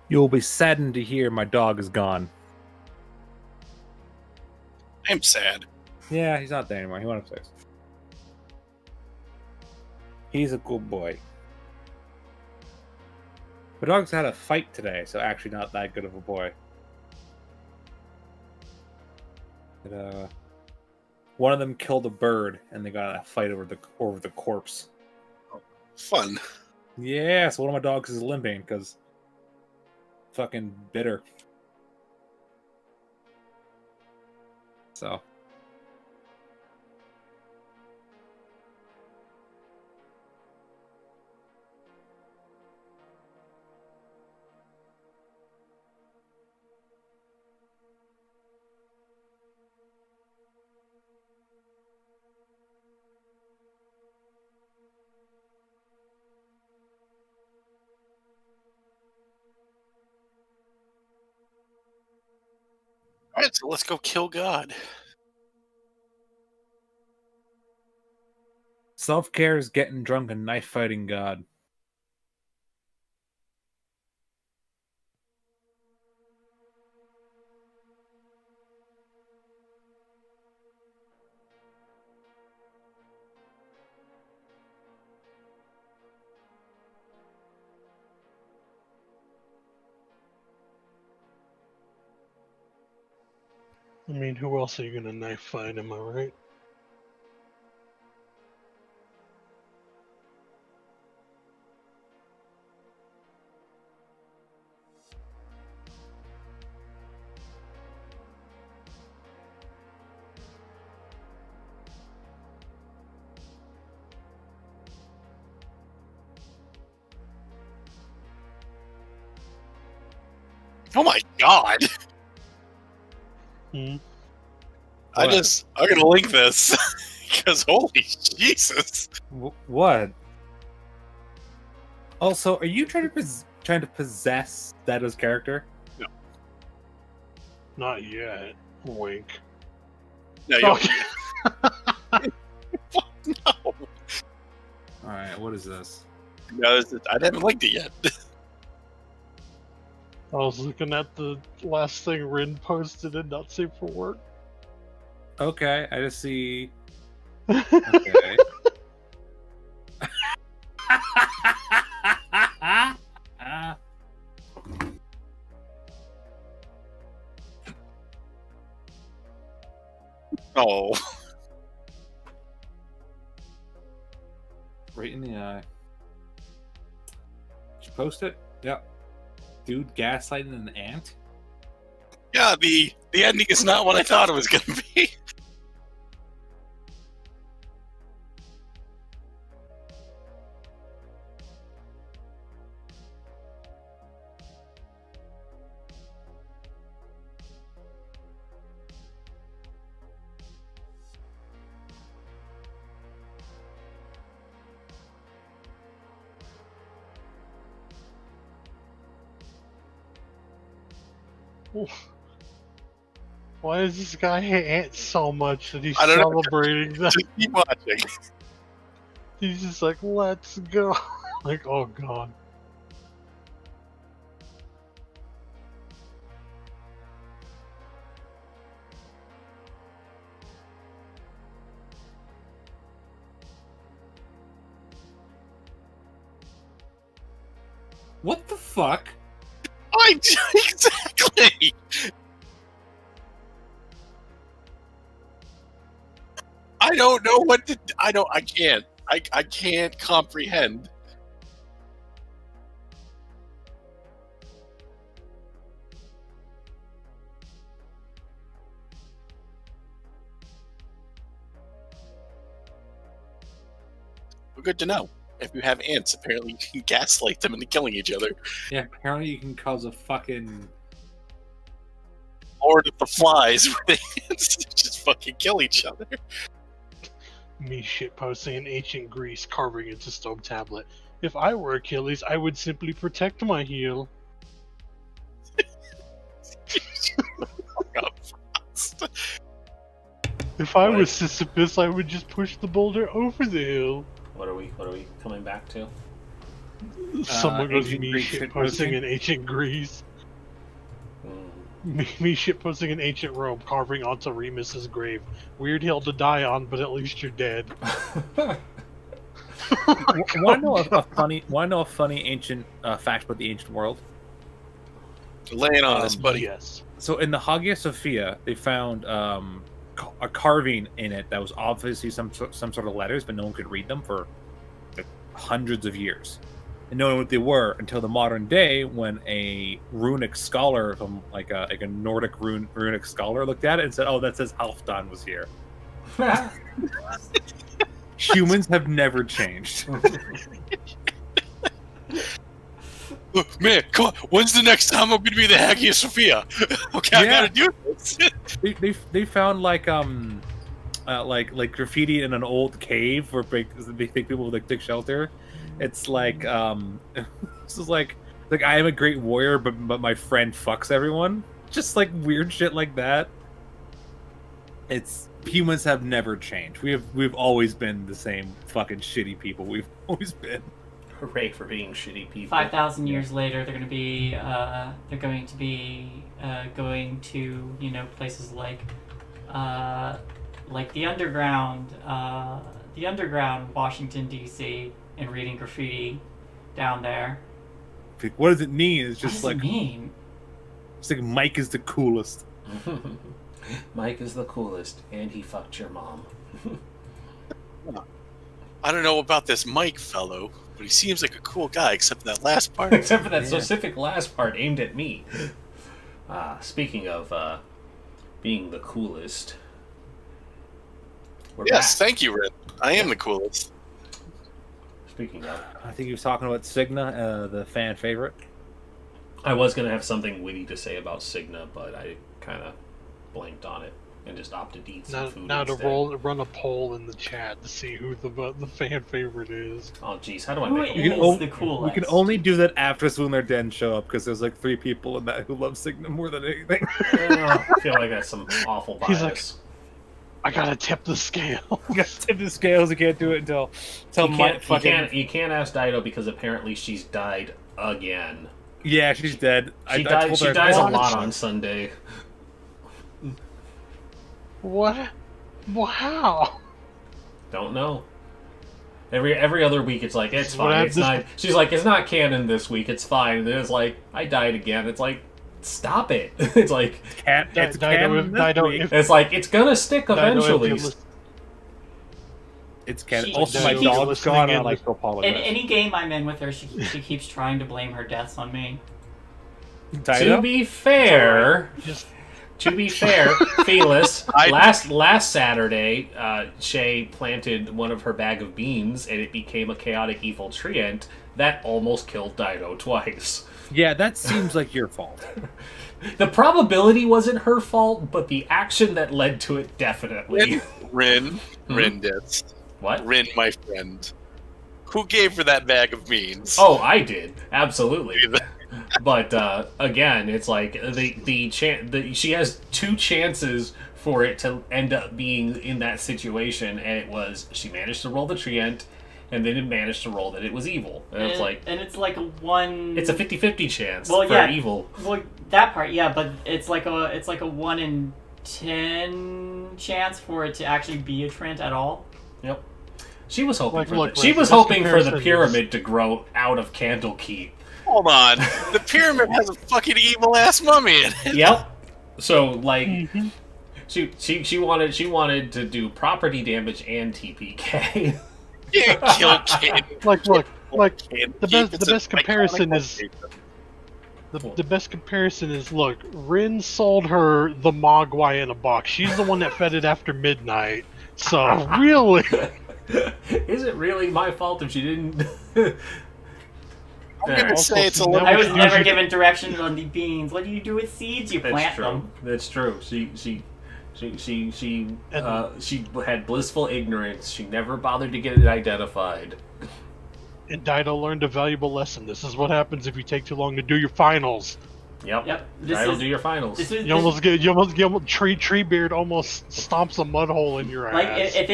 You will be saddened to hear my dog is gone. I'm sad. Yeah, he's not there anymore. He went upstairs. He's a good boy. The dogs had a fight today, so actually not that good of a boy. But, one of them killed a bird, and they got in a fight over the corpse. Fun. Yeah, so one of my dogs is limping because fucking bitter. So. All right, so let's go kill God. Self-care is getting drunk and knife fighting God. I mean, who else are you gonna knife fight? Am I right? Oh my god! Hmm. I'm gonna link this because holy Jesus! What? Also, are you trying to possess Data's character? Not yet. Wink. No, Oh, no, All right, what is this? no, I haven't linked it yet. I was looking at the last thing Rin posted in Not Safe for Work. Okay, I just see. Okay. Oh, Right in the eye. Did you post it? Yep. Dude gaslighting an ant? yeah. The ending is not what I thought it was gonna be. Why does this guy hate ants so much that he's I don't know. celebrating that? Just keep watching. He's just like, let's go. Like, oh god. What the fuck? Exactly. I don't know what to. I can't. I can't comprehend. Well, good to know. If you have ants, apparently you can gaslight them into killing each other. Yeah, apparently you can cause a fucking. Or the flies, where the ants just fucking kill each other. Me shitposting in ancient Greece carving into stone tablet. If I were Achilles, I would simply protect my heel. If I was Sisyphus, I would just push the boulder over the hill. What are we coming back to? Someone goes ancient me Greek shit shit posting posting. in ancient Greece. Mm. Me shit posting in ancient Rome, carving onto Remus's grave. Weird hill to die on, but at least you're dead. Want to know a funny ancient fact about the ancient world? Lay it on us, buddy. Yes. So in the Hagia Sophia, they found a carving in it that was obviously some sort of letters, but no one could read them for like, hundreds of years. And knowing what they were until the modern day, when a runic scholar from like a Nordic runic scholar looked at it and said, "Oh, that says Halfdan was here." Humans have never changed. Man, come on. When's the next time I'm gonna be the Hagia Sophia? Okay, I gotta do this. They found like graffiti in an old cave where they think people would like take shelter. It's like this is like I am a great warrior, but my friend fucks everyone. Just like weird shit like that. It's humans have never changed. We've always been the same fucking shitty people. We've always been. Hooray for being shitty people. 5,000 years later, they're going to be going to places like the underground Washington D.C. and reading graffiti down there. Like, what does it mean? It's What just does like it mean? it's like Mike is the coolest. Mike is the coolest, and he fucked your mom. I don't know about this Mike fellow, but he seems like a cool guy, except for that last part. Except for that specific last part aimed at me. Speaking of being the coolest. We're Yes, back. thank you, Red. I am the coolest. Speaking of, I think he was talking about Cigna, the fan favorite. I was going to have something witty to say about Cigna, but I kind of blanked on it and just opted to eat some food Now to instead. run a poll in the chat to see who the fan favorite is. Oh, jeez, how do I Who make is a the coolest? We can only do that after Swoon or Den show up because there's like 3 people in that who love Cigna more than anything. I feel like that's some awful bias. He's like, I gotta tip the scale. You got to tip the scales. You can't do it until Mike fucking. You can't ask Dido because apparently she's died again. Yeah, she's dead. She I told her dies a What? lot on Sunday. What? Wow. Don't know. Every other week it's like it's What fine. It's happened- not. She's like it's not canon this week. It's fine. And then it's like I died again. It's like stop it. It's like It's Dido, canon this Dido, week. if- it's like it's gonna stick Dido, if eventually. you're lis- It's canon. She- Also, she my keeps dog's listening gone, and in I like to In apologize. any game I'm in with her, she keeps trying to blame her deaths on me. Dido? To be fair, Just Felis, I- last Saturday, Shay planted one of her bag of beans, and it became a chaotic evil treant that almost killed Dido twice. Yeah, that seems like your fault. The probability wasn't her fault, but the action that led to it definitely. Rin did. What? Rin, my friend. Who gave her that bag of beans? Oh, I did absolutely. But again, it's like she has 2 chances for it to end up being in that situation, and it was she managed to roll the treant, and then it managed to roll that it was evil. And it's like it's like a 1. it's a 50-50 chance Well, for yeah. evil. Well, that part, yeah, but it's like a 1 in 10 chance for it to actually be a Trent at all. Yep. She was hoping Like, for look, she like, was the hoping for the comparison pyramid to grow out of Candlekeep. Hold on. The pyramid has a fucking evil ass mummy in it. Yep. So like, she wanted to do property damage and TPK. You can't kill Kane. look, Kane. the It's best an comparison iconic is location. the best comparison is look. Rin sold her the Mogwai in a box. She's the one that fed it after midnight. So really, Is it really my fault if she didn't? I'm gonna Also, say it's a she little. I was Usually- never given directions on the beans. What do you do with seeds? You That's plant true. them. That's true. She had blissful ignorance. She never bothered to get it identified. and Dido learned a valuable lesson. This is what happens if you take too long to do your finals. Yep. Yep. That'll do your finals. This is You almost get Treebeard almost stomps a mud hole in your like ass. if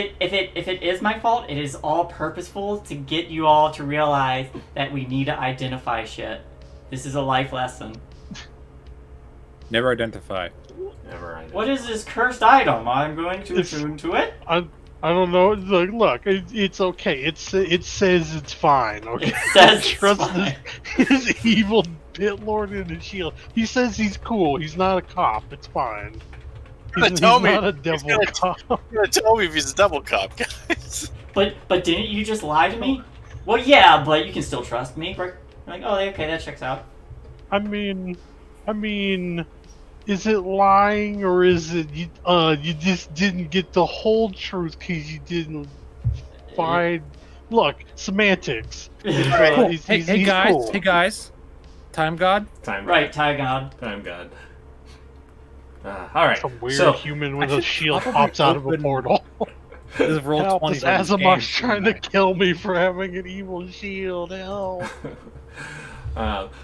it is my fault, it is all purposeful to get you all to realize that we need to identify shit. This is a life lesson. Never identify. Never mind. What is this cursed item? I'm going to attune to it. I don't know. Look, it's okay. It says it's fine. Okay. It says it's Trust fine. his evil pit lord in the shield. He says he's cool. He's not a cop. It's fine. He's tell me. not a devil cop. You're gonna tell me if he's a double cop, guys. But didn't you just lie to me? Well, yeah, but you can still trust me. Right? Like, oh, okay, that checks out. I mean, is it lying or is it you just didn't get the whole truth because you didn't find? Look, semantics. He's Hey guys, cool. hey guys. Time God? Time. Right, Ty God. Time God. All right. Some weird So human with I a should shield probably pops out of a open- portal. This is roll Help, 20. this for this game, Asimov's trying to tonight. kill me for having an evil shield. Help.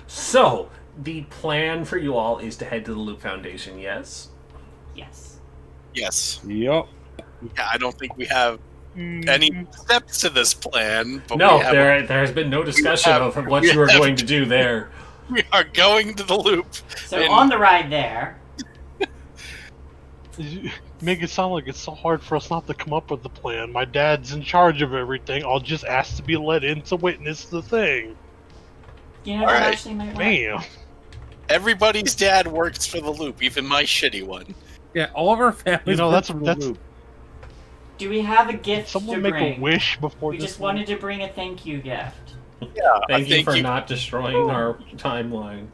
so the plan for you all is to head to the Loop Foundation. Yes. Yes. Yes. Yup. Yeah, I don't think we have any steps to this plan, but No, we, have, there has been no discussion have- of what we you are have- going to do there. we are going to the loop. So And- on the ride there, You make it sound like it's so hard for us not to come up with the plan. My dad's in charge of everything. I'll just ask to be let in to witness the thing. you know All what right. actually might work? Damn. Everybody's dad works for the loop, even my shitty one. Yeah, all of our families. You know, work that's- for the that's- loop. Do we have a gift Someone to make bring? a wish before We this. just wanted to bring a thank you gift. Yeah, Thank you for not destroying our timeline.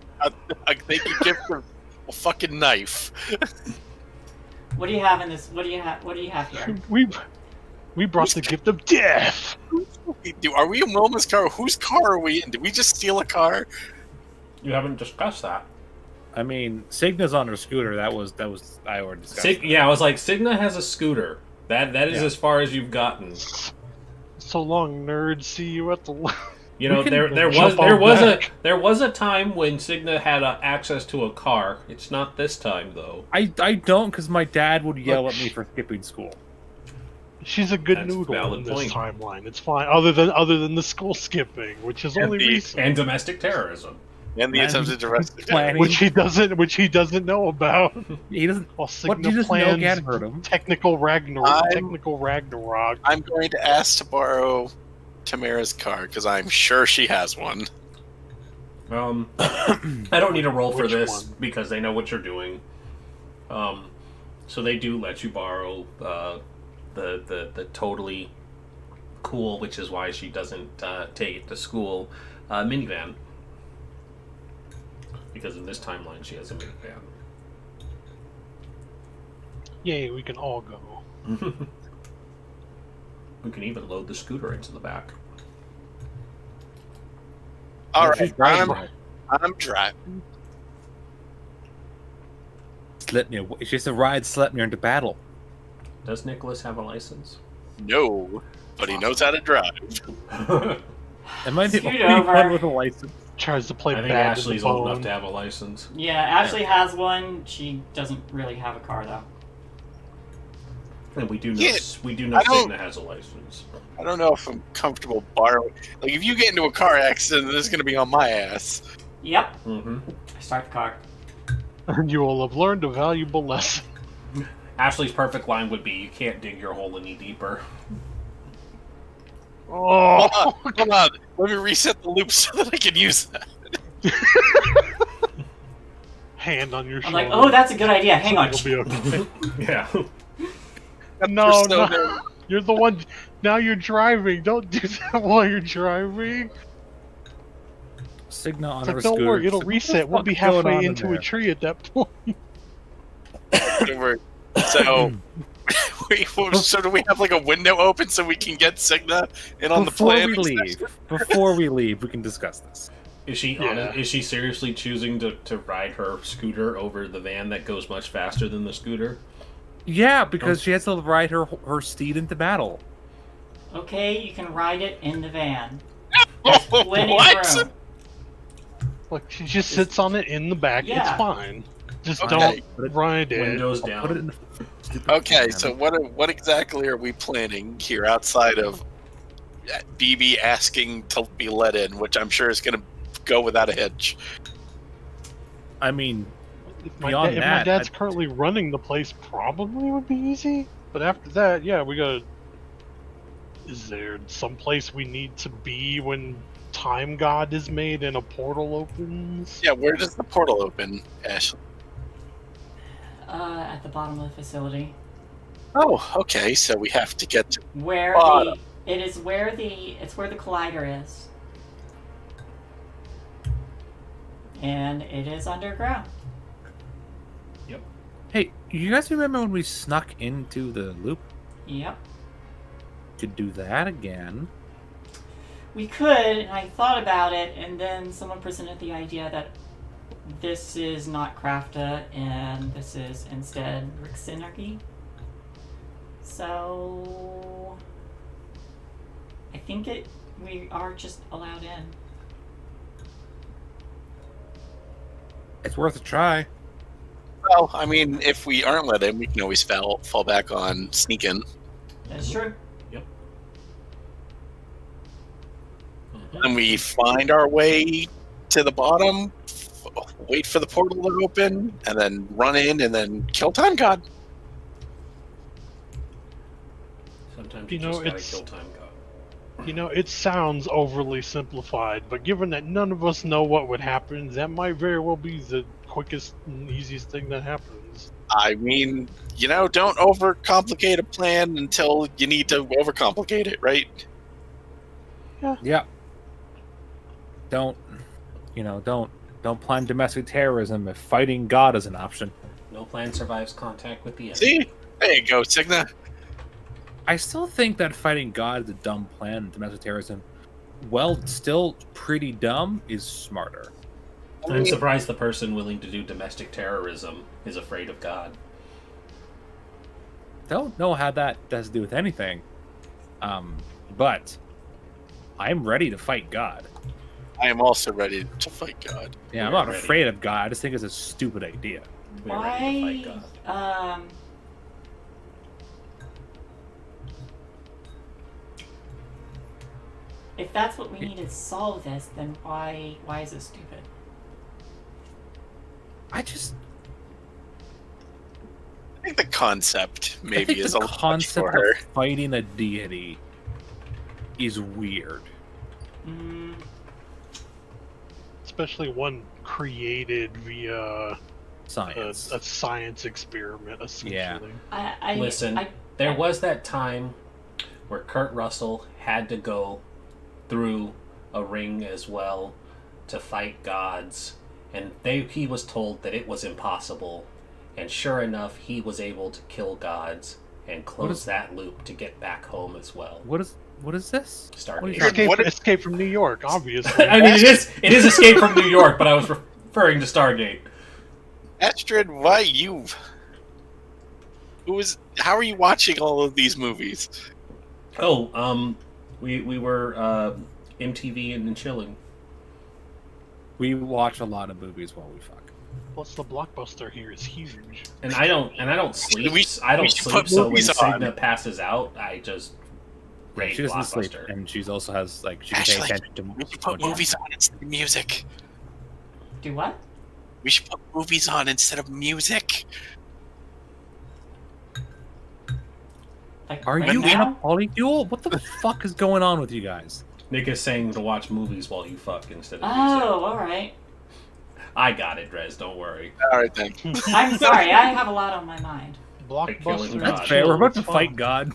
I think you give her a fucking knife. What do you have in this? What do you have? What do you have here? We brought the gift of death. Are we in Wilma's car? Whose car are we in? Did we just steal a car? You haven't discussed that. I mean, Cigna's on her scooter. That was I already discussed. Yeah, I was like, Cigna has a scooter. That is Yeah. as far as you've gotten. So long, nerds. See you at the. You know, We can there jump was a time when Cigna had access to a car. It's not this time though. I don't because my dad would yell at me for skipping school. She's a good That's a noodle valid in this point. timeline. It's fine. Other than the school skipping, which is only the- recent, And domestic terrorism. And the Man, attempted arrest. planning. which he doesn't know about. He doesn't. While What Cigna did you just know plans again hurt him? technical I'm- Ragnarok. I'm going to ask to borrow Tamara's car because I'm sure she has one. I don't need a roll for Which this one? because they know what you're doing. So they do let you borrow the totally cool, which is why she doesn't take it to school, minivan. Because in this timeline, she has a minivan. Yay, we can all go. We can even load the scooter into the back. All She's right, driving. I'm driving. Sleipnir. She has to ride Sleipnir into battle. Does Nicholas have a license? No, but he knows how to drive. Am I the Scoot only over. one with a license? Tries to play I think bad Ashley's with the old enough phone. to have a license. Yeah, Ashley has one. She doesn't really have a car though. And we do know, Yeah, we do know I don't- Cigna has a license. I don't know if I'm comfortable borrowing. Like, if you get into a car accident, this is going to be on my ass. Yep. Mm-hmm. I start the car. And you will have learned a valuable lesson. Ashley's perfect line would be, "You can't dig your hole any deeper." Oh, Hold on. Let me reset the loop so that I can use that. hand on your I'm shoulder. like, oh, that's a good idea. Hang on. It'll be okay. Yeah. No, We're still no. there. You're the one. Now you're driving. Don't do that while you're driving. Cigna on It's her like, scooter. don't worry, it'll What the reset. We'll fuck's be going on halfway in into there? a tree at that point. Whatever. So, so do we have like a window open so we can get Cigna in on the Before plan? we leave, before we leave, we can discuss this. Is she Yeah. is she seriously choosing to ride her scooter over the van that goes much faster than the scooter? Yeah, because she has to ride her steed into battle. Okay, you can ride it in the van. Oh, Plenty what? of room. Like, she just sits on it in the back. Yeah. It's fine. Just Okay. don't ride it. Windows I'll put it down. in the stupid Okay, can. so what exactly are we planning here outside of BB asking to be let in, which I'm sure is going to go without a hitch? I mean, If beyond my that, dad's currently running the place, probably would be easy. But after that, yeah, we gotta. Is there some place we need to be when Time God is made and a portal opens? Yeah, where does the portal open, Ashley? At the bottom of the facility. Oh, okay, so we have to get to... Where Bottom. it's where the collider is. And it is underground. hey, you guys remember when we snuck into the loop? Yep. Could do that again. We could, and I thought about it, and then someone presented the idea that this is not Krafta, and this is instead Rixinergy. So I think we are just allowed in. It's worth a try. Well, I mean, if we aren't let in, we can always fall back on sneaking. That's true. And we find our way to the bottom, wait for the portal to open, and then run in and then kill Time God. Sometimes You you, know, just gotta it's- kill Time God. You know, it sounds overly simplified, but given that none of us know what would happen, that might very well be the quickest and easiest thing that happens. I mean, don't overcomplicate a plan until you need to overcomplicate it, right? Yeah. Don't plan domestic terrorism if fighting God is an option. No plan survives contact with the enemy. See? There you go, Signa. I still think that fighting God is a dumb plan. Domestic terrorism, well, still pretty dumb, is smarter. I'm surprised the person willing to do domestic terrorism is afraid of God. Don't know how that has to do with anything. But I'm ready to fight God. I am also ready to fight God. Yeah, I'm We're not ready. afraid of God. I just think it's a stupid idea. We're ready to fight God. If that's what we need to solve this, then why is it stupid? I just I think the concept I maybe think is the a little much concept for her. of fighting a deity is weird. Mm, Especially one created via Science. a science experiment, essentially. Yeah. I Listen, there was that time where Kurt Russell had to go through a ring as well to fight gods, and he was told that it was impossible, and sure enough, he was able to kill gods and close that loop to get back home as well. What is this? Stargate. What if- Escape from New York, obviously. I mean, it is Escape from New York, but I was referring to Stargate. Astrid, why you? How are you watching all of these movies? Oh, we were MTV and chilling. We watch a lot of movies while we fuck. Plus, the blockbuster here is huge. And I don't sleep. We I don't should sleep. put So when movies Signa on. passes out, I just Yeah, rate she doesn't sleep, Blockbuster. and she's also has she can pay Ashley, attention to. We should put what- movies on instead of music. do what? We should put movies on instead of music. Like Are right you in a now? polyfuel? What the fuck is going on with you guys? Nick is saying to watch movies while you fuck instead of Oh, music. all right. I got it, Drez. Don't worry. All right then. I'm sorry. I have a lot on my mind. Blockbuster. That's is Fair. We're about to fun. fight God.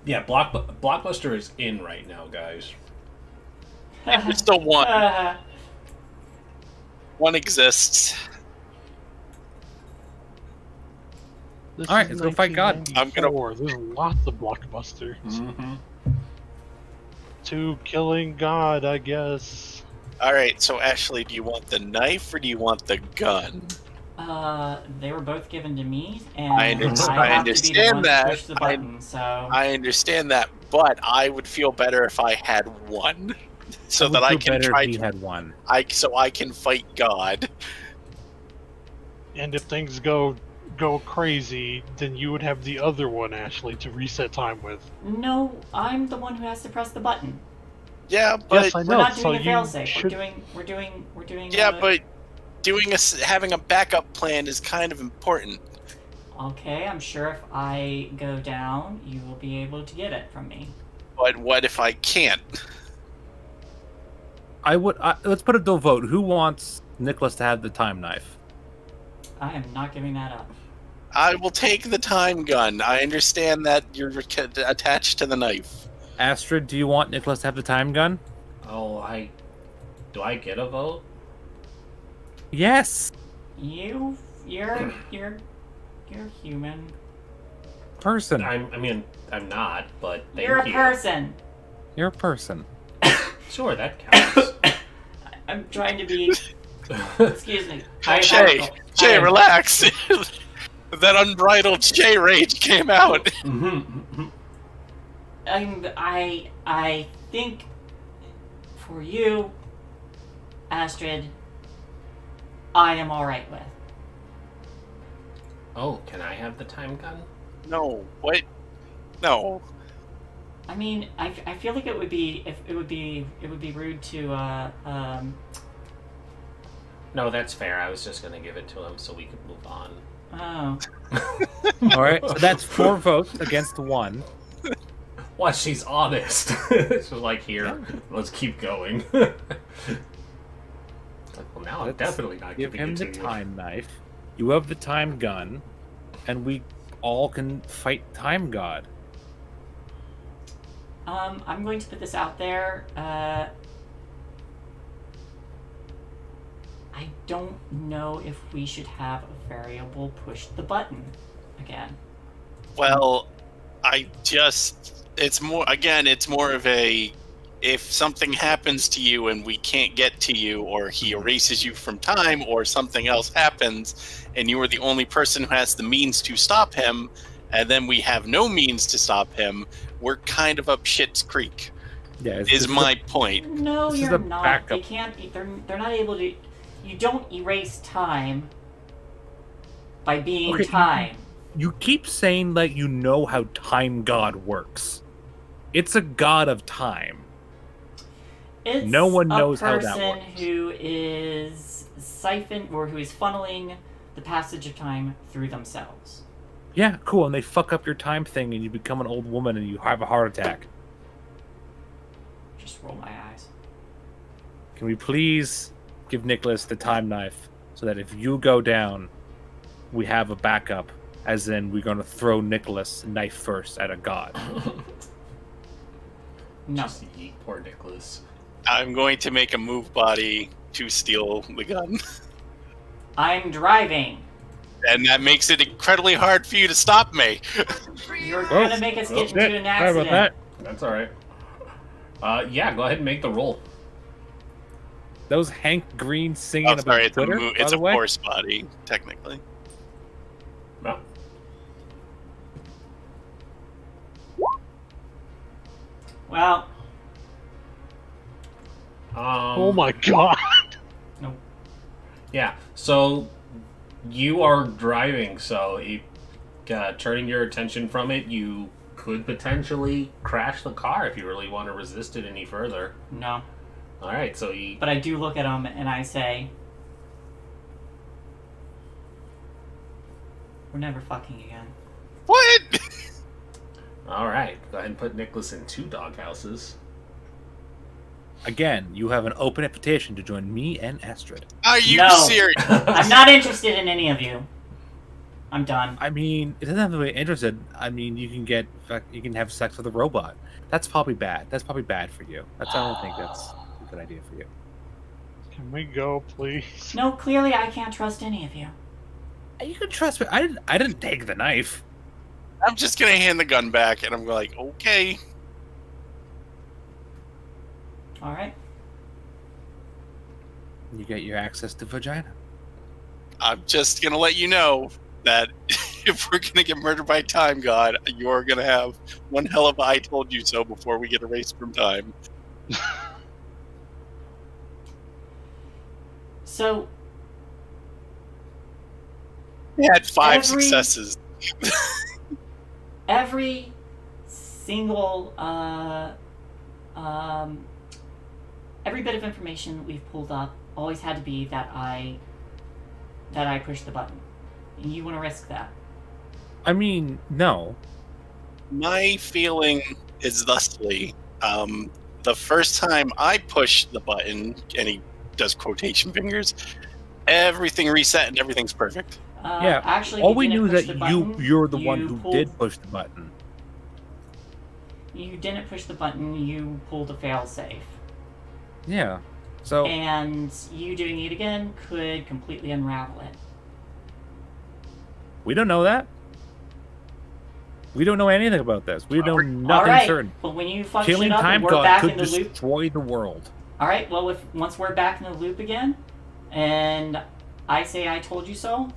Yeah, Blockbuster is in right now, guys. There's still one. Uh, One exists. This All right, is let's go fight God. I'm gonna- 1994. There's lots of blockbusters. Mm-hmm. To killing God, I guess. All right. So Ashley, do you want the knife or do you want the gun? they were both given to me, and I I understand have to be the one that. to push the button. So I understand that, but I would feel better if I had one. so would that I feel can better try if he to had won. so I can fight God. And if things go crazy, then you would have the other one, Ashley, to reset time with. No, I'm the one who has to press the button. Yeah, but Yes, I We're know. not so doing a you failsafe. should. We're doing. yeah, but having a backup plan is kind of important. Okay, I'm sure if I go down, you will be able to get it from me. But what if I can't? Let's put it to a vote. Who wants Nicholas to have the time knife? I am not giving that up. I will take the time gun. I understand that you're attached to the knife. Astrid, do you want Nicholas to have the time gun? Oh, do I get a vote? Yes. You're human. Person. I'm not, but thank You're a you. person. You're a person. Sure, that counts. I'm trying to be. Excuse me. Shay, relax. That unbridled Shay rage came out. I think for you, Astrid, I am all right with. Oh, can I have the time gun? No, what? No. I mean, I feel like it would be rude to No, that's fair. I was just gonna give it to him so we could move on. Oh. All right, so that's 4 votes against 1. Well, she's honest. She's like, here, let's keep going. Like, well, now I'm Let's definitely not Give giving him it the to you. time knife. You have the time gun, and we all can fight Time God. I'm going to put this out there. I don't know if we should have a variable push the button again. Well, it's more of a, if something happens to you and we can't get to you, or he erases you from time, or something else happens, and you are the only person who has the means to stop him, and then we have no means to stop him, we're kind of up shit's creek. Yeah, Is my point. No, This is you're a not. backup. They can't. They're not able to. You don't erase time by being Okay, time. You keep saying that you know how Time God works. It's a god of time. It's No one a knows how that person works. who is who is funneling the passage of time through themselves. Yeah, cool. And they fuck up your time thing, and you become an old woman, and you have a heart attack. Just roll my eyes. Can we please give Nicholas the time knife so that if you go down, we have a backup? As in, we're going to throw Nicholas knife first at a god. No. Just yeet poor Nicholas. I'm going to make a move body to steal the gun. I'm driving. And that makes it incredibly hard for you to stop me. You're gonna make us get into an Sorry about accident. that. That's alright. Yeah, go ahead and make the roll. That was Hank Green singing Oh, about sorry, it's Twitter, it's by a the way. force body, technically. No. Well, Oh my god! no. Yeah, so you are driving, so turning your attention from it, you could potentially crash the car if you really want to resist it any further. No. Alright, so you... But I do look at him and I say, we're never fucking again. What? Alright, go ahead and put Nicholas in 2 doghouses. Again, you have an open invitation to join me and Astrid. Are you No. serious? I'm not interested in any of you. I'm done. I mean, it doesn't have to be interested. I mean, you can have sex with a robot. That's probably bad. That's probably bad for you. I don't think that's a good idea for you. Can we go, please? No, clearly I can't trust any of you. You can trust me. I didn't take the knife. I'm just gonna hand the gun back, and I'm like, okay. All right. You get your access to vagina. I'm just gonna let you know that if we're gonna get murdered by Time God, you're gonna have one hell of a "I told you so" before we get erased from time. So We had 5 Every- successes. every single every bit of information we've pulled up always had to be that I pushed the button. You want to risk that? I mean, no. My feeling is thusly, the first time I push the button, and he does quotation fingers, everything reset and everything's perfect. Yeah, Actually, All you we didn't knew is push that the button. you're the one You who pulled- did push the button. You didn't push the button. You pulled a failsafe, Yeah. So and you doing it again could completely unravel it. we don't know that. We don't know anything about this. We know All nothing right, certain. but when you fuck Killing shit up Time and we're God back could in the loop. destroy the world. All right. Well, once we're back in the loop again, and I say I told you so,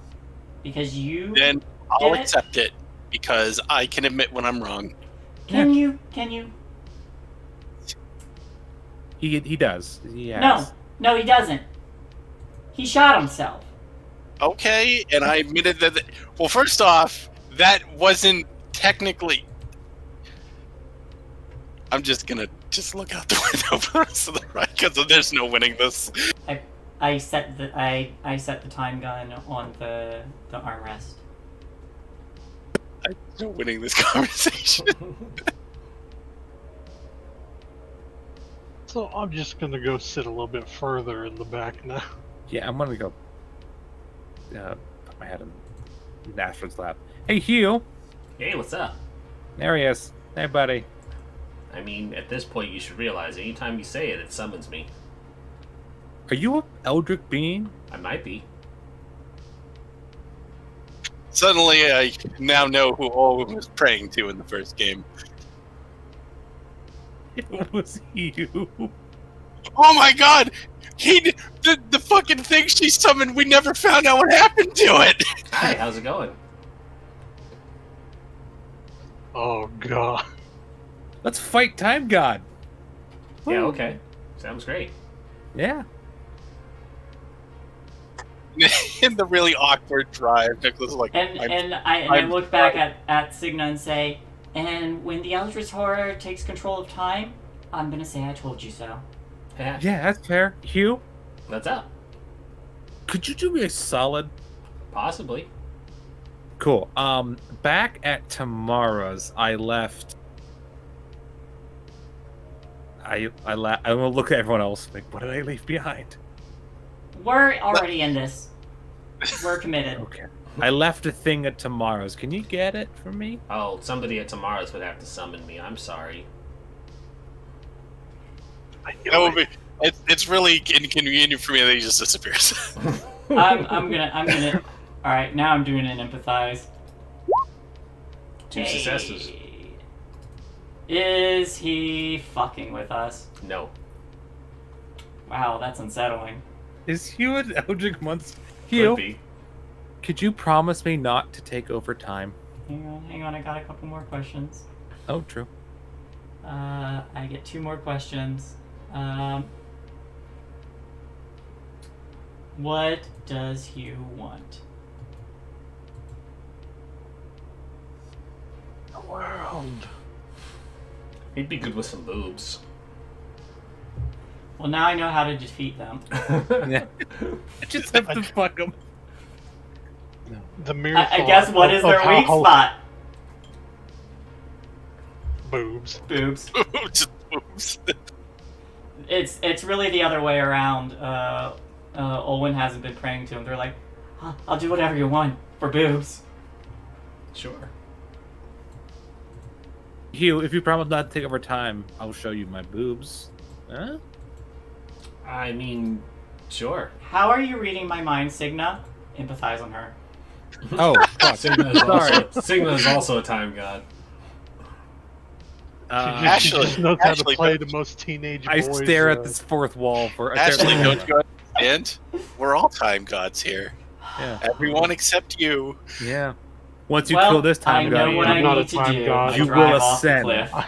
because you Then I'll Did it? accept it because I can admit when I'm wrong. can you He does. He has. no he doesn't. He shot himself. Okay, and I admitted that. Well, first off, that wasn't technically. I'm just gonna look out the window for the rest of the ride because there's no winning this. I set the time gun on the armrest. I'm no winning this conversation. So I'm just gonna go sit a little bit further in the back now. Yeah, I'm gonna go. Put my head in Astrid's lap. Hey, Hugh. Hey, what's up? There he is. Hey, buddy. I mean, at this point, you should realize anytime you say it, it summons me. Are you a Eldritch being? I might be. Suddenly, I now know who Owen was praying to in the first game. It was you. Oh my god! The fucking thing she summoned, we never found out what happened to it! Hi, how's it going? Oh god. Let's fight Time God. Yeah, okay. Sounds great. Yeah. In the really awkward drive, Nicholas is like, And I look back at Signa and say, and when the Eldritch Horror takes control of time, I'm gonna say I told you so. Yeah. Yeah, that's fair. Hugh, What's up? could you do me a solid? Possibly. Cool. Back at Tamara's, I left. I'm gonna look at everyone else. Like, what did I leave behind? We're already in this. We're committed. Okay. I left a thing at Tamara's. Can you get it for me? Oh, somebody at tomorrow's would have to summon me. I'm sorry. that would be, it's really inconvenient for me that he just disappears. I'm gonna. All right, now I'm doing an empathize. 2 successes. Is he fucking with us? No. Wow, that's unsettling. Is Hugh an Eldritch monster? Could Hugh, be. could you promise me not to take over time? Hang on, I got a couple more questions. Oh, true. I get 2 more questions. What does Hugh want? The world. He'd be good with some boobs. Well, now I know how to defeat them. Yeah. I just have to fuck him. The mere I guess what is their how- weak spot? Boobs. Boobs. Just moves. It's really the other way around. Olwen hasn't been praying to him. They're like, I'll do whatever you want for boobs. Sure. Hugh, if you promise not to take over time, I'll show you my boobs. Huh? I mean, sure. How are you reading my mind, Signa? Empathize on her. Oh, fuck. Sigma is, Sorry. Sigma is also a time god. She just knows how to Ashley, play the most teenage I boys. stare at this fourth wall for a Ashley, terrible don't you understand? We're all time gods here. Yeah. Everyone except you. Yeah. Once you Well, kill this I time know god, what I'm I not a need to time do. god. I You drive will off the ascend. cliff.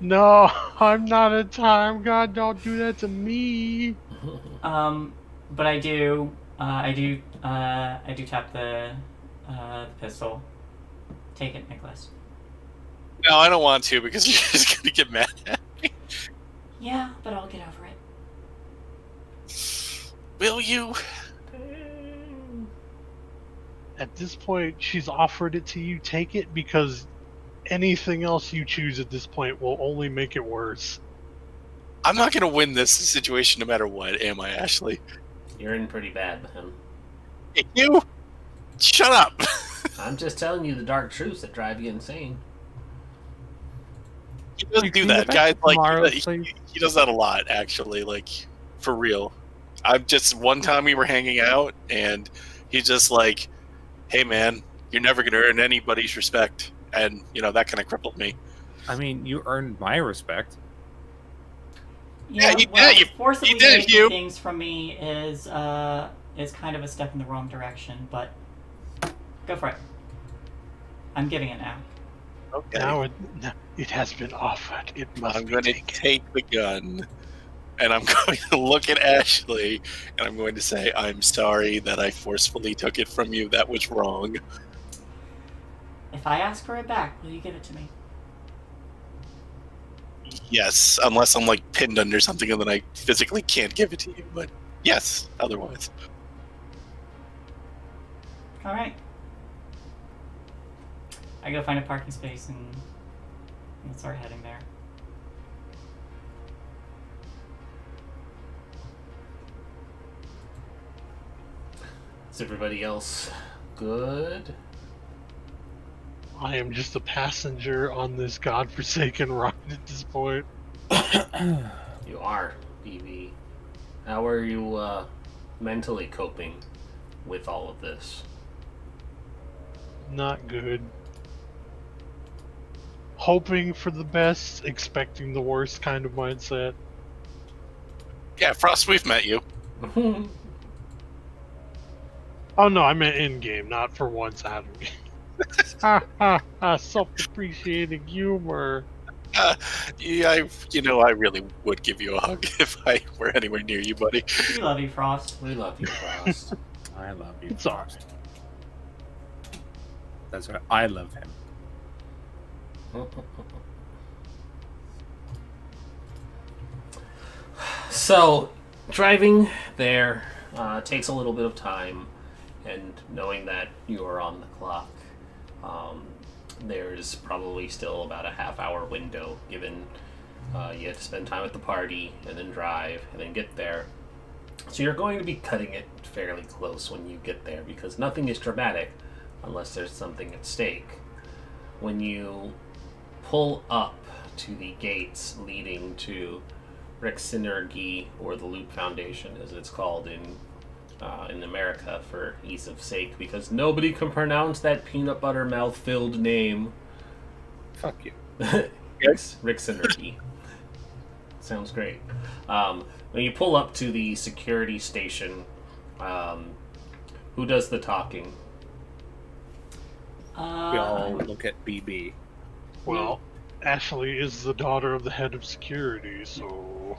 No, I'm not a time god. Don't do that to me. But I do tap the pistol. Take it, Nicholas. No, I don't want to because you're just gonna get mad at me. Yeah, but I'll get over it. Will you? At this point, she's offered it to you. Take it, because anything else you choose at this point will only make it worse. I'm not gonna win this situation no matter what, am I, Ashley? You're in pretty bad, man. Hey, you! Shut up! I'm just telling you the dark truths that drive you insane. He doesn't do that, guys. Like, he does that a lot, actually. Like, for real. One time we were hanging out, and he's just like, hey, man, you're never going to earn anybody's respect. And, that kind of crippled me. I mean, you earned my respect. Yeah, you well, did. Forcibly You did, taking Hugh. things from me is kind of a step in the wrong direction, but go for it. I'm giving it now. Okay. Now it has been offered. It must I'm be going to taken. take the gun, and I'm going to look at Ashley, and I'm going to say, I'm sorry that I forcefully took it from you. That was wrong. If I ask for it back, will you give it to me? Yes, unless I'm, like, pinned under something, and then I physically can't give it to you. But, yes, otherwise. All right. I go find a parking space and start heading there. Is everybody else good? I am just a passenger on this godforsaken ride at this point. You are, BB. How are you mentally coping with all of this? Not good. Hoping for the best, expecting the worst kind of mindset. Yeah, Frost, we've met you. Oh no, I meant in-game, not for once out of game. Ha ha ha, self-depreciating humor. Yeah, I really would give you a hug if I were anywhere near you, buddy. We love you, Frost. We love you, Frost. I love you. It's alright. That's right. I love him. So, driving there takes a little bit of time, and knowing that you are on the clock, there's probably still about a half-hour window, given you have to spend time at the party, and then drive, and then get there. So you're going to be cutting it fairly close when you get there, because nothing is dramatic unless there's something at stake. When you pull up to the gates leading to Rexynergy, or the Loop Foundation, as it's called in America for ease of sake, because nobody can pronounce that peanut butter mouth-filled name. Fuck you. Rexynergy. Sounds great. When you pull up to the security station, who does the talking? We all look at BB. Well, Ashley is the daughter of the head of security, so...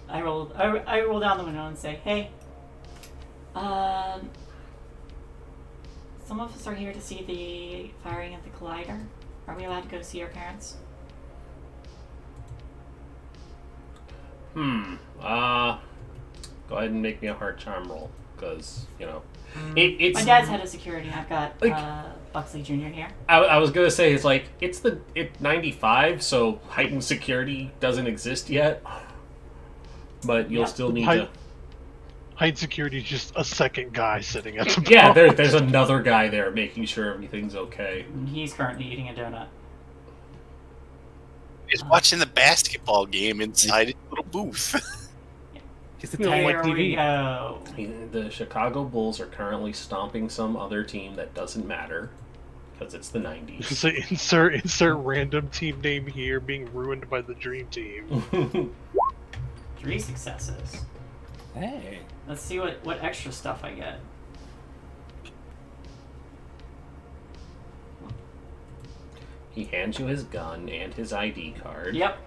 I roll down the window and say, hey, some of us are here to see the firing at the collider. Are we allowed to go see our parents? Go ahead and make me a heart charm roll, because, it's... My dad's head of security. I've got Like- Buxley Jr. here. I was gonna say, it's 95, so heightened security doesn't exist yet. But you'll Yeah. still need Height- to... Height security is just a second guy sitting at the Yeah, bar. there's another guy there making sure everything's okay. He's currently eating a donut. He's watching the basketball game inside his little booth. He's a Here tiny like we TV. go. The Chicago Bulls are currently stomping some other team that doesn't matter, because it's the 90s. So insert random team name here being ruined by the dream team. 3 successes. Hey. Let's see what extra stuff I get. He hands you his gun and his ID card. Yep.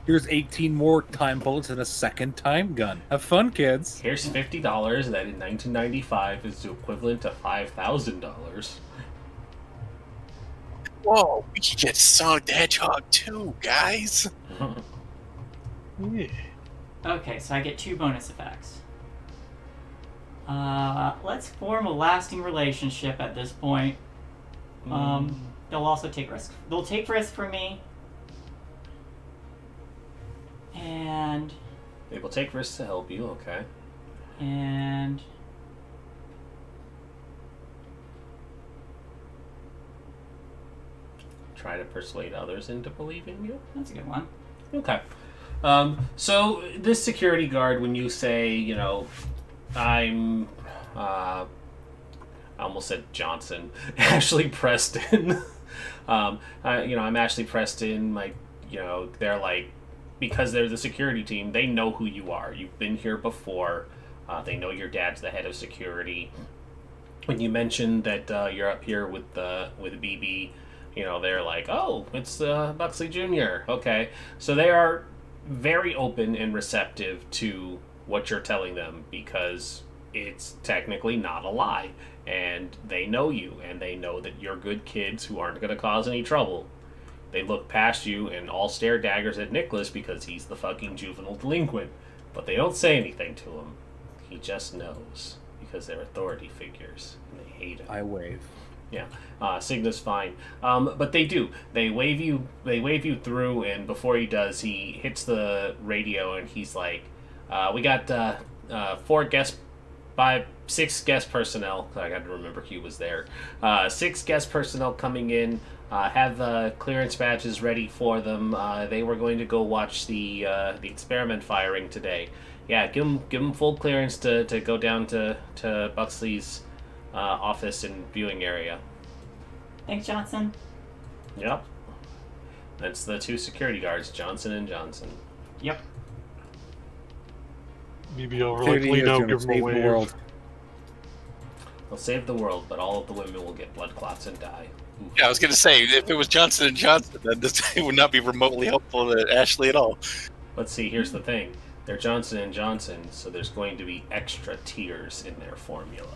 Here's 18 more time bullets and a second time gun. Have fun, kids. Here's $50 that in 1995 is the equivalent to $5,000. Whoa, we could get Sonic the Hedgehog too, guys. Yeah. Okay, so I get 2 bonus effects. Let's form a lasting relationship at this point. They'll also take risk. They'll take risk for me. And... They will take risks to help you, okay. And... Try to persuade others into believing you. That's a good one. Okay. So this security guard, when you say, you know, I'm, I almost said Johnson, Ashley Preston. I'm Ashley Preston. They're like, because they're the security team, they know who you are. You've been here before. They know your dad's the head of security. When you mentioned that you're up here with BB, they're like, oh, it's Buxley Jr. Okay. So they are very open and receptive to what you're telling them because it's technically not a lie. And they know you, and they know that you're good kids who aren't going to cause any trouble. They look past you and all stare daggers at Nicholas because he's the fucking juvenile delinquent. But they don't say anything to him. He just knows because they're authority figures and they hate him. I wave. Yeah, Cigna's fine, but they do. They wave you through, and before he does, he hits the radio, and he's like, "We got 6 guest personnel. I got to remember he was there. 6 guest personnel coming in. Have clearance badges ready for them. They were going to go watch the experiment firing today. Yeah, give them full clearance to go down to Buxley's office and viewing area." Thanks, Johnson. Yep. That's the 2 security guards, Johnson and Johnson. Yep. Maybe over like lean out, give him a wave. They'll save the world, but all of the women will get blood clots and die. Oof. Yeah, I was gonna say if it was Johnson and Johnson, then this would not be remotely helpful to Ashley at all. Let's see. Here's the thing: they're Johnson and Johnson, so there's going to be extra tiers in their formula.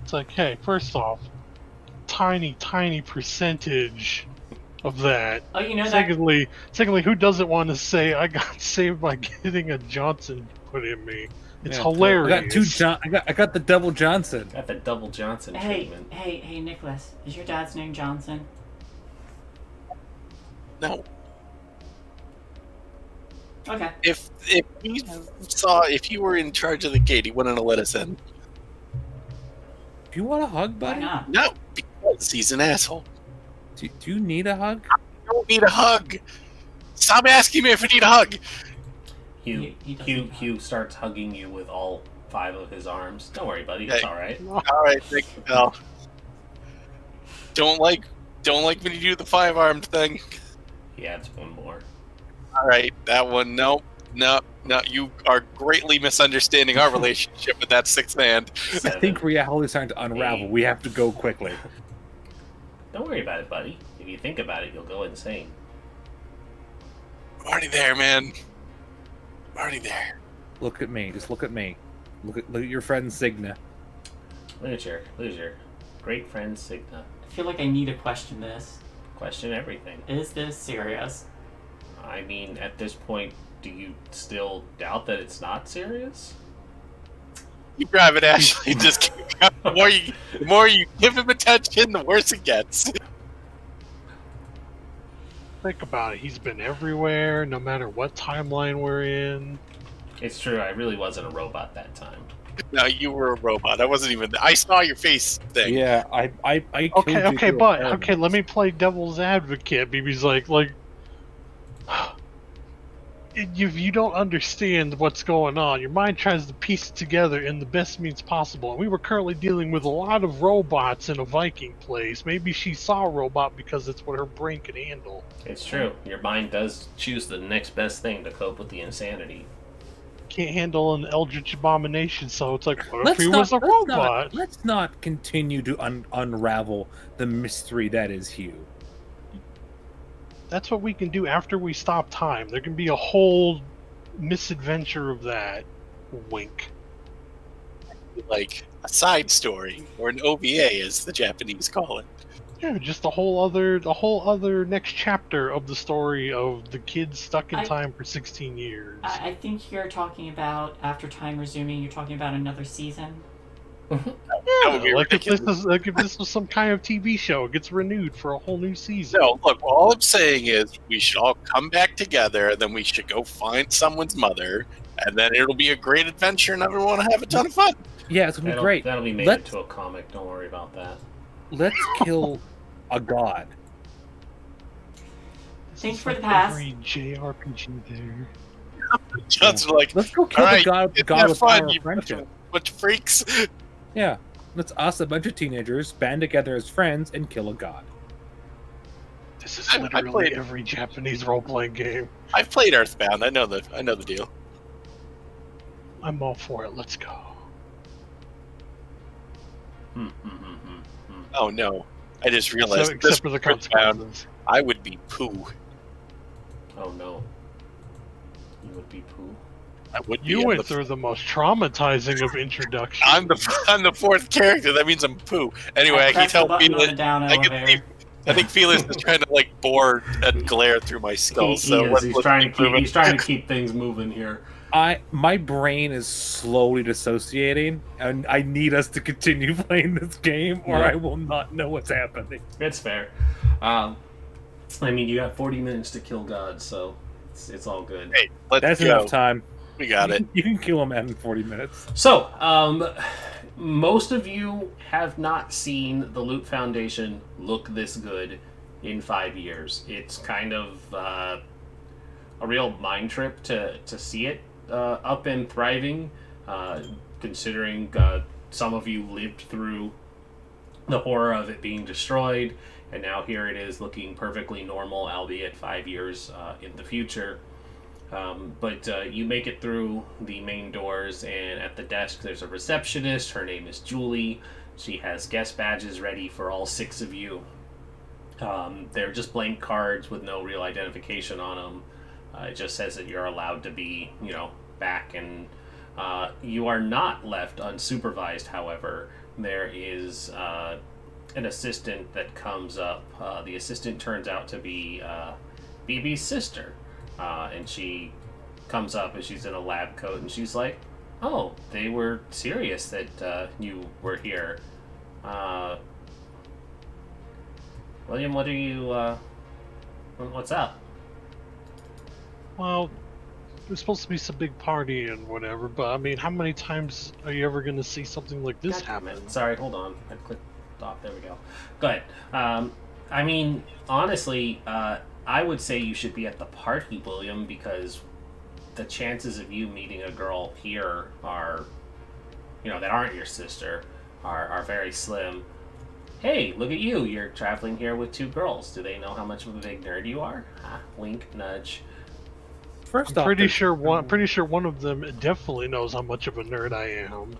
It's like, hey, first off, tiny percentage of that. Oh, you know that. Secondly, who doesn't want to say I got saved by getting a Johnson put in me? It's hilarious. I got the double Johnson. Got the double Johnson treatment. Hey, Nicholas, is your dad's name Johnson? No. Okay. If you were in charge of the gate, he wouldn't have let us in. Do you want a hug, Why buddy? not? No, because he's an asshole. Do you need a hug? I don't need a hug. Stop asking me if I need a hug. Hugh starts hugging you with all 5 of his arms. Don't worry, buddy. It's Hey. all right. All right, thank you, pal. Don't like when you do the 5-armed thing. He adds 1 more. All right, that one. No. You are greatly misunderstanding our relationship with that 6th hand. 7. I think reality's starting to unravel. 8. We have to go quickly. Don't worry about it, buddy. If you think about it, you'll go insane. I'm already there, man. I'm already there. Look at me. Just look at me. Look at your friend Cigna. Loser. Great friend Cigna. I feel like I need to question this. Question everything. Is this serious? I mean, at this point, do you still doubt that it's not serious? You drive it, Ashley. Just keep going. The more you give him attention, the worse it gets. Think about it. He's been everywhere, no matter what timeline we're in. It's true, I really wasn't a robot that time. No, you were a robot. I wasn't even. I saw your face thing. Yeah, I killed you Okay, through but a let me play devil's advocate. BB's like you don't understand what's going on. Your mind tries to piece it together in the best means possible. And we were currently dealing with a lot of robots in a Viking place. Maybe she saw a robot because it's what her brain could handle. It's true. Your mind does choose the next best thing to cope with the insanity. Can't handle an eldritch abomination, so it's like, what if he was a robot? Let's not continue to unravel the mystery that is Hugh. That's what we can do after we stop time. There can be a whole misadventure of that. Wink. Like a side story or an OVA, as the Japanese call it. Yeah, just a whole other next chapter of the story of the kids stuck in time for 16 years. I think you're talking about, after time resuming, you're talking about another season. Yeah, like if this was some kind of TV show, it gets renewed for a whole new season. No, look, all I'm saying is we should all come back together, and then we should go find someone's mother, and then it'll be a great adventure, and everyone will have a ton of fun. Yeah, it's gonna be great. That'll be made into a comic. Don't worry about that. Let's kill a god. Thanks for the pass. Every JRPG there. John's like, Let's go kill "All the god. The right, god with fun, power you of friendship. bunch of freaks." Yeah, let's us a bunch of teenagers band together as friends and kill a god. This is I literally played- every Japanese role-playing game. I've played Earthbound. I know the deal. I'm all for it. Let's go. Oh no! I just realized So, this except for the Earthbound, consequences. I would be poo. Oh no. You would be poo. I would be. You I'm went the- through the most traumatizing of introductions. I'm the fourth character. That means I'm poo. Anyway, I can Press the tell button on Felix. the down I can elevator. see. I think Felix is trying to like bore and glare through my skull. He So is. let's He's trying keep moving. to keep things moving here. My brain is slowly dissociating, and I need us to continue playing this game, or Yeah. I will not know what's happening. It's fair. I mean, you got 40 minutes to kill gods, so it's all good. Hey, let's That's go. enough time. We got it. You can kill him in 40 minutes. So, most of you have not seen the Loot Foundation look this good in 5 years. It's kind of a real mind trip to see it up and thriving, considering some of you lived through the horror of it being destroyed, and now here it is looking perfectly normal, albeit 5 years in the future. But you make it through the main doors, and at the desk there's a receptionist. Her name is Julie. She has guest badges ready for all 6 of you. They're just blank cards with no real identification on them. It just says that you're allowed to be, back, and you are not left unsupervised, however. There is an assistant that comes up. The assistant turns out to be BB's sister. And she comes up and she's in a lab coat, and she's like, "Oh, they were serious that you were here. William, what are you, what's up?" Well, there's supposed to be some big party and whatever, but I mean, how many times are you ever going to see something like this God damn it. happen? Sorry, hold on. I clicked off. There we go. Go ahead. I mean, honestly, I would say you should be at the party, William, because the chances of you meeting a girl here are, that aren't your sister, are very slim. Hey, look at you. You're traveling here with 2 girls. Do they know how much of a big nerd you are? Wink, nudge. First I'm off, pretty there's- sure one of them definitely knows how much of a nerd I am.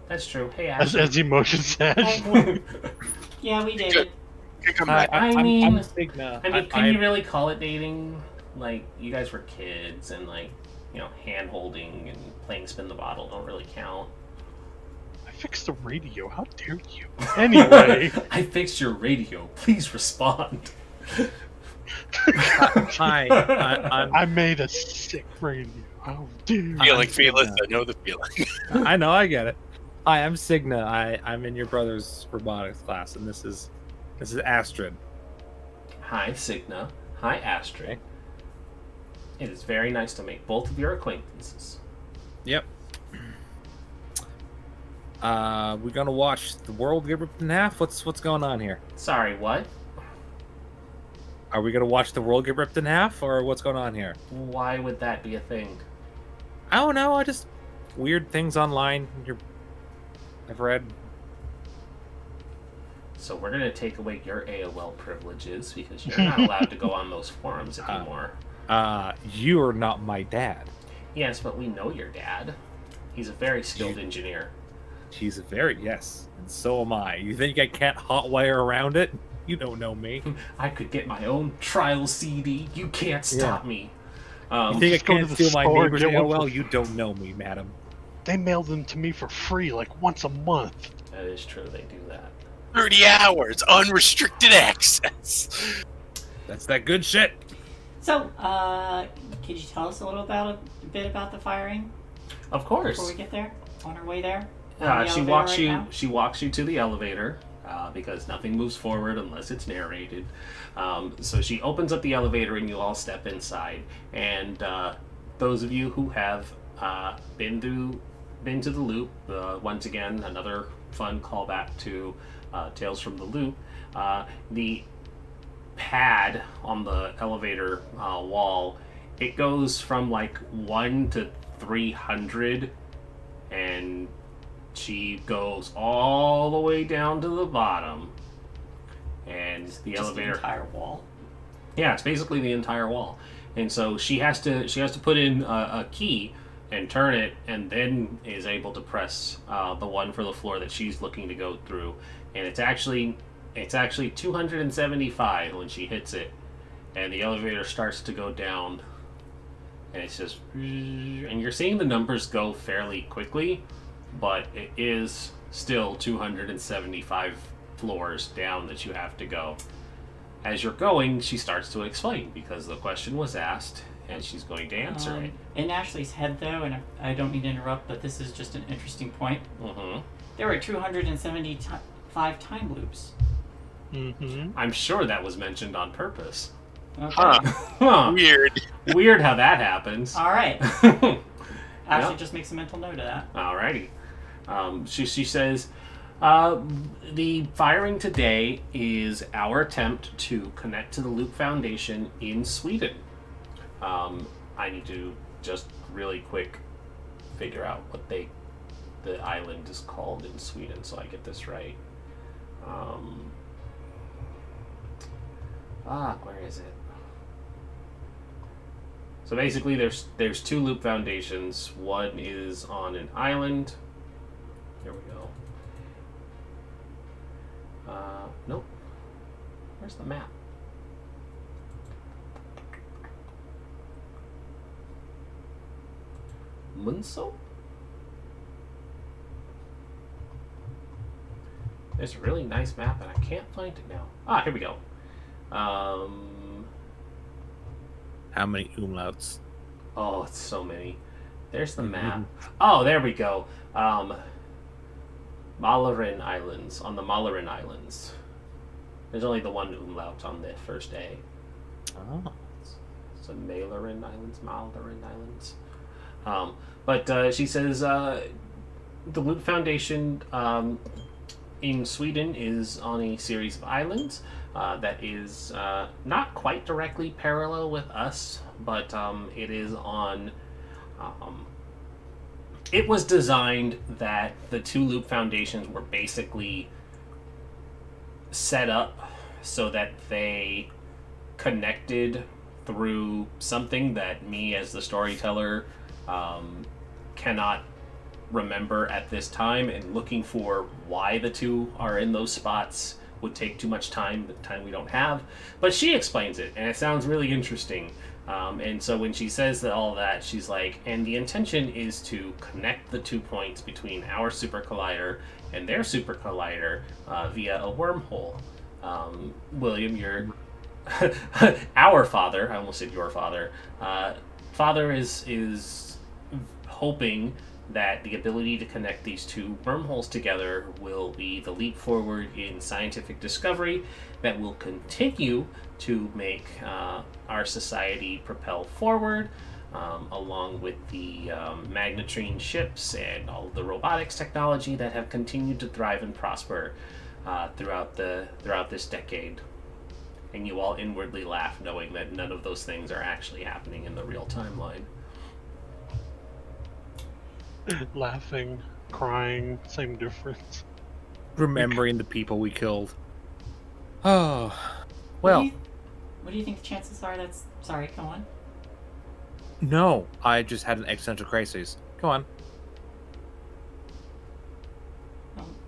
That's true. Hey, As Ashley. Emotion said. Yeah, we did. Good. Come I, back. I'm mean- a Sigma. I mean, can you really call it dating? Like, you guys were kids, and hand-holding and playing spin the bottle don't really count. I fixed the radio. How dare you? Anyway, I fixed your radio. Please respond. Hi, I'm I made a sick radio. How dare you? Feeling, Felix. I know the feeling. I know, I get it. Hi, I'm Signa. I'm in your brother's robotics class, and this is Astrid. Hi, Signa. Hi, Astrid. It is very nice to make both of your acquaintances. Yep. We're gonna watch the world get ripped in half. What's going on here? Sorry, what? Are we gonna watch the world get ripped in half, or what's going on here? Why would that be a thing? I don't know. I just weird things online. I've read. So we're gonna take away your AOL privileges because you're not allowed to go on those forums anymore. You are not my dad. Yes, but we know your dad. He's a very skilled engineer. He's very yes, and so am I. You think I can't hotwire around it? You don't know me. I could get my own trial CD. You can't stop me. You think I Just go to can't the steal my store and neighbor's get one AOL? for- You don't know me, madam. They mail them to me for free, like once a month. That is true. They do that. 30 hours, unrestricted access. That's that good shit. So, could you tell us a bit about the firing Of course. before we get there? On our way there? On the She elevator walks right you. now? She walks you to the elevator because nothing moves forward unless it's narrated. So she opens up the elevator and you all step inside. And those of you who have been to the loop, once again another fun callback to Tales from the Loop. The pad on the elevator wall, it goes from like 1 to 300, and she goes all the way down to the bottom, and the Just elevator. the entire wall. Yeah, it's basically the entire wall, and so she has to put in a key and turn it, and then is able to press the one for the floor that she's looking to go through, and it's actually 275 when she hits it, and the elevator starts to go down, and it's just, and you're seeing the numbers go fairly quickly, but it is still 275 floors down that you have to go. As you're going, she starts to explain because the question was asked, and she's going to answer it. In Ashley's head, though, and I don't mean to interrupt, but this is just an interesting point. Mm-hmm. There were 275 time loops. Mm-hmm. I'm sure that was mentioned on purpose. Okay. Huh. Huh. Weird. Weird how that happens. All right. Alrighty. Ashley just makes a mental note of that. She says, the firing today is our attempt to connect to the Loop Foundation in Sweden. I need to just really quick figure out what the island is called in Sweden so I get this right. Where is it? So basically there's two Loop Foundations. One is on an island. There we go. Nope. Where's the map? Munso? There's a really nice map and I can't find it now. Here we go. How many umlauts? Oh, it's so many. There's the map. Oh, there we go. Malarin Islands. On the Malarin Islands. There's only the one umlaut on the first A. Oh. So Malarin Islands, Malarin Islands. But she says the Loop Foundation in Sweden is on a series of islands that is not quite directly parallel with us, but it is on. It was designed that the two Loop Foundations were basically set up so that they connected through something that me as the storyteller cannot remember at this time, and looking for why the two are in those spots would take too much time, the time we don't have. But she explains it, and it sounds really interesting. And so when she says all that, she's like, and the intention is to connect the 2 points between our super collider and their super collider via a wormhole. William, your our father, I almost said your father, father is hoping that the ability to connect these two wormholes together will be the leap forward in scientific discovery that will continue to make our society propel forward, along with the magnetrine ships and all the robotics technology that have continued to thrive and prosper throughout this decade. And you all inwardly laugh, knowing that none of those things are actually happening in the real timeline. Laughing, crying, same difference. Remembering the people we killed. Oh, well, What do you think the chances are that's... Sorry, go on. no. I just had an existential crisis. Go on.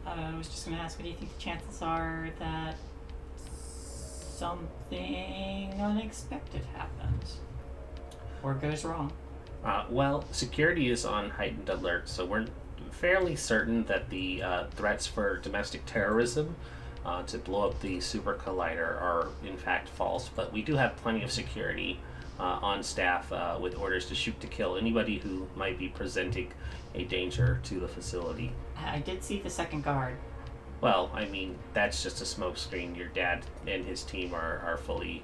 I was just going to ask, what do you think the chances are that something unexpected happens or goes wrong. Well, security is on heightened alert, so we're fairly certain that the threats for domestic terrorism to blow up the super collider are in fact false, but we do have plenty of security on staff with orders to shoot to kill anybody who might be presenting a danger to the facility. I did see the second guard. Well, I mean, that's just a smokescreen. Your dad and his team are fully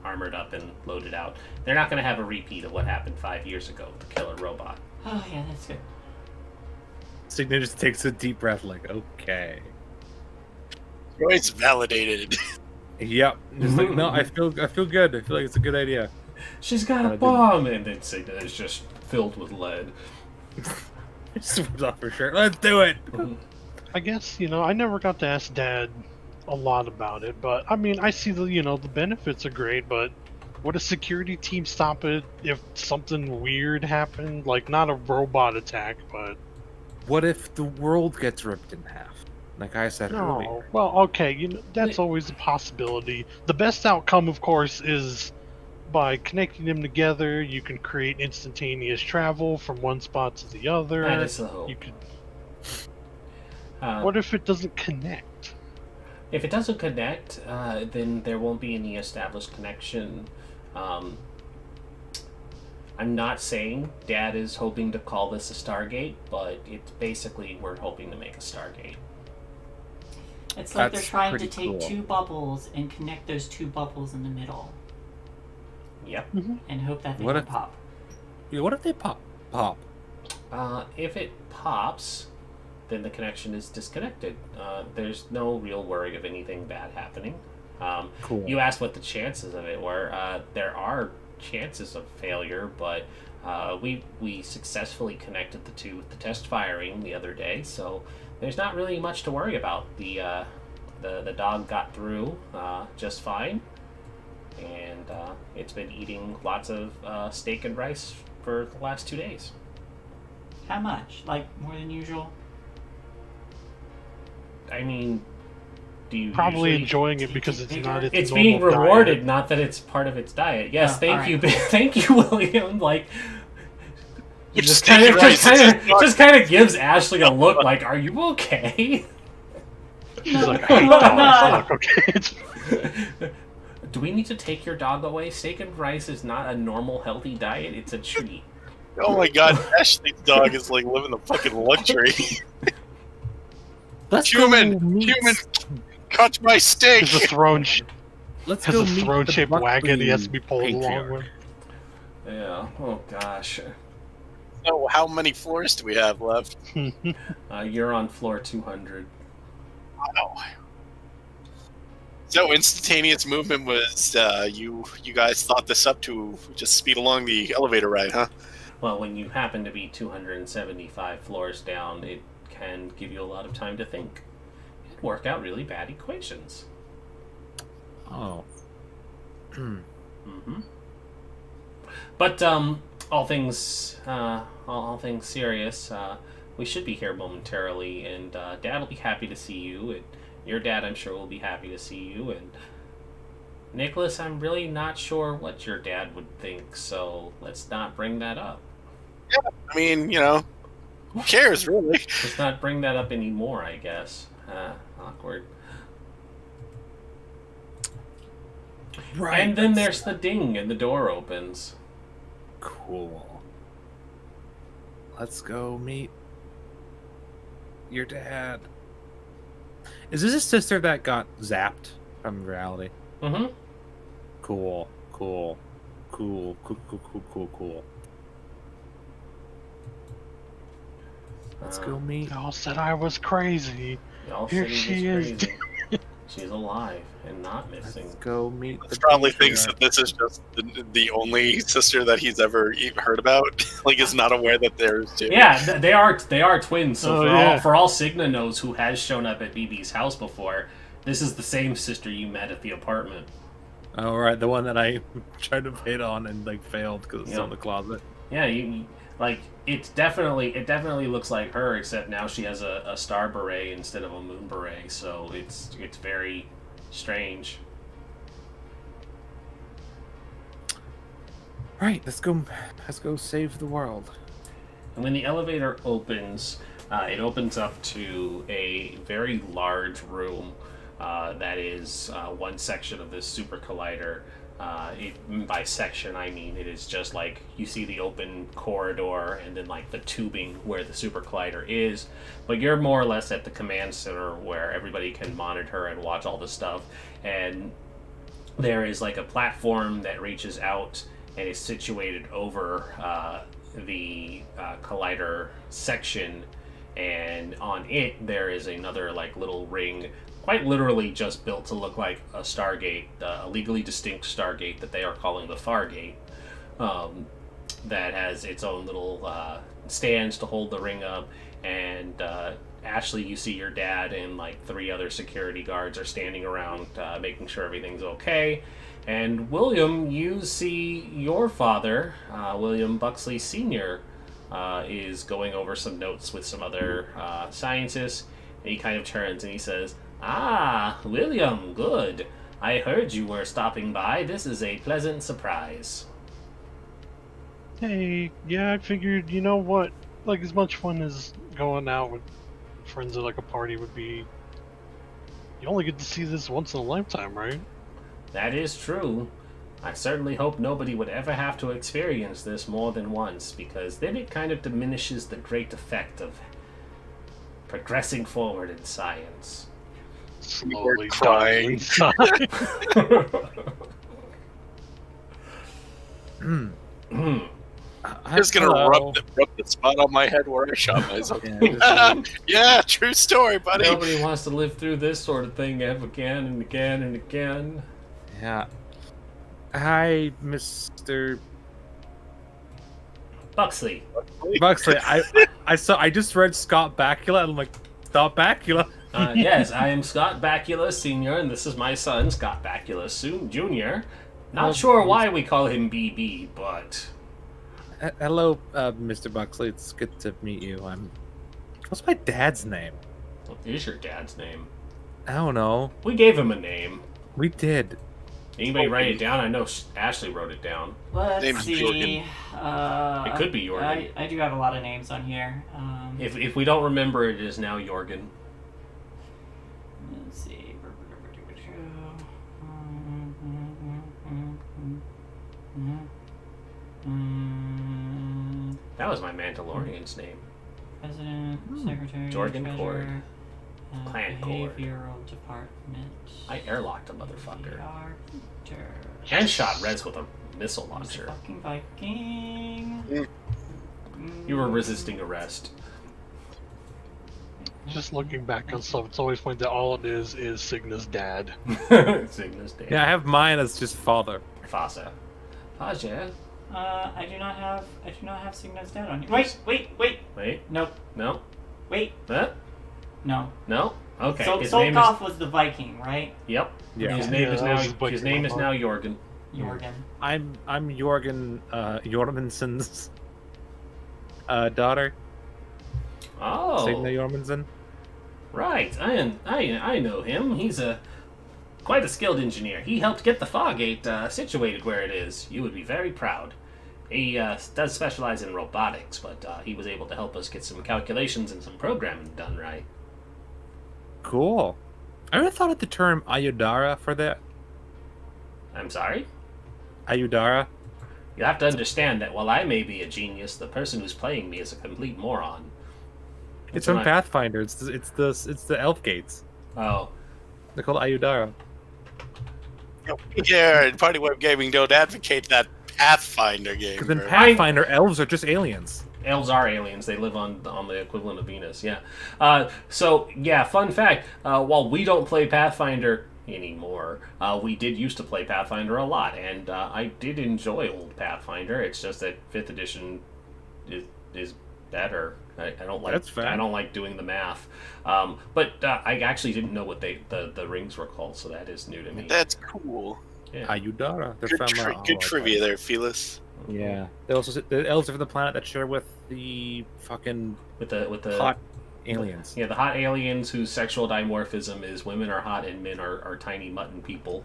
armored up and loaded out. They're not going to have a repeat of what happened 5 years ago to kill a robot. Oh yeah, that's good. Signa just takes a deep breath, like, okay. It's validated. Yep. Just like, no, I feel good. I feel like it's a good idea. She's got a bomb, and then Signa is just filled with lead. Just whips off her shirt. Let's do it. I guess, I never got to ask Dad a lot about it, but I mean, I see the benefits are great, but would a security team stop it if something weird happened? Like, not a robot attack, but... What if the world gets ripped in half? Like I said earlier. No. Well, okay, that's always a possibility. The best outcome, of course, is by connecting them together, you can create instantaneous travel from one spot to the other. That is the hope. You could... what if it doesn't connect? If it doesn't connect, then there won't be any established connection. I'm not saying Dad is hoping to call this a Stargate, but it's basically we're hoping to make a Stargate. It's like they're That's trying to pretty take cool. two bubbles and connect those two bubbles in the middle Yep. and hope that they What can if- pop. Yeah, what if they pop? If it pops, then the connection is disconnected. There's no real worry of anything bad happening. Cool. You asked what the chances of it were. There are chances of failure, but we successfully connected the two with the test firing the other day, so there's not really much to worry about. The dog got through just fine, and it's been eating lots of steak and rice for the last 2 days. How much? Like more than usual? I mean, do you Probably usually... enjoying it because it's not its It's normal being rewarded, diet. not that it's part of its diet. Yes, Oh, thank all you, right. thank you, William. Like, Which just steak kind and of, rice, just kind of gives Ashley a look like, "Are you okay?" She's like, I hate dogs. Look, okay, it's... Do we need to take your dog away? Steak and rice is not a normal, healthy diet. It's a treat. Oh my god, Ashley's dog is like living the fucking luxury. Let's Human, go meet- human, catch my steak. Has a throne, Let's has go a meet throne-shaped the wagon he has Buckley to be pulled along patriarch. with. Yeah. Oh gosh. So how many floors do we have left? You're on floor 200. Wow. So instantaneous movement was you guys thought this up to just speed along the elevator ride, huh? Well, when you happen to be 275 floors down, it can give you a lot of time to think and work out really bad equations. Oh. Mm-hmm. But all things serious, we should be here momentarily, and Dad will be happy to see you, and your dad, I'm sure, will be happy to see you, and Nicholas, I'm really not sure what your dad would think, so let's not bring that up. I mean, who cares, really? Let's not bring that up anymore, I guess. Awkward. Right. And then there's the ding, and the door opens. Cool. Let's go meet your dad. Is this his sister that got zapped from reality? Mm-hmm. Cool. Let's go meet. They all said I was crazy. Y'all Here city she was is. crazy. She's alive and not missing. Let's go meet. He the probably patriarch. thinks that this is just the only sister that he's ever heard about. Like, is not aware that there's two. Yeah, they are twins. So Oh, for all Signa knows, who has shown up at BB's house before, this is the same sister you met at the apartment. Oh, right, the one that I tried to hit on and failed because it's Yeah. in the closet. Yeah, you like it definitely looks like her, except now she has a star beret instead of a moon beret. So it's very strange. Right, let's go save the world. And when the elevator opens, it opens up to a very large room that is one section of this super collider. By section, I mean it is just like you see the open corridor and then like the tubing where the super collider is. But you're more or less at the command center where everybody can monitor and watch all the stuff. And there is like a platform that reaches out and is situated over the collider section, and on it there is another like little ring, quite literally just built to look like a Stargate, a legally distinct Stargate that they are calling the Fargate, that has its own little stands to hold the ring up. And Ashley, you see your dad and like 3 other security guards are standing around making sure everything's okay. And William, you see your father, William Buxley Sr., is going over some notes with some other scientists. And he kind of turns and he says, "Ah, William, good. I heard you were stopping by. This is a pleasant surprise." Hey, yeah, I figured, you know what? Like, as much fun as going out with friends at like a party would be, you only get to see this once in a lifetime, right? That is true. I certainly hope nobody would ever have to experience this more than once, because then it kind of diminishes the great effect of progressing forward in science. Slowly crying. dying inside. I'm just gonna rub the spot on my head where I shot myself. Yeah, true story, buddy. Nobody wants to live through this sort of thing again and again and again. Yeah. Hi, Mr. Buxley. Buxley. I just read Scott Bakula and I'm like, Scott Bakula? Yes, I am Scott Bakula Sr., and this is my son, Scott Bakula Jr. Not sure why we call him BB, but... Hello, Mr. Buxley. It's good to meet you. What's my dad's name? What is your dad's name? I don't know. We gave him a name. We did. Anybody write it down? I know Ashley wrote it down. Let's Name's see. Jorgen. It could be Jorgen. I do have a lot of names on here. If we don't remember, it is now Jorgen. Let's see. That was my Mandalorian's name. President, Secretary, Jorgen Treasurer, Cord. Clan Cord. Behavioral Department. I airlocked a motherfucker. Director. And shot Rez with a missile Mr. launcher. Fucking Viking. You were resisting arrest. Just looking back on stuff, it's always funny that all it is Cygna's dad. Cygnus Day. Yeah, I have mine as just father. Fasa. Faja. I do not have Cygna's dad on here. Wait. Wait. Nope. No. Wait. Huh? No. No. Okay. So His name is. Solkov was the Viking, right? Yep. Yeah. His name Yeah, is that now. was the His name is now Jorgen. Jorgen. I'm Jorgen Jormenson's daughter. Oh. Signa Jormensen. Right. I know him. He's quite a skilled engineer. He helped get the Fargate situated where it is. You would be very proud. He does specialize in robotics, but he was able to help us get some calculations and some programming done right. Cool. I ever thought of the term Ayudara for that? I'm sorry? Ayudara? You have to understand that while I may be a genius, the person who's playing me is a complete moron. It's That's from what Pathfinder. It's the elf gates. Oh. They're called Ayudara. Yeah, Party Web Gaming don't advocate that Pathfinder game. Because in right? Pathfinder, elves are just aliens. Elves are aliens. They live on the equivalent of Venus, yeah. So, yeah, fun fact. While we don't play Pathfinder anymore, we did used to play Pathfinder a lot, and I did enjoy old Pathfinder. It's just that 5th edition is better. I don't like. That's fair. I don't like doing the math. But I actually didn't know what the rings were called, so that is new to me. That's cool. Yeah. Ayudara. They're Good, from good trivia there, Felis. Yeah. They also the elves are from the planet that share with the fucking with the hot aliens. Yeah, the hot aliens whose sexual dimorphism is women are hot and men are tiny mutton people.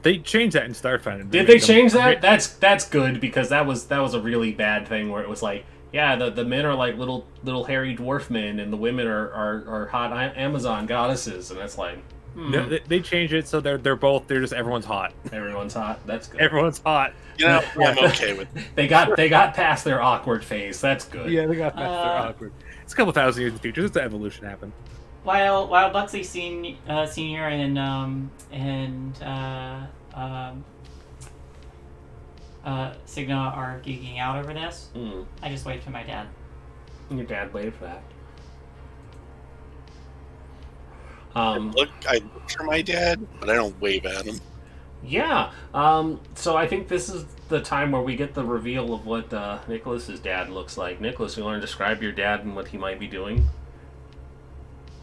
They changed that in Starfinder. Did they change that? That's good, because that was a really bad thing where it was like, yeah, the men are like little hairy dwarf men, and the women are hot Amazon goddesses, and it's like, No, they changed it so they're just everyone's hot. everyone's hot. That's good. Everyone's hot. You know, I'm okay with it. They got past their awkward phase. That's good. Yeah, they got past their awkward. It's a couple thousand years in the future. Just the evolution happened. While Buxley Senior and Signa are geeking out over this, I just waved to my dad. Your dad waved back. I look for my dad, but I don't wave at him. Yeah. So I think this is the time where we get the reveal of what Nicholas's dad looks like. Nicholas, you want to describe your dad and what he might be doing?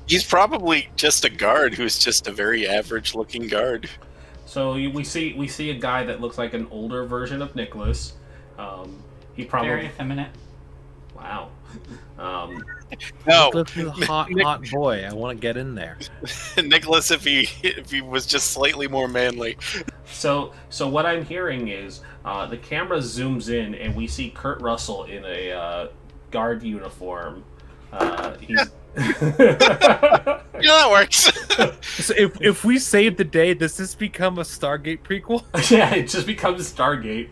He's probably just a guard who's just a very average-looking guard. So we see a guy that looks like an older version of Nicholas. He probably Very effeminate. wow. No, Nicholas is a hot boy. I want to get in there. Nicholas, if he was just slightly more manly. So what I'm hearing is the camera zooms in and we see Kurt Russell in a guard uniform. He's Yeah, that works. So if we save the day, does this become a Stargate prequel? yeah, it just becomes Stargate.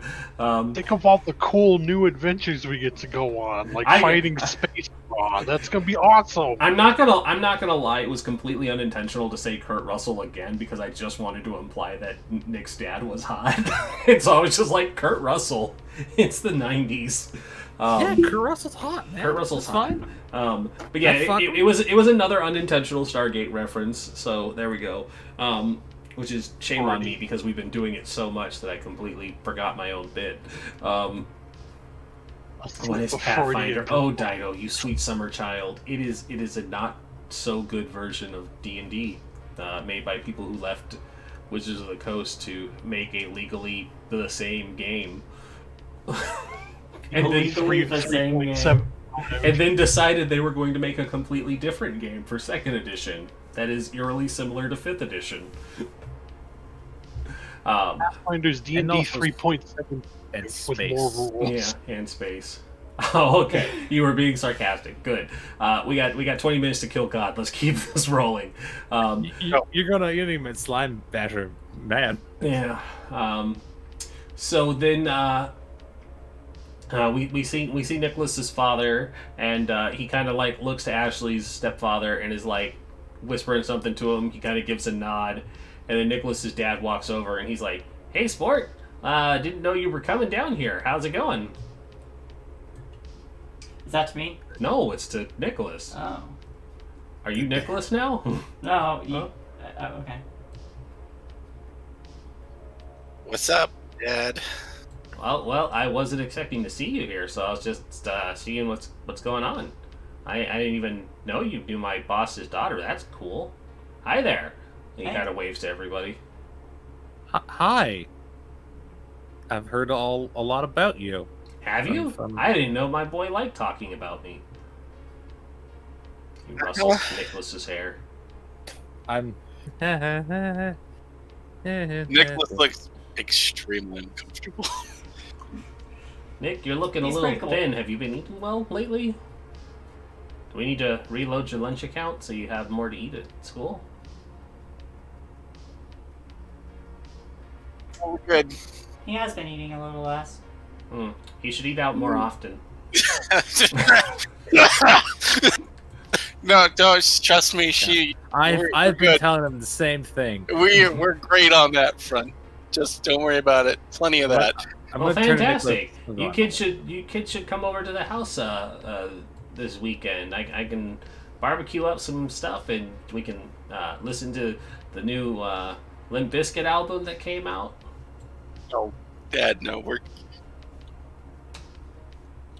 Think of all the cool new adventures we get to go on, like fighting space Raw. That's gonna be awesome. I'm not gonna lie. It was completely unintentional to say Kurt Russell again because I just wanted to imply that Nick's dad was hot. And so I was just like, Kurt Russell. It's the 90s. Yeah, Kurt Russell's hot, man. Kurt Russell's That's hot. fine. But yeah, it was another unintentional Stargate reference. So there we go. Which is shame on me because we've been doing it so much that I completely forgot my own bit. What is Pathfinder? Oh, Dido, you sweet summer child! It is a not so good version of D&D, made by people who left Wizards of the Coast to make a legally the same game. And Legally the same game. And then decided they were going to make a completely different game for 2nd edition that is eerily similar to 5th edition. Pathfinder's D&D 3.7 And with space. more rules. Yeah, and space. Oh, okay. You were being sarcastic. Good. We got 20 minutes to kill God. Let's keep this rolling. You're gonna even slime basher, man. Yeah. So then we see Nicholas's father, and he kind of like looks to Ashley's stepfather and is like whispering something to him. He kind of gives a nod, and then Nicholas's dad walks over and he's like, "Hey, sport. Didn't know you were coming down here. How's it going?" Is that to me? No, it's to Nicholas. Oh. Are you Nicholas now? No, Huh? okay. What's up, Dad? Well, I wasn't expecting to see you here, so I was just seeing what's going on. I didn't even know you knew my boss's daughter. That's cool. Hi there. And he Hey. kind of waves to everybody. Hi. I've heard a lot about you. Have you? From- I didn't know my boy liked talking about me. He rustles Nicholas's hair. I'm. Nicholas looks extremely uncomfortable. Nick, you're looking He's a little pretty cool. thin. Have you been eating well lately? Do we need to reload your lunch account so you have more to eat at school? Oh, good. He has been eating a little less. You should eat out more often. No, don't trust me. I've been telling him the same thing. We're great on that front. Just don't worry about it. Plenty of that. I'm Well, gonna turn to fantastic! Nicholas. You kids should come over to the house this weekend. I can barbecue up some stuff and we can listen to the new Limp Bizkit album that came out. No, Dad, no. We're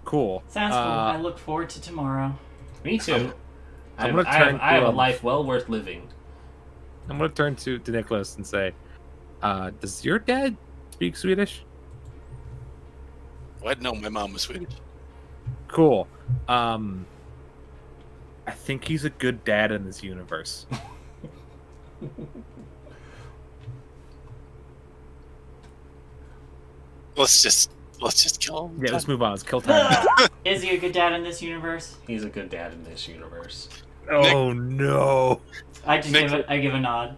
Cool. Sounds cool. I look forward to tomorrow. Me too. I'm gonna turn I have to, a life well worth living. I'm gonna turn to Nicholas and say, does your dad speak Swedish? what? No, my mom was Swedish. Cool. I think he's a good dad in this universe. Let's just kill him. Yeah, let's move on. Let's kill time. Is he a good dad in this universe? He's a good dad in this universe. Oh no! I just Nick- give a nod.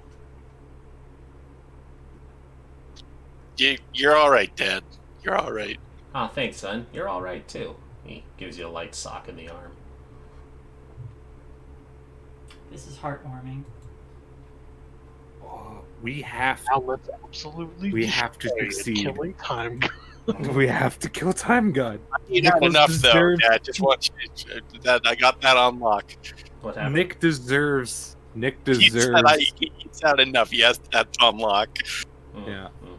You're all right, Dad. You're all right. Ah, thanks, son. You're all right too. He gives you a light sock in the arm. This is heartwarming. We have Now let's absolutely We have to destroy it, succeed. killing time. we have to kill time god. You not Nicholas enough though, deserves- Dad. Just want you that I got that on lock. What happened? Nick deserves. Nick He deserves. said he's not enough. Yes, that's on lock. Mm, Yeah. mm.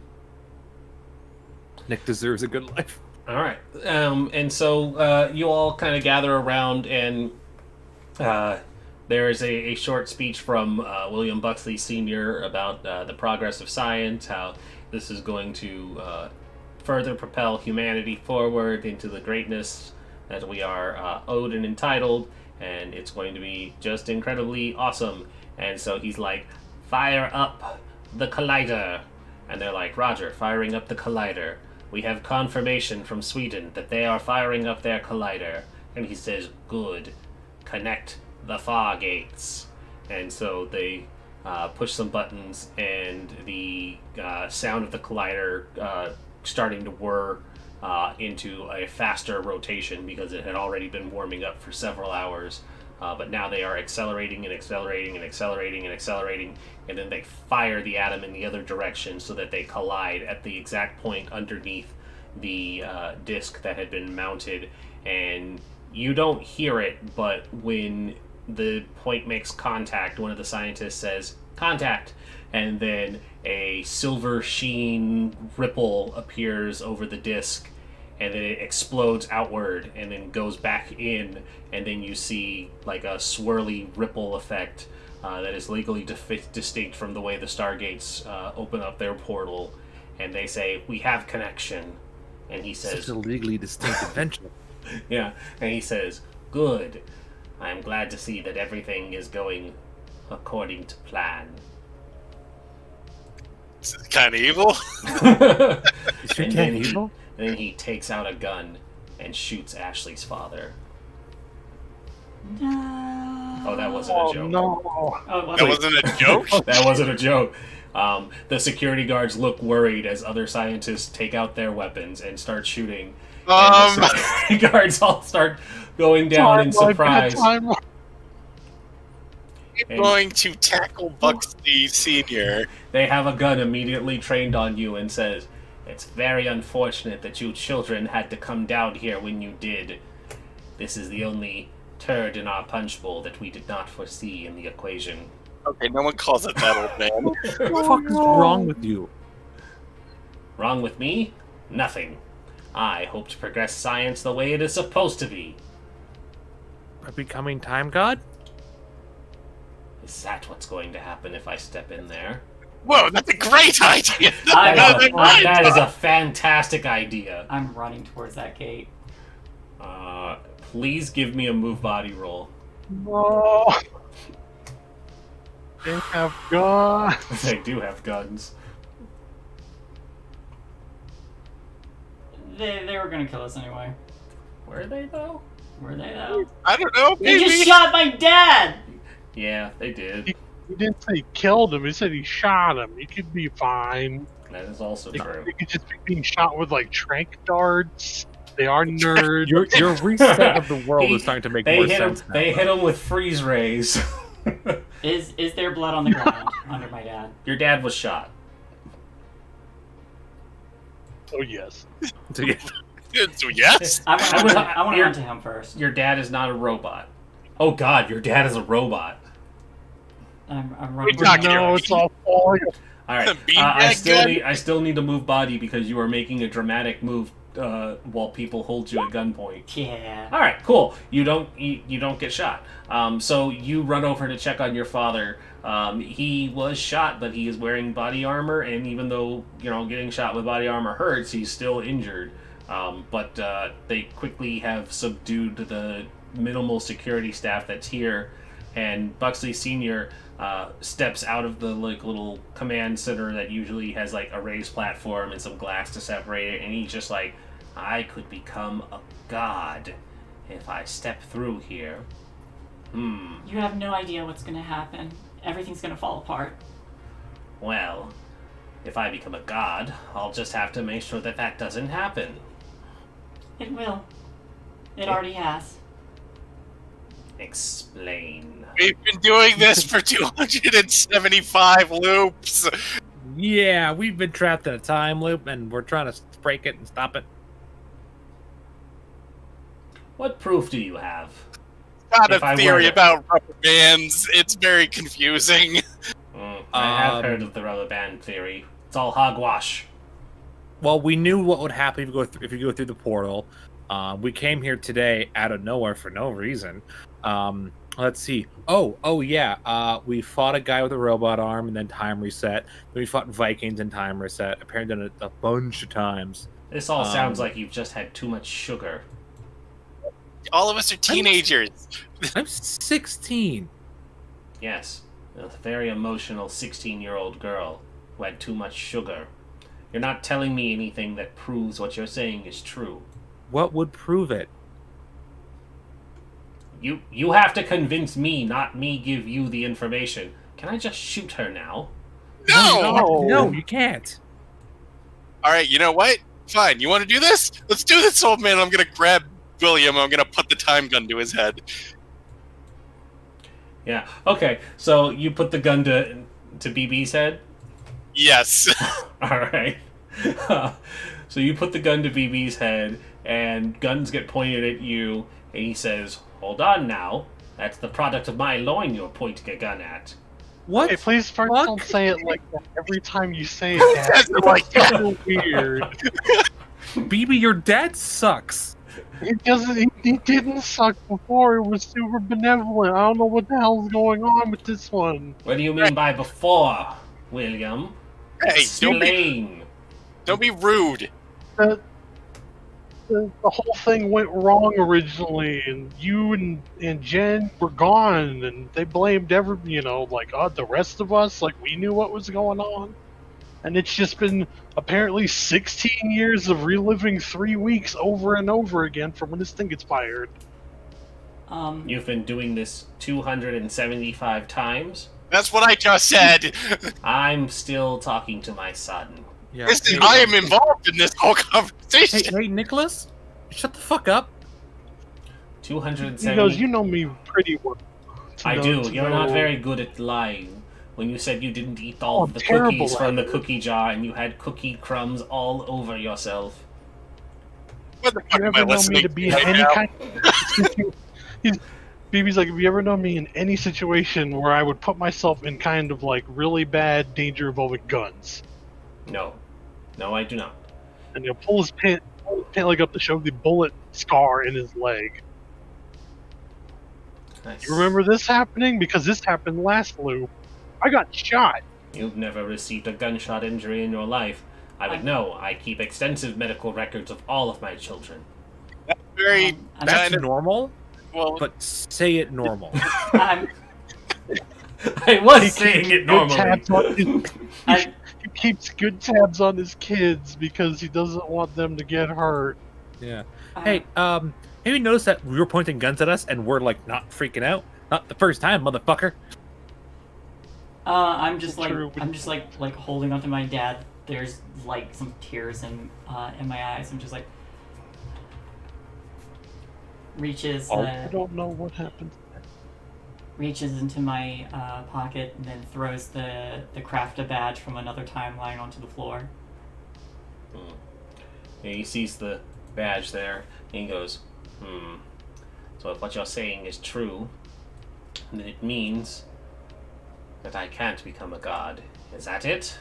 Nick deserves a good life. All right. And so you all kind of gather around, and there is a short speech from William Buxley Sr. about the progress of science, how this is going to further propel humanity forward into the greatness that we are owed and entitled, and it's going to be just incredibly awesome. And so he's like, fire up the collider. And they're like, Roger, firing up the collider. We have confirmation from Sweden that they are firing up their collider. And he says, good. Connect the far gates. And so they push some buttons, and the sound of the collider starting to whir into a faster rotation because it had already been warming up for several hours. But now they are accelerating and accelerating and accelerating and accelerating, and then they fire the atom in the other direction so that they collide at the exact point underneath the disc that had been mounted. And you don't hear it, but when the point makes contact, one of the scientists says, contact, and then a silver sheen ripple appears over the disc, and then it explodes outward and then goes back in, and then you see like a swirly ripple effect that is legally distinct from the way the Stargates open up their portal. And they say, we have connection. And he says, Such a legally distinct invention. yeah, and he says, good. I'm glad to see that everything is going according to plan. It's kind of evil. Is your And dad then he- evil? Then he takes out a gun and shoots Ashley's father. No. Oh, that wasn't Oh a joke. no! Oh, it That wasn't. wasn't a joke. That wasn't a joke. The security guards look worried as other scientists take out their weapons and start shooting. And the security guards all start going down in surprise. Timeline. I'm going to tackle Buxley Senior. They have a gun immediately trained on you and says, it's very unfortunate that you children had to come down here when you did. This is the only turd in our punch bowl that we did not foresee in the equation. Okay, no one calls it that, old man. What the fuck is wrong with you? Wrong with me? Nothing. I hope to progress science the way it is supposed to be. By becoming time god? Is that what's going to happen if I step in there? Whoa, that's a great idea. That is a fantastic idea. I'm running towards that gate. Please give me a move body roll. No. They have guns. They do have guns. They were gonna kill us anyway. Were they though? Were they though? I don't know. They Maybe. just shot my dad! Yeah, they did. He didn't say he killed him. He said he shot him. He could be fine. That is also true. They could just be being shot with like trank darts. They are nerds. Your reset of the world is starting to make They more hit him. sense now. They hit him with freeze rays. Is there blood on the ground under my dad? Your dad was shot. Oh yes. So, yeah. So yes. I want to Your- run to him first. Your dad is not a robot. Oh God, your dad is a robot. I'm running. We're talking to him. No, it's all falling. All right. Beanbag I still need to move body because you are making a dramatic move while people hold you at gunpoint. Yeah. All right, cool. You don't get shot. So you run over to check on your father. He was shot, but he is wearing body armor, and even though getting shot with body armor hurts, he's still injured. But they quickly have subdued the minimal security staff that's here, and Buxley Senior steps out of the like little command center that usually has like a raised platform and some glass to separate it, and he's just like, I could become a god if I step through here. You have no idea what's going to happen. Everything's going to fall apart. Well, if I become a god, I'll just have to make sure that that doesn't happen. It will. It already has. Explain. We've been doing this for 275 loops. Yeah, we've been trapped in a time loop, and we're trying to break it and stop it. What proof do you have? Got If I a were theory to- about rubber bands. It's very confusing. I have heard of the rubber band theory. It's all hogwash. Well, we knew what would happen if you go through the portal. We came here today out of nowhere for no reason. Let's see. Oh yeah. We fought a guy with a robot arm and then time reset. Then we fought Vikings and time reset. Apparently done it a bunch of times. This all sounds like you've just had too much sugar. All of us are teenagers. I'm 16. Yes, a very emotional 16-year-old girl who had too much sugar. You're not telling me anything that proves what you're saying is true. What would prove it? You have to convince me, not me give you the information. Can I just shoot her now? No! No, you can't. All right, you know what? Fine. You want to do this? Let's do this, old man. I'm going to grab William. I'm going to put the time gun to his head. Yeah. Okay. So you put the gun to BB's head. Yes. All right. So you put the gun to BB's head, and guns get pointed at you, and he says, "Hold on now. That's the product of my loin you're pointing a gun at." What? Hey, please first Fuck? don't say it like that. Every time you say it, Dad, That's like it's so weird. BB, your dad sucks. It doesn't. He didn't suck before. It was super benevolent. I don't know what the hell's going on with this one. What do you mean by before, William? Hey, Explain. don't be rude. The whole thing went wrong originally, and you and Jen were gone, and they blamed the rest of us, like we knew what was going on. And it's just been apparently 16 years of reliving 3 weeks over and over again from when this thing gets fired. You've been doing this 275 times? That's what I just said. I'm still talking to my son. Yeah. Listen, I am involved in this whole Hey, conversation. hey, Nicholas, shut the fuck up. 270. He goes, "You know me pretty well." I to do. know- You're not very good at lying. When you said you didn't eat all of the terrible cookies from the liar. cookie jar and you had cookie crumbs all over yourself. What the fuck You am I ever known me listening to be in right any now? kind BB's like, have you ever known me in any situation where I would put myself in kind of like really bad danger involving guns? No. No, I do not. And he'll pull his pant leg up to show the bullet scar in his leg. Nice. You remember this happening? Because this happened last loop. I got shot. You've never received a gunshot injury in your life. I would know. I keep extensive medical records of all of my children. Very I'm, That's kind of normal, well. but say it normal. I'm, I was He saying keeps it good normally. tabs on his- I'm, he keeps good tabs on his kids because he doesn't want them to get hurt. Yeah. I'm- Hey, have you noticed that we were pointing guns at us and we're like not freaking out? Not the first time, motherfucker. I'm just like True. holding onto my dad. There's like some tears in my eyes. I'm just like reaches I don't know what happened. reaches into my pocket and then throws the Crafta badge from another timeline onto the floor. Yeah, he sees the badge there, and he goes, So if what you're saying is true, then it means that I can't become a god. Is that it?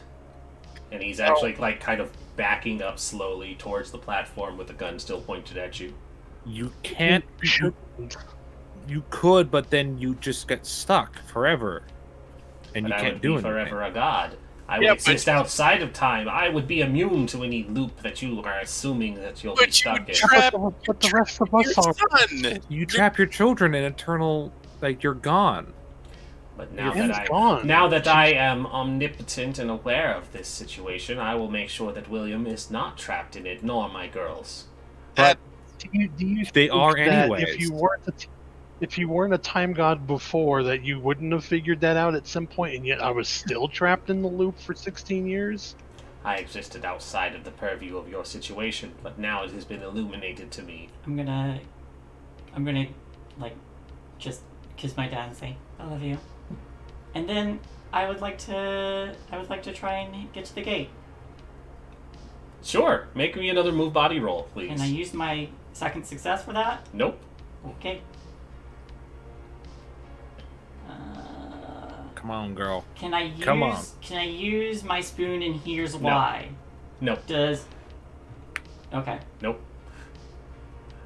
And he's actually, like, kind of backing up slowly towards the platform with the gun still pointed at you. You can't. We should. You could, but then you just get stuck forever, and But you I can't would do be anything. forever a god. I Yeah, would but- exist outside of time. I would be immune to any loop that you are assuming that you'll be But you stuck in. trap But the rest of your us are. son. You trap your children in eternal, like you're gone. But now And that it's gone. now that I am omnipotent and aware of this situation, I will make sure that William is not trapped in it, nor my girls. That Do you They think are that anyways. if you weren't a time god before, that you wouldn't have figured that out at some point, and yet I was still trapped in the loop for 16 years? I existed outside of the purview of your situation, but now it has been illuminated to me. I'm gonna like just kiss my dad and say I love you, and then I would like to try and get to the gate. Sure, make me another move body roll, please. Can I use my second success for that? Nope. Okay. Come on, girl. Can I use Come on. Can I use my spoon, and here's No. why? Nope. Okay. Nope.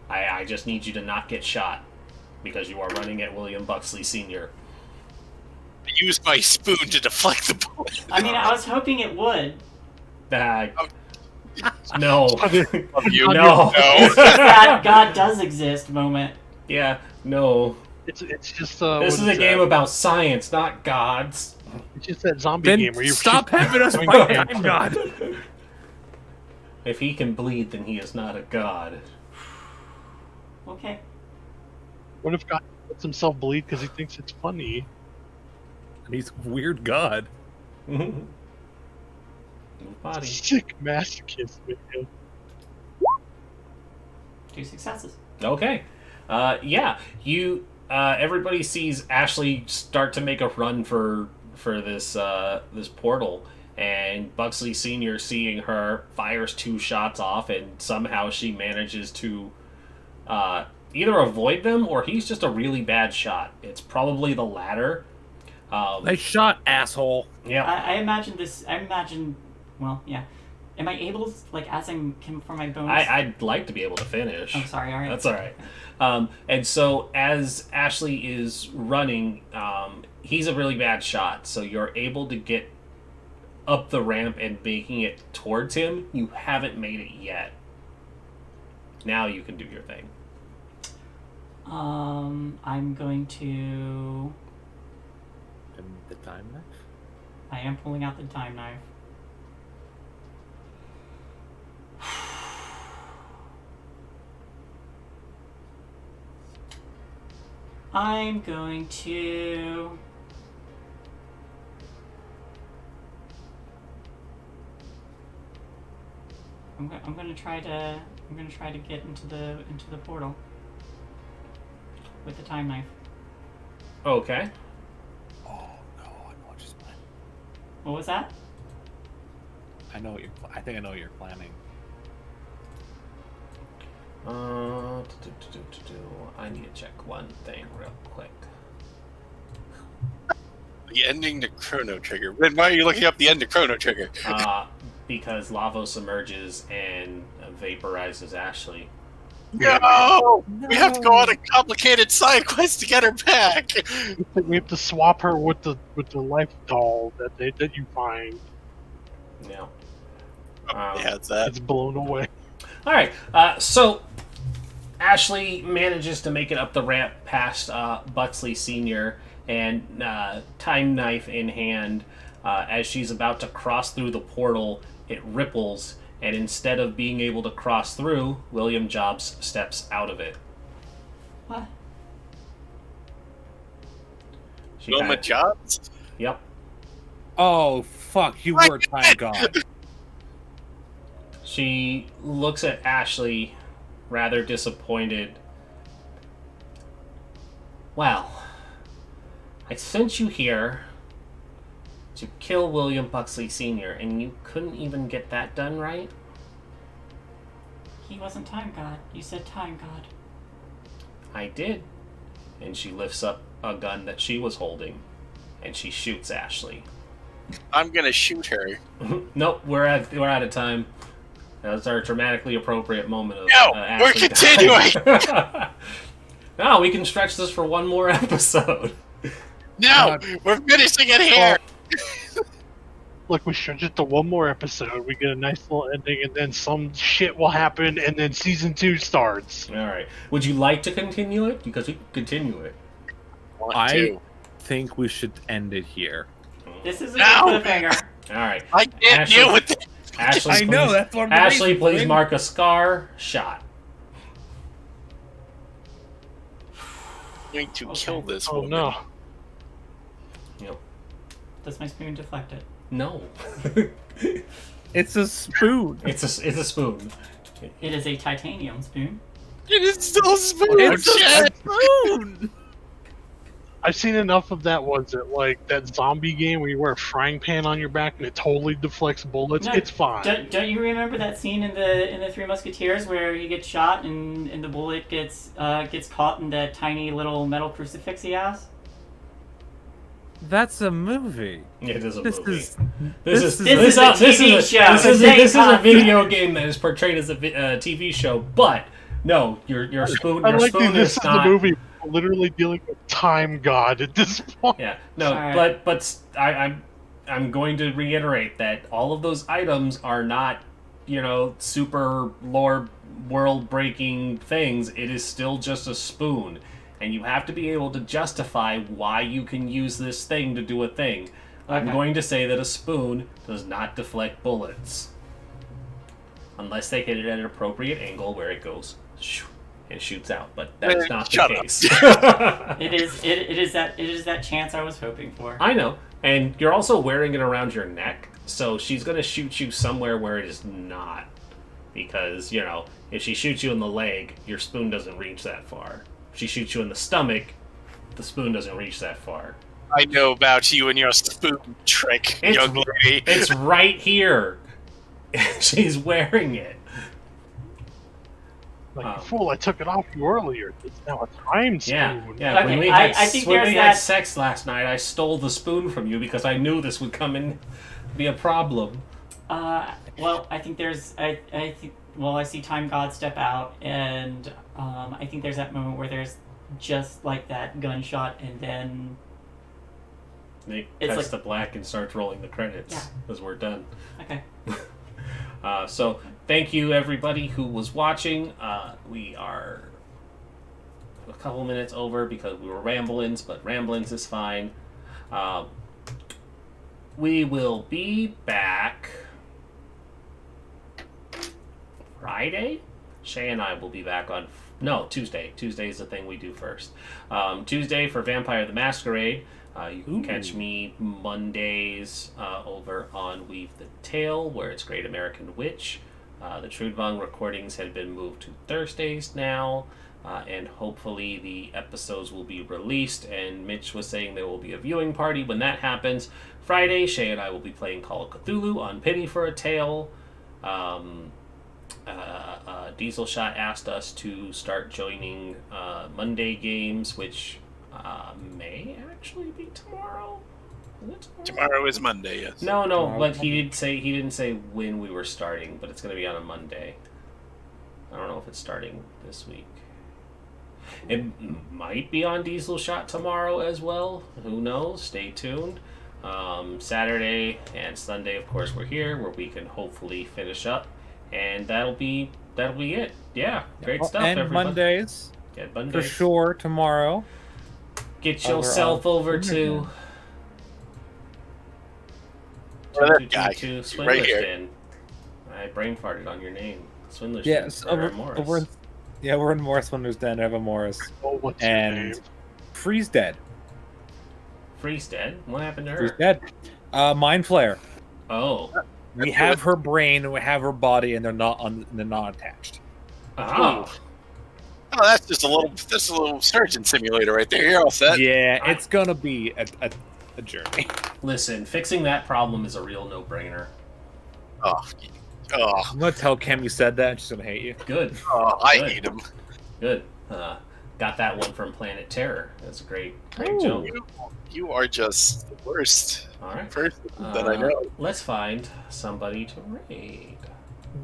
I just need you to not get shot because you are running at William Buxley Sr. use my spoon to deflect the bullet. I mean, I was hoping it would. No. You No. know. God does exist moment. Yeah, no. It's just This is a game about science, not gods. It's just that zombie Then game where you stop having us going fight back. Time God. If he can bleed, then he is not a god. Okay. What if God lets himself bleed because he thinks it's funny? He's a weird God. Move body. Sick masochist, man. 2 successes. Okay. Yeah, you. Everybody sees Ashley start to make a run for this this portal, and Buxley Sr., seeing her, fires 2 shots off, and somehow she manages to either avoid them or he's just a really bad shot. It's probably the latter. Nice shot, asshole. Yeah. I imagine this. Well, yeah. Am I able to, like, as I'm for my bonus? I'd like to be able to finish. I'm sorry. All right. That's all right. And so as Ashley is running, he's a really bad shot. So you're able to get up the ramp and making it towards him. You haven't made it yet. Now you can do your thing. I'm going to. And the time knife? I am pulling out the time knife. I'm going to. I'm gonna try to get into the portal with the time knife. Okay. Oh no, I know what you're planning. What was that? I know what you're. I think I know what you're planning. I need to check one thing real quick. The ending to Chrono Trigger. Then why are you looking up the end to Chrono Trigger? Because Lavos emerges and vaporizes Ashley. No! We have to go on a complicated side quest to get her back. We have to swap her with the life doll that you find. Yeah. Yeah, it's that. It's blown away. All right. So Ashley manages to make it up the ramp past Buxley Sr. and time knife in hand. As she's about to cross through the portal, it ripples, and instead of being able to cross through, William Jobs steps out of it. What? She Wilma kinda- Jobs? Yep. Oh fuck! You were Time God. She looks at Ashley, rather disappointed. Well, I sent you here to kill William Buxley Sr., and you couldn't even get that done right? He wasn't time god. You said time god. I did. And she lifts up a gun that she was holding, and she shoots Ashley. I'm gonna shoot her. Nope, we're out of time. That's our dramatically appropriate moment of No, we're Ashley continuing! No, we can stretch this for one more episode. No! We're finishing it here! Look, we should just do one more episode. We get a nice little ending, and then some shit will happen, and then season 2 starts. All right. Would you like to continue it? Because we can continue it. Want to. think we should end it here. This is a No! good cliffhanger. All right. I can't Ashley- deal with it. Ashley, I know, please- that's what I'm Ashley, waiting please for. mark a scar shot. I'm going to Okay. kill this Oh woman. no. Yep. Does my spoon deflect it? No. It's a spoon. it's a spoon. It is a titanium spoon. It is still a spoon. It's a Chad. spoon. I've seen enough of that. Was it like that zombie game where you wear a frying pan on your back and it totally deflects bullets? No, It's fine. Don't you remember that scene in the Three Musketeers where he gets shot and the bullet gets caught in that tiny little metal crucifix he has? That's a movie. It is a This movie. is This is a TV show. This is a Same video game that is portrayed as a TV show, but no, your spoon I your like spoon this is is not. the movie literally dealing with time god at this point. Yeah, no, Alright. but I'm going to reiterate that all of those items are not, super lore world breaking things. It is still just a spoon, and you have to be able to justify why you can use this thing to do a thing. I'm Okay. going to say that a spoon does not deflect bullets, unless they hit it at an appropriate angle where it goes shoo, and shoots out. But that's not the Shut up. case. It is that chance I was hoping for. I know. And you're also wearing it around your neck, so she's going to shoot you somewhere where it is not. Because, if she shoots you in the leg, your spoon doesn't reach that far. If she shoots you in the stomach, the spoon doesn't reach that far. I know about you and your spoon trick, It's- young lady. It's right here. She's wearing it. Like, you fool, I took it off you earlier. It's now a time spoon. Yeah. Okay, When we I had, think when there's we had that- sex last night, I stole the spoon from you because I knew this would come in be a problem. Well, I think there's I think well I see Time God step out, and I think there's that moment where there's just like that gunshot, and then Nick It's cuts like- to black and starts rolling the credits Yeah. because we're done. okay. So thank you everybody who was watching. We are a couple minutes over because we were ramblings, but ramblings is fine. We will be back Friday. Shay and I will be back on Tuesday. Tuesday is the thing we do first. Tuesday for Vampire the Masquerade. You can catch me Mondays over on Weave the Tale, where it's Great American Witch. The Trudvang recordings have been moved to Thursdays now, and hopefully the episodes will be released. And Mitch was saying there will be a viewing party when that happens. Friday, Shay and I will be playing Call of Cthulhu on Pity for a Tale. Diesel Shot asked us to start joining Monday games, which may actually be tomorrow. Is it Tomorrow is Monday, yes. No, but he didn't say when we were starting, but it's going to be on a Monday. I don't know if it's starting this week. It might be on Diesel Shot tomorrow as well. Who knows? Stay tuned. Saturday and Sunday, of course, we're here where we can hopefully finish up, and that'll be it. Yeah, great stuff. And everybody. Mondays, Yeah, for Mondays. sure, tomorrow. Get Over yourself on over to Or that guy, 2222 right here. Swindlerston. I brain farted on your name. Swindlerston. Yes, or Morris. we're in Morris Windows Den, Eva Morris. Oh, what's your And name? Freeze Dead. Freeze dead. What happened to Freeze her? Dead. Mind Flayer. Oh. We have her brain and we have her body, and they're not attached. Oh. Oh, that's just a little surgeon simulator right there. You're all set. Yeah, it's gonna be a journey. Listen, fixing that problem is a real no-brainer. Oh, I'm gonna tell Kim you said that, and she's gonna hate you. Good. I Good. hate him. Good. Got that one from Planet Terror. That's a great Ooh. joke. You are just the worst All right. person that I know. Let's find somebody to raid.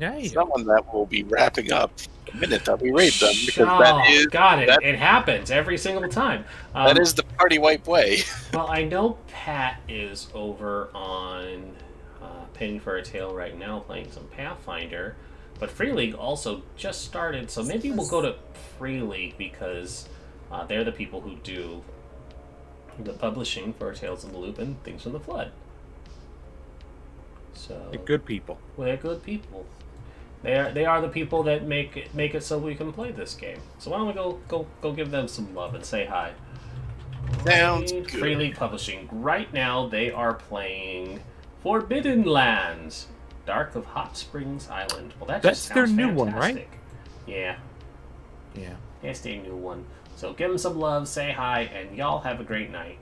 Nice. Someone that will be wrapping up the minute that we raid them, because that is got it. that- It happens every single time. that is the party wipe way. Well, I know Pat is over on Pin for a Tale right now playing some Pathfinder, but Free League also just started, so maybe we'll go to Free League because they're the people who do the publishing for Tales of the Loop and Things from the Flood. So They're good people. well, they're good people. They are the people that make it so we can play this game. So why don't we go give them some love and say hi. Sounds good. Free League Publishing. Right now they are playing Forbidden Lands, Dark of Hot Springs Island. Well, that That's just their sounds new one, right? fantastic. Yeah, Yeah. that's their new one. So give them some love, say hi, and y'all have a great night.